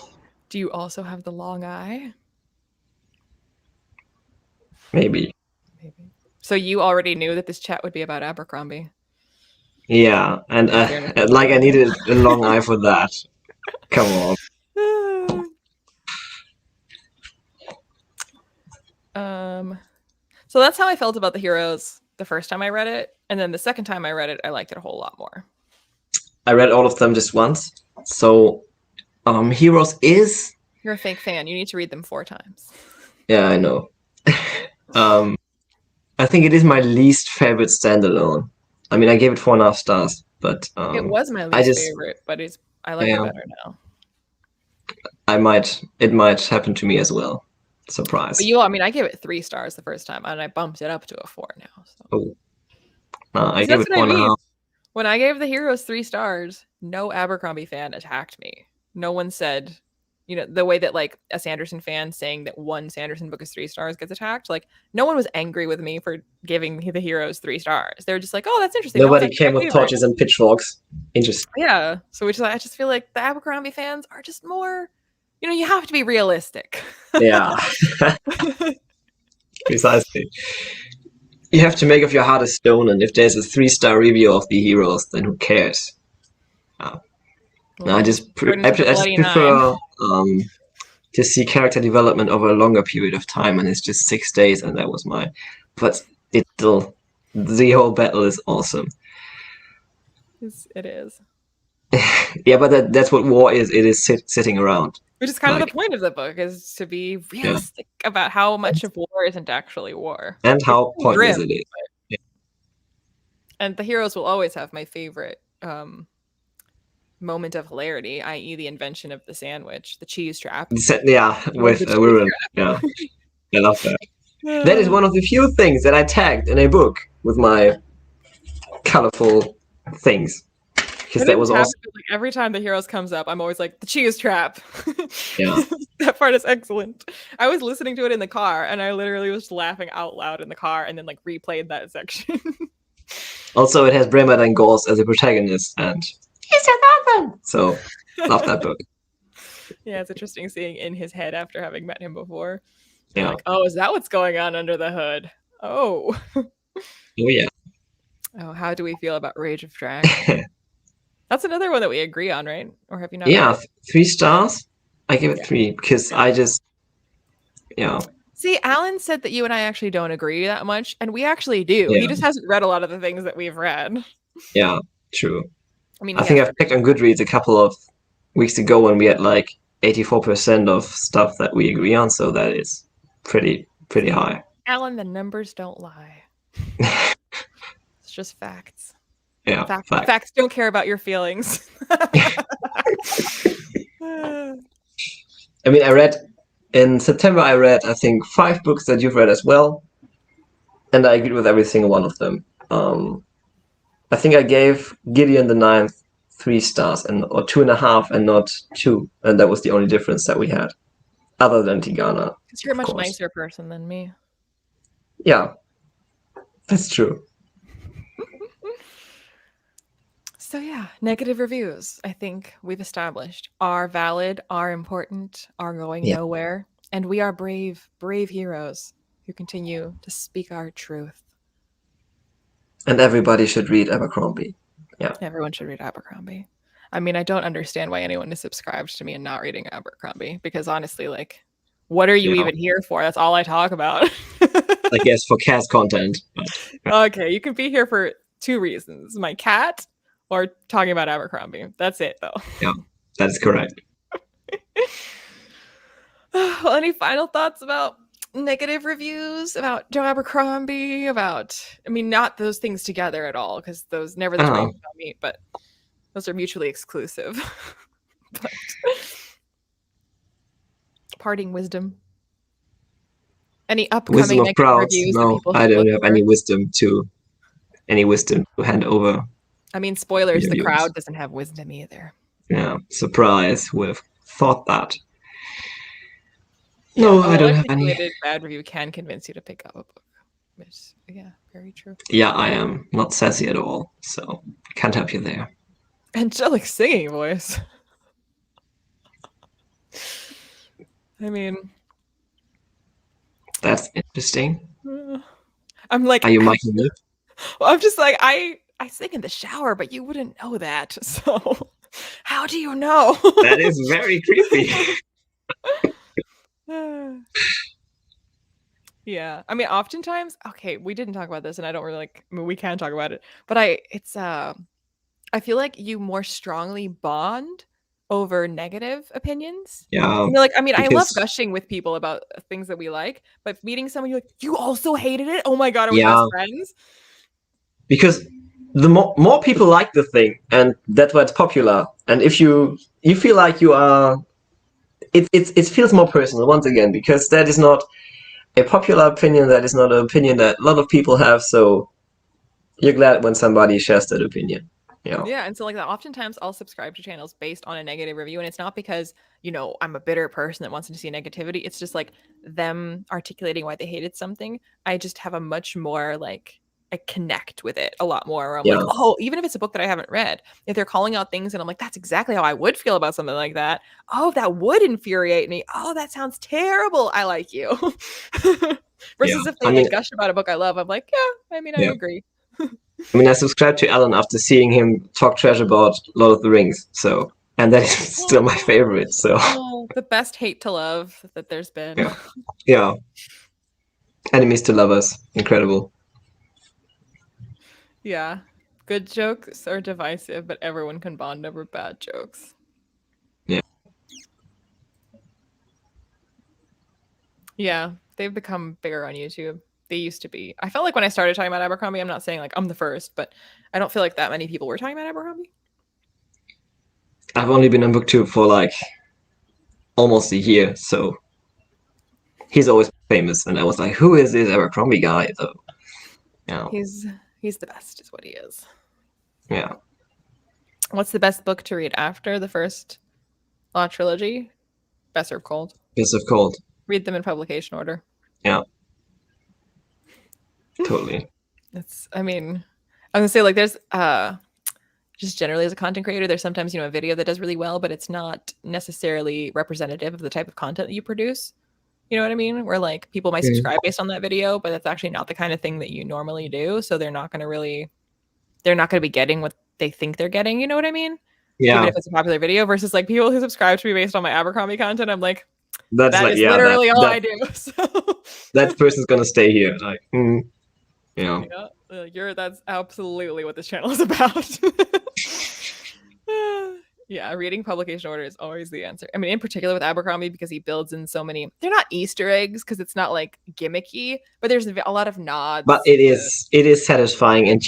[SPEAKER 1] Do you also have the long eye?
[SPEAKER 2] Maybe.
[SPEAKER 1] So you already knew that this chat would be about Abercrombie.
[SPEAKER 2] Yeah, and like I needed a long eye for that. Come on.
[SPEAKER 1] So that's how I felt about The Heroes the first time I read it, and then the second time I read it, I liked it a whole lot more.
[SPEAKER 2] I read all of them just once. So, Heroes is...
[SPEAKER 1] You're a fake fan. You need to read them 4 times.
[SPEAKER 2] Yeah, I know. I think it is my least favorite standalone. I mean, I gave it 4.5 stars, but
[SPEAKER 1] it was my least favorite, but I like it better now.
[SPEAKER 2] It might happen to me as well. Surprise.
[SPEAKER 1] But I gave it 3 stars the first time, and I bumped it up to a 4 now. So.
[SPEAKER 2] I gave it 4.5.
[SPEAKER 1] When I gave The Heroes 3 stars, no Abercrombie fan attacked me. No one said, the way that like a Sanderson fan saying that one Sanderson book is 3 stars gets attacked. Like, no one was angry with me for giving The Heroes 3 stars. They're just like, oh, that's interesting.
[SPEAKER 2] Nobody came with torches and pitchforks. Interesting.
[SPEAKER 1] Yeah. So I just feel like the Abercrombie fans are just more, you have to be realistic.
[SPEAKER 2] Yeah. Precisely. You have to make of your heart a stone, and if there's a 3-star review of The Heroes, then who cares? I just prefer to see character development over a longer period of time, and it's just 6 days, and that was but it's still, the whole battle is awesome.
[SPEAKER 1] It is.
[SPEAKER 2] Yeah, but that's what war is. It is sitting around.
[SPEAKER 1] Which is kind of the point of the book, is to be realistic about how much of war isn't actually war.
[SPEAKER 2] And how pointless it is. Yeah.
[SPEAKER 1] And The Heroes will always have my favorite moment of hilarity, i.e. the invention of the sandwich, the cheese trap.
[SPEAKER 2] Yeah, with Ruin. Yeah, I love that. That is one of the few things that I tagged in a book with my colorful things. Because that was awesome.
[SPEAKER 1] Like, every time The Heroes comes up, I'm always like, the cheese trap.
[SPEAKER 2] Yeah.
[SPEAKER 1] That part is excellent. I was listening to it in the car, and I literally was laughing out loud in the car, and then like replayed that section.
[SPEAKER 2] Also, it has Bremer and Gors as a protagonist, and he's awesome. So, love that book.
[SPEAKER 1] Yeah, it's interesting seeing in his head after having met him before.
[SPEAKER 2] Yeah.
[SPEAKER 1] Like, oh, is that what's going on under the hood? Oh.
[SPEAKER 2] Oh, yeah.
[SPEAKER 1] Oh, how do we feel about Rage of Dragons? That's another one that we agree on, right? Or have you not?
[SPEAKER 2] Yeah, 3 stars. I give it 3 because I just,
[SPEAKER 1] See, Alan said that you and I actually don't agree that much, and we actually do. Yeah. He just hasn't read a lot of the things that we've read.
[SPEAKER 2] Yeah, true. I think I've checked on Goodreads a couple of weeks ago when we had like 84% of stuff that we agree on, so that is pretty high.
[SPEAKER 1] Alan, the numbers don't lie. It's just facts.
[SPEAKER 2] Yeah,
[SPEAKER 1] facts don't care about your feelings.
[SPEAKER 2] I mean, in September, I think 5 books that you've read as well, and I agreed with every single one of them. I think I gave Gideon the Ninth 3 stars or 2.5 and not 2, and that was the only difference that we had, other than Tigana.
[SPEAKER 1] Because you're a much
[SPEAKER 2] course.
[SPEAKER 1] nicer person than me.
[SPEAKER 2] Yeah, that's true.
[SPEAKER 1] So yeah, negative reviews, I think we've established, are valid, are important, are going nowhere, and we are brave, brave heroes who continue to speak our truth.
[SPEAKER 2] And everybody should read Abercrombie. Yeah.
[SPEAKER 1] Everyone should read Abercrombie. I mean, I don't understand why anyone is subscribed to me and not reading Abercrombie, because honestly, like, what are you even here for? That's all I talk about.
[SPEAKER 2] I guess for cat content.
[SPEAKER 1] Okay, you can be here for 2 reasons: my cat or talking about Abercrombie. That's it, though.
[SPEAKER 2] Yeah, that's correct.
[SPEAKER 1] Well, any final thoughts about negative reviews, about Joe Abercrombie, about, I mean, not those things together at all, because those never the train shall meet, but those are mutually exclusive. But parting wisdom. Any upcoming
[SPEAKER 2] wisdom of
[SPEAKER 1] negative
[SPEAKER 2] crowds?
[SPEAKER 1] reviews?
[SPEAKER 2] No, I don't have any wisdom to hand over.
[SPEAKER 1] I mean, spoilers, the crowd doesn't have wisdom either.
[SPEAKER 2] Yeah, surprise. Would have thought that.
[SPEAKER 1] Yeah,
[SPEAKER 2] no, I don't have any.
[SPEAKER 1] A bad review can convince you to pick up a book. Which, yeah, very true.
[SPEAKER 2] Yeah, I am not sassy at all, so can't help you there.
[SPEAKER 1] Angelic singing voice. I mean,
[SPEAKER 2] that's interesting.
[SPEAKER 1] I'm like,
[SPEAKER 2] are you micing me?
[SPEAKER 1] Well, I'm just like, I sing in the shower, but you wouldn't know that. So how do you know?
[SPEAKER 2] That is very creepy.
[SPEAKER 1] Yeah, I mean, oftentimes, okay, we didn't talk about this, and I don't really like. I mean, we can talk about it, but I feel like you more strongly bond over negative opinions.
[SPEAKER 2] Yeah,
[SPEAKER 1] you know, like, I mean, I love gushing with people about things that we like, but meeting someone you're like, you also hated it. Oh my god, are we best friends?
[SPEAKER 2] Because the more people like the thing, and that's why it's popular. And if you feel like you are, it feels more personal once again, because that is not a popular opinion. That is not an opinion that a lot of people have. So you're glad when somebody shares that opinion.
[SPEAKER 1] Yeah, and so like that, oftentimes I'll subscribe to channels based on a negative review, and it's not because, you know, I'm a bitter person that wants to see negativity. It's just like them articulating why they hated something. I just have a much more like, I connect with it a lot more. Where I'm like, oh, even if it's a book that I haven't read, if they're calling out things and I'm like, that's exactly how I would feel about something like that. Oh, that would infuriate me. Oh, that sounds terrible. I like you. Versus if they gush about a book I love, I'm like, yeah, I mean, I agree.
[SPEAKER 2] I mean, I subscribed to Alan after seeing him talk trash about Lord of the Rings, so, and that is still my favorite. So
[SPEAKER 1] the best hate to love that there's been.
[SPEAKER 2] Yeah. Enemies to lovers, incredible.
[SPEAKER 1] Yeah, good jokes are divisive, but everyone can bond over bad jokes.
[SPEAKER 2] Yeah.
[SPEAKER 1] Yeah, they've become bigger on YouTube. They used to be. I felt like when I started talking about Abercrombie, I'm not saying like I'm the first, but I don't feel like that many people were talking about Abercrombie.
[SPEAKER 2] I've only been on BookTube for like almost a year, so he's always famous, and I was like, who is this Abercrombie guy? So, yeah.
[SPEAKER 1] He's the best, is what he is.
[SPEAKER 2] Yeah.
[SPEAKER 1] What's the best book to read after the first trilogy? Best Served Cold.
[SPEAKER 2] Best Served Cold.
[SPEAKER 1] Read them in publication order.
[SPEAKER 2] Yeah. Totally.
[SPEAKER 1] I mean, I'm gonna say like there's just generally as a content creator, there's sometimes, you know, a video that does really well, but it's not necessarily representative of the type of content that you produce. You know what I mean? Where like people might subscribe based on that video, but that's actually not the kind of thing that you normally do. So they're not going to be getting what they think they're getting. You know what I mean?
[SPEAKER 2] Yeah.
[SPEAKER 1] Even if it's a popular video versus like people who subscribe to me based on my Abercrombie content, I'm like,
[SPEAKER 2] that's
[SPEAKER 1] that
[SPEAKER 2] like,
[SPEAKER 1] is literally all I do. So.
[SPEAKER 2] That person's going to stay here. Like,
[SPEAKER 1] that's absolutely what this channel is about. Yeah, reading publication order is always the answer. I mean, in particular with Abercrombie, because he builds in so many, they're not Easter eggs because it's not like gimmicky, but there's a lot of nods.
[SPEAKER 2] But it is satisfying, and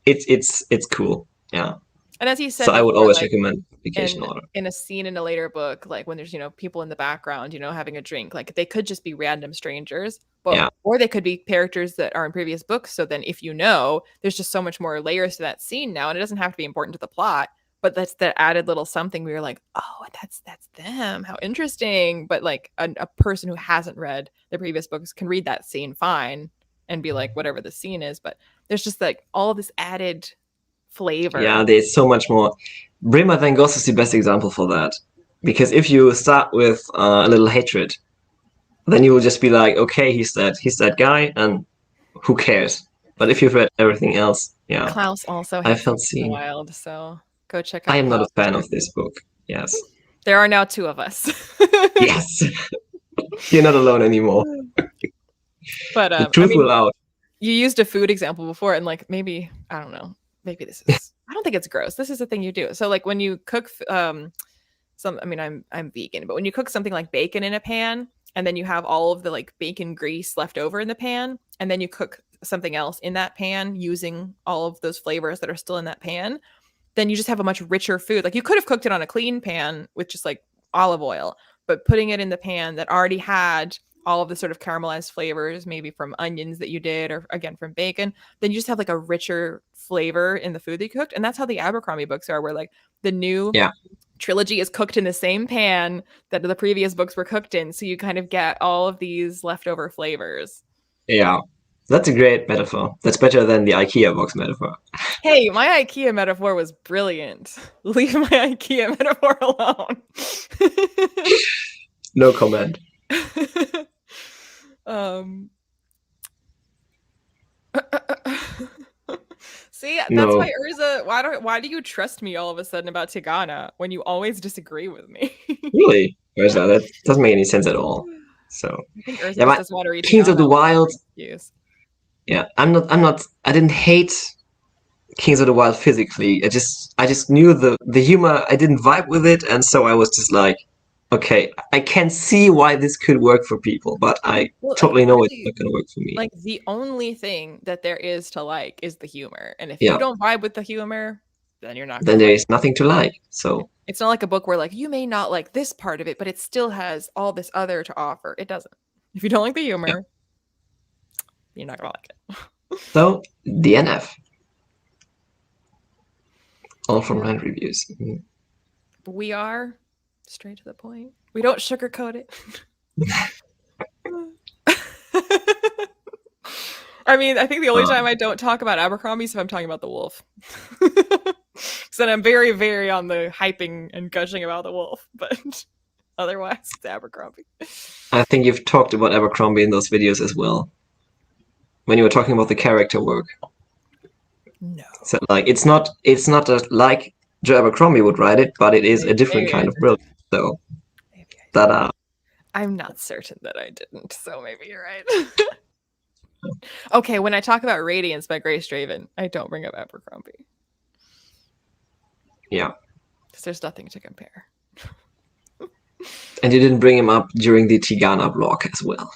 [SPEAKER 2] it's cool. Yeah.
[SPEAKER 1] And as he said,
[SPEAKER 2] so I would always recommend publication order.
[SPEAKER 1] In a scene in a later book, like when there's, you know, people in the background, you know, having a drink, like they could just be random strangers, but or they could be characters that are in previous books. So then if you know, there's just so much more layers to that scene now, and it doesn't have to be important to the plot. but that's the added little something we were like, oh, that's them. How interesting. But like a person who hasn't read the previous books can read that scene fine and be like, whatever the scene is. But there's just like all this added flavor.
[SPEAKER 2] Yeah, there's so much more. Bremer Van Gogh is the best example for that. Because if you start with a little hatred, then you will just be like, okay, he's that guy, and who cares? But if you've read everything else, yeah.
[SPEAKER 1] Klaus also
[SPEAKER 2] I
[SPEAKER 1] has
[SPEAKER 2] felt
[SPEAKER 1] Into the
[SPEAKER 2] seen.
[SPEAKER 1] Wild, so go check out
[SPEAKER 2] I am not a
[SPEAKER 1] Klaus.
[SPEAKER 2] fan of this book. Yes.
[SPEAKER 1] There are now 2 of us.
[SPEAKER 2] Yes. You're not alone anymore.
[SPEAKER 1] But
[SPEAKER 2] The truth will out.
[SPEAKER 1] you used a food example before, and like maybe I don't know, maybe this is I don't think it's gross. This is a thing you do. So like when you cook I'm vegan, but when you cook something like bacon in a pan, and then you have all of the like bacon grease left over in the pan, and then you cook something else in that pan using all of those flavors that are still in that pan, then you just have a much richer food. Like you could have cooked it on a clean pan with just like olive oil, but putting it in the pan that already had all of the sort of caramelized flavors, maybe from onions that you did, or again from bacon, then you just have like a richer flavor in the food that you cooked. And that's how the Abercrombie books are, where like the new trilogy is cooked in the same pan that the previous books were cooked in. So you kind of get all of these leftover flavors.
[SPEAKER 2] Yeah. That's a great metaphor. That's better than the IKEA box metaphor.
[SPEAKER 1] Hey, my IKEA metaphor was brilliant. Leave my IKEA metaphor alone.
[SPEAKER 2] No comment.
[SPEAKER 1] See, that's
[SPEAKER 2] No.
[SPEAKER 1] why Urza. Why do you trust me all of a sudden about Tigana when you always disagree with me?
[SPEAKER 2] Really? Urza, that doesn't make any sense at all. So
[SPEAKER 1] I think Urza
[SPEAKER 2] yeah,
[SPEAKER 1] just doesn't want to read
[SPEAKER 2] Kings of the Wild.
[SPEAKER 1] Yes.
[SPEAKER 2] Yeah, I didn't hate Kings of the Wild physically. I just knew the humor. I didn't vibe with it, and so I was just like, okay, I can see why this could work for people, but I totally know it's not going to work for me.
[SPEAKER 1] Like the only thing that there is to like is the humor, and if
[SPEAKER 2] Yeah.
[SPEAKER 1] you don't vibe with the humor, then you're not.
[SPEAKER 2] Then there is nothing to like. So
[SPEAKER 1] it's not like a book where like you may not like this part of it, but it still has all this other to offer. It doesn't. If you don't like the humor, you're not gonna like it.
[SPEAKER 2] So DNF. All from Rand Reviews.
[SPEAKER 1] We are straight to the point. We don't sugarcoat it. I mean, I think the only time I don't talk about Abercrombie is if I'm talking about the Wolf. So then I'm very, very on the hyping and gushing about the Wolf, but otherwise it's Abercrombie.
[SPEAKER 2] I think you've talked about Abercrombie in those videos as well. When you were talking about the character work.
[SPEAKER 1] No.
[SPEAKER 2] So like it's not like Joe Abercrombie would write it, but it is a different kind of brilliance. So that
[SPEAKER 1] I'm not certain that I didn't, so maybe you're right. Okay, when I talk about Radiance by Grace Draven, I don't bring up Abercrombie.
[SPEAKER 2] Yeah.
[SPEAKER 1] Because there's nothing to compare.
[SPEAKER 2] And you didn't bring him up during the Tigana blog as well.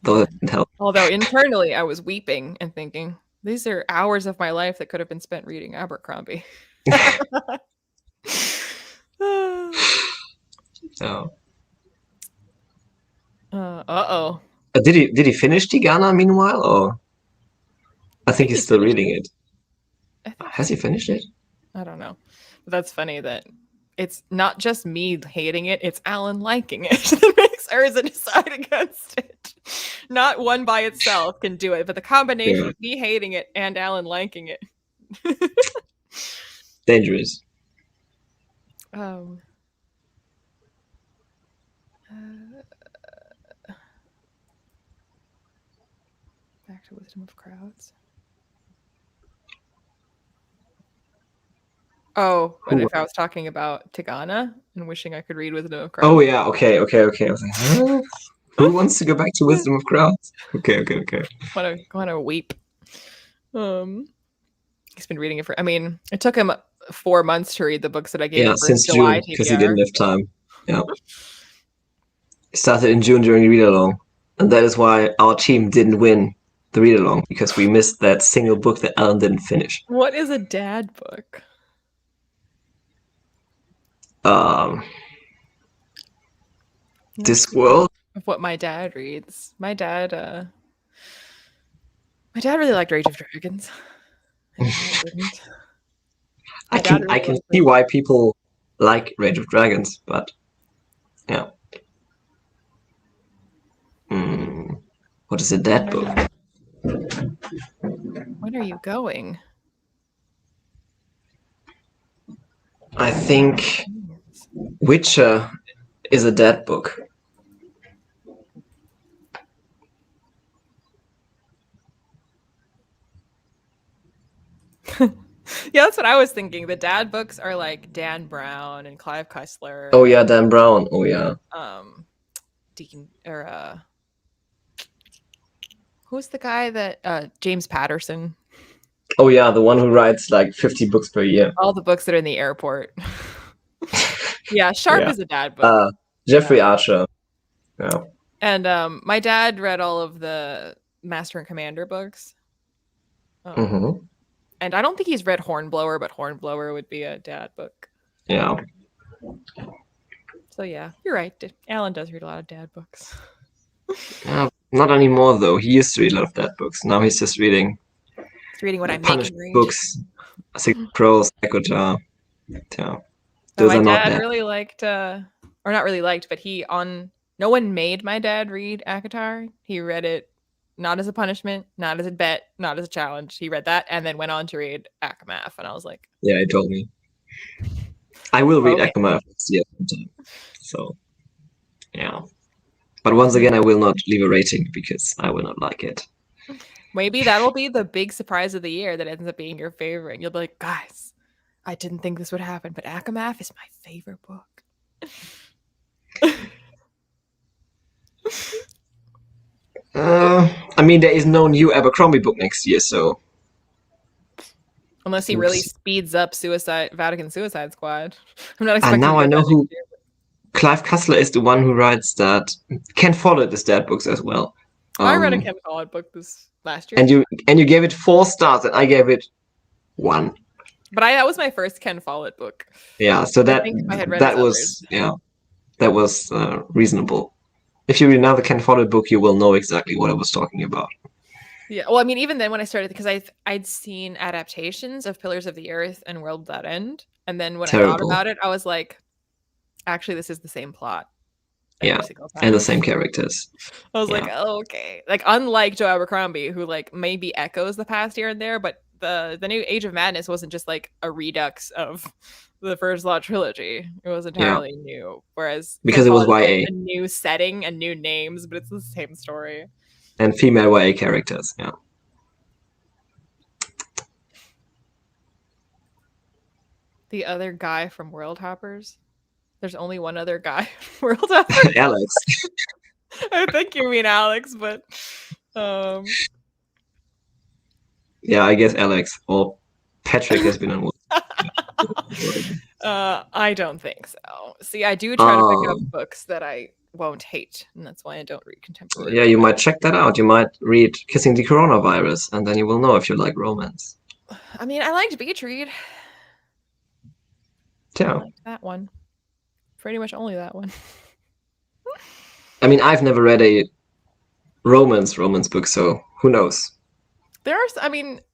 [SPEAKER 2] Though that didn't help.
[SPEAKER 1] Although internally I was weeping and thinking, these are hours of my life that could have been spent reading Abercrombie.
[SPEAKER 2] Oh.
[SPEAKER 1] Uh-oh.
[SPEAKER 2] Did he finish Tigana meanwhile, or I think he's still reading it. Has he finished it?
[SPEAKER 1] I don't know. But that's funny that it's not just me hating it, it's Alan liking it that makes Urza decide against it. Not one by itself can do it, but the combination of me hating it and Alan liking it.
[SPEAKER 2] Dangerous.
[SPEAKER 1] Back to Wisdom of Crowds. Oh, but if I was talking about Tigana and wishing I could read Wisdom of Crowds.
[SPEAKER 2] Oh yeah, okay. I was like, huh? Who wants to go back to Wisdom of Crowds? Okay.
[SPEAKER 1] Want to weep. He's been reading it for. I mean, it took him 4 months to read the books that I gave him
[SPEAKER 2] since
[SPEAKER 1] July
[SPEAKER 2] June, because he didn't have time. Yeah, it started in June during the read along, and that is why our team didn't win the read along, because we missed that single book that Alan didn't finish.
[SPEAKER 1] What is a dad book?
[SPEAKER 2] Discworld.
[SPEAKER 1] Of what my dad reads. My dad really liked Rage of Dragons.
[SPEAKER 2] I
[SPEAKER 1] My dad
[SPEAKER 2] can
[SPEAKER 1] really liked
[SPEAKER 2] see
[SPEAKER 1] it.
[SPEAKER 2] why people like Rage of Dragons, but yeah. What is a dead book?
[SPEAKER 1] When are you going?
[SPEAKER 2] I think Witcher is a dead book.
[SPEAKER 1] Yeah, that's what I was thinking. The dad books are like Dan Brown and Clive Cussler.
[SPEAKER 2] Oh yeah, Dan Brown. Oh yeah.
[SPEAKER 1] Deacon or who's the guy that James Patterson?
[SPEAKER 2] Oh yeah, the one who writes like 50 books per year.
[SPEAKER 1] All the books that are in the airport. Yeah, Sharp
[SPEAKER 2] Yeah.
[SPEAKER 1] is a dad book.
[SPEAKER 2] Jeffrey Archer. Yeah.
[SPEAKER 1] And my dad read all of the Master and Commander books.
[SPEAKER 2] Mm-hmm.
[SPEAKER 1] And I don't think he's read Hornblower, but Hornblower would be a dad book.
[SPEAKER 2] Yeah.
[SPEAKER 1] So yeah, you're right. Alan does read a lot of dad books.
[SPEAKER 2] Not anymore though. He used to read a lot of dad books. Now he's just reading
[SPEAKER 1] He's reading what I'm
[SPEAKER 2] Punished
[SPEAKER 1] making read.
[SPEAKER 2] books. Six Crows, Echotar. Yeah.
[SPEAKER 1] So
[SPEAKER 2] Those
[SPEAKER 1] my
[SPEAKER 2] are not
[SPEAKER 1] dad
[SPEAKER 2] bad.
[SPEAKER 1] really liked, or not really liked, but no one made my dad read ACOTAR. He read it not as a punishment, not as a bet, not as a challenge. He read that and then went on to read ACOMAF. And I was like,
[SPEAKER 2] Yeah, he told me. I will read
[SPEAKER 1] okay.
[SPEAKER 2] Akuma sometime. So, yeah. But once again, I will not leave a rating because I will not like it.
[SPEAKER 1] Maybe that'll be the big surprise of the year that ends up being your favorite. You'll be like, guys, I didn't think this would happen, but ACOMAF is my favorite book.
[SPEAKER 2] I mean, there is no new Abercrombie book next year, so.
[SPEAKER 1] Unless he really speeds up Vatican Suicide Squad. I'm not
[SPEAKER 2] And
[SPEAKER 1] expecting.
[SPEAKER 2] now I know who Clive Cussler is, the one who writes that. Ken Follett is dad books as well.
[SPEAKER 1] I read a Ken Follett book this last year,
[SPEAKER 2] and you gave it 4 stars, and I gave it 1.
[SPEAKER 1] But that was my first Ken Follett book.
[SPEAKER 2] Yeah, so that was reasonable. If you read another Ken Follett book, you will know exactly what I was talking about.
[SPEAKER 1] Yeah, well, I mean, even then when I started, because I'd seen adaptations of Pillars of the Earth and World Without End, and then when I thought about it, I was like, actually, this is the same plot.
[SPEAKER 2] Yeah, and the same characters.
[SPEAKER 1] I was like, oh, okay. Like, unlike Joe Abercrombie, who like maybe echoes the past here and there, but the new Age of Madness wasn't just like a redux of the First Law trilogy. It was entirely new. Whereas
[SPEAKER 2] because it was YA,
[SPEAKER 1] a new setting and new names, but it's the same story.
[SPEAKER 2] And female YA characters, yeah.
[SPEAKER 1] The other guy from World Hoppers. There's only one other guy from World Hoppers.
[SPEAKER 2] Alex.
[SPEAKER 1] I think you mean Alex, but
[SPEAKER 2] yeah, I guess Alex or Patrick has been on.
[SPEAKER 1] I don't think so. See, I do try to pick up books that I won't hate, and that's why I don't read contemporary.
[SPEAKER 2] Yeah, you might check that out. You might read Kissing the Coronavirus, and then you will know if you like romance.
[SPEAKER 1] I mean, I liked Beach Read.
[SPEAKER 2] Yeah.
[SPEAKER 1] I liked that one. Pretty much only that one.
[SPEAKER 2] I mean, I've never read a romance book, so who knows?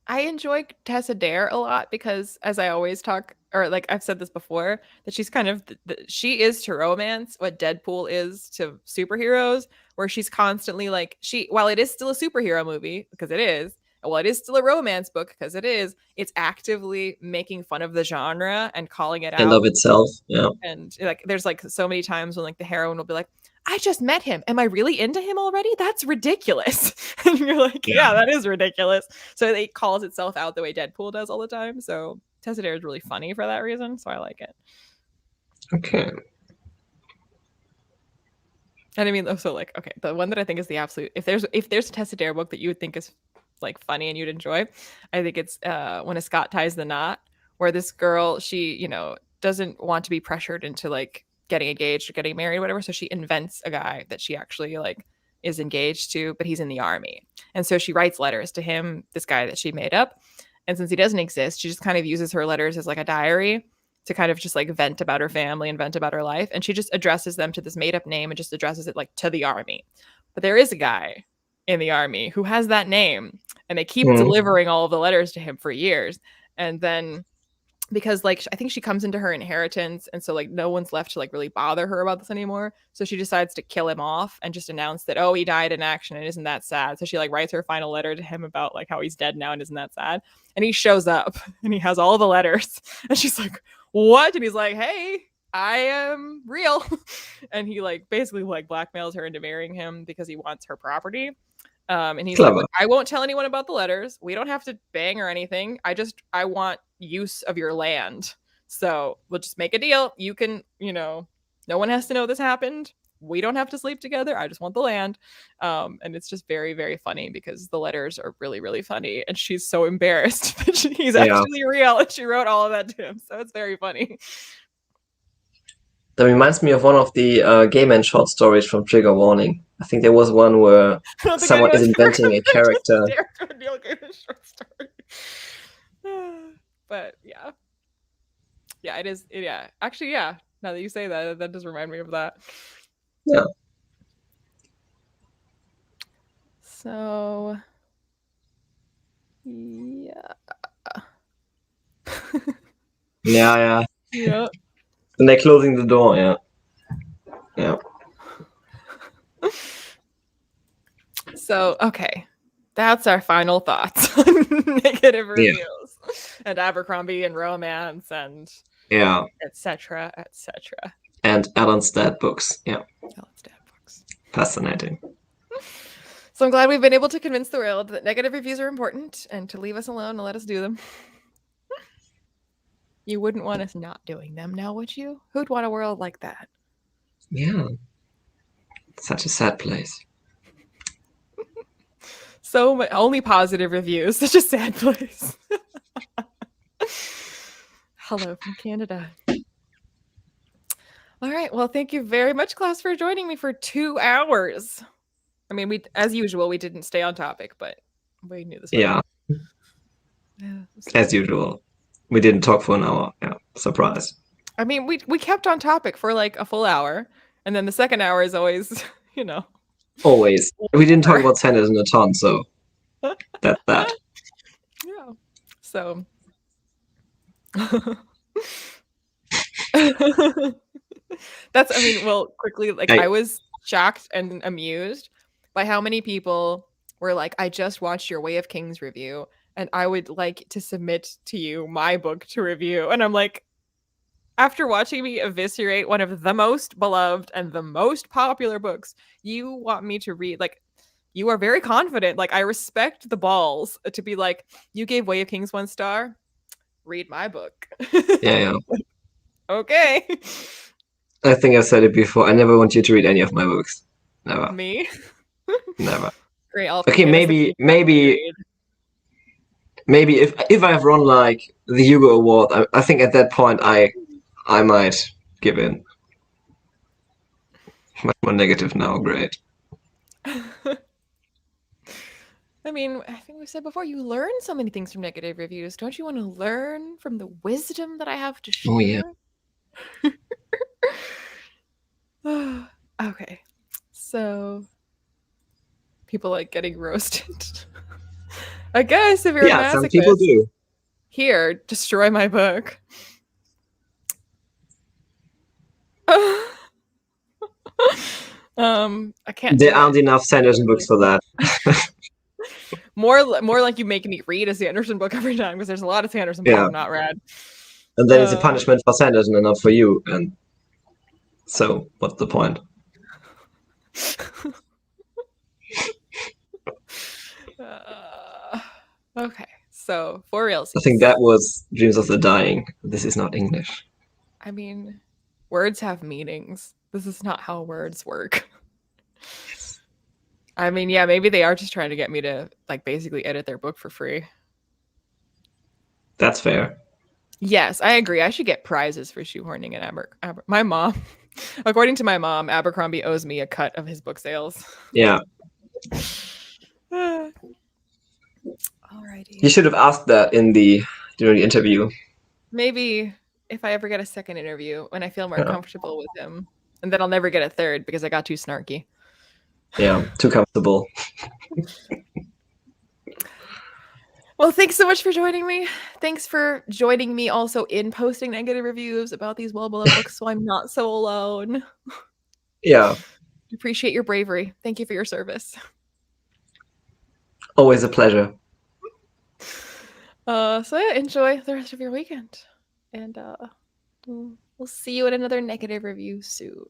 [SPEAKER 1] I enjoy Tessa Dare a lot because, as I always talk, or like I've said this before, that she's kind of she is to romance what Deadpool is to superheroes, where she's constantly like while it is still a superhero movie because it is, and while it is still a romance book because it is, it's actively making fun of the genre and calling it out.
[SPEAKER 2] And of itself, yeah.
[SPEAKER 1] And like, there's like so many times when like the heroine will be like, I just met him. Am I really into him already? That's ridiculous. And you're like, yeah, that is ridiculous. So it calls itself out the way Deadpool does all the time. So Tessa Dare is really funny for that reason. So I like it.
[SPEAKER 2] Okay.
[SPEAKER 1] And I mean, also like, okay, the one that I think is the absolute, if there's a Tessa Dare book that you would think is like funny and you'd enjoy, I think it's When a Scot Ties the Knot, where this girl, she, doesn't want to be pressured into like getting engaged or getting married or whatever, so she invents a guy that she actually like is engaged to, but he's in the army, and so she writes letters to him, this guy that she made up, and since he doesn't exist, she just kind of uses her letters as like a diary to kind of just like vent about her family and vent about her life, and she just addresses them to this made up name and just addresses it like to the army. But there is a guy in the army who has that name, and they keep delivering all of the letters to him for years, and then because like I think she comes into her inheritance, and so like no one's left to like really bother her about this anymore. So she decides to kill him off and just announce that, oh, he died in action, and isn't that sad? So she like writes her final letter to him about like how he's dead now and isn't that sad? And he shows up and he has all the letters, and she's like, what? And he's like, hey, I am real. And he like basically like blackmails her into marrying him because he wants her property. And he's like,
[SPEAKER 2] Clever.
[SPEAKER 1] I won't tell anyone about the letters. We don't have to bang or anything. I want use of your land. So we'll just make a deal. You can, no one has to know this happened. We don't have to sleep together. I just want the land. And it's just very, very funny because the letters are really, really funny. And she's so embarrassed that he's actually real. And she wrote all of that to him. So it's very funny.
[SPEAKER 2] That reminds me of one of the Gay Man short stories from Trigger Warning. I think there was one where someone is inventing a character.
[SPEAKER 1] But yeah. Yeah, it is. Yeah. Actually, yeah. Now that you say that, that does remind me of that.
[SPEAKER 2] Yeah.
[SPEAKER 1] So, yeah.
[SPEAKER 2] Yeah.
[SPEAKER 1] Yeah.
[SPEAKER 2] And they're closing the door, yeah. Yeah.
[SPEAKER 1] So, okay. That's our final thoughts on negative reviews and Abercrombie and romance and etc.
[SPEAKER 2] And Alan's dad books. Yeah.
[SPEAKER 1] Alan's dad books.
[SPEAKER 2] Fascinating.
[SPEAKER 1] So I'm glad we've been able to convince the world that negative reviews are important and to leave us alone and let us do them. You wouldn't want us not doing them now, would you? Who'd want a world like that?
[SPEAKER 2] Yeah. Such a sad place.
[SPEAKER 1] So only positive reviews. Such a sad place. Hello from Canada. All right. Well, thank you very much, Klaus, for joining me for 2 hours. I mean, as usual, we didn't stay on topic, but we knew this.
[SPEAKER 2] Yeah. As usual. We didn't talk for an hour. Yeah. Surprise.
[SPEAKER 1] I mean, we kept on topic for like a full hour. And then the second hour is always,
[SPEAKER 2] Always. We didn't talk about Sanderson a ton, so that's that.
[SPEAKER 1] Yeah. So. Quickly, like I was shocked and amused by how many people were like, I just watched your Way of Kings review and I would like to submit to you my book to review. And I'm like, after watching me eviscerate one of the most beloved and the most popular books, you want me to read, like, you are very confident. Like, I respect the balls to be like, you gave Way of Kings 1 star, read my book.
[SPEAKER 2] Yeah.
[SPEAKER 1] Okay.
[SPEAKER 2] I think I said it before. I never want you to read any of my books. Never.
[SPEAKER 1] Me?
[SPEAKER 2] Never.
[SPEAKER 1] Great.
[SPEAKER 2] Okay, maybe if I've run like the Hugo Award, I think at that point I might give in. Much more negative now. Great.
[SPEAKER 1] I mean, I think we said before, you learn so many things from negative reviews. Don't you want to learn from the wisdom that I have to share?
[SPEAKER 2] Oh, yeah.
[SPEAKER 1] Okay. So, people like getting roasted. I guess if you're a masochist,
[SPEAKER 2] some people do.
[SPEAKER 1] Here, destroy my book. I can't.
[SPEAKER 2] There aren't enough Sanderson books for that.
[SPEAKER 1] More like you make me read a Sanderson book every time because there's a lot of Sanderson books I've not read.
[SPEAKER 2] And then it's a punishment for Sanderson and not for you. And so, what's the point?
[SPEAKER 1] Okay, so for real.
[SPEAKER 2] I think that was Dreams of the Dying. This is not English.
[SPEAKER 1] I mean, words have meanings. This is not how words work. I mean, yeah, maybe they are just trying to get me to like basically edit their book for free.
[SPEAKER 2] That's fair.
[SPEAKER 1] Yes, I agree. I should get prizes for shoehorning in my mom. According to my mom, Abercrombie owes me a cut of his book sales.
[SPEAKER 2] Yeah.
[SPEAKER 1] Alrighty.
[SPEAKER 2] You should have asked that in the interview.
[SPEAKER 1] Maybe if I ever get a second interview when I feel more comfortable with him. And then I'll never get a third because I got too snarky.
[SPEAKER 2] Yeah, too comfortable.
[SPEAKER 1] Well, thanks so much for joining me. Thanks for joining me also in posting negative reviews about these well-beloved books so I'm not so alone.
[SPEAKER 2] Yeah,
[SPEAKER 1] Appreciate your bravery. Thank you for your service.
[SPEAKER 2] always a pleasure.
[SPEAKER 1] So yeah, enjoy the rest of your weekend. And we'll see you in another negative review soon.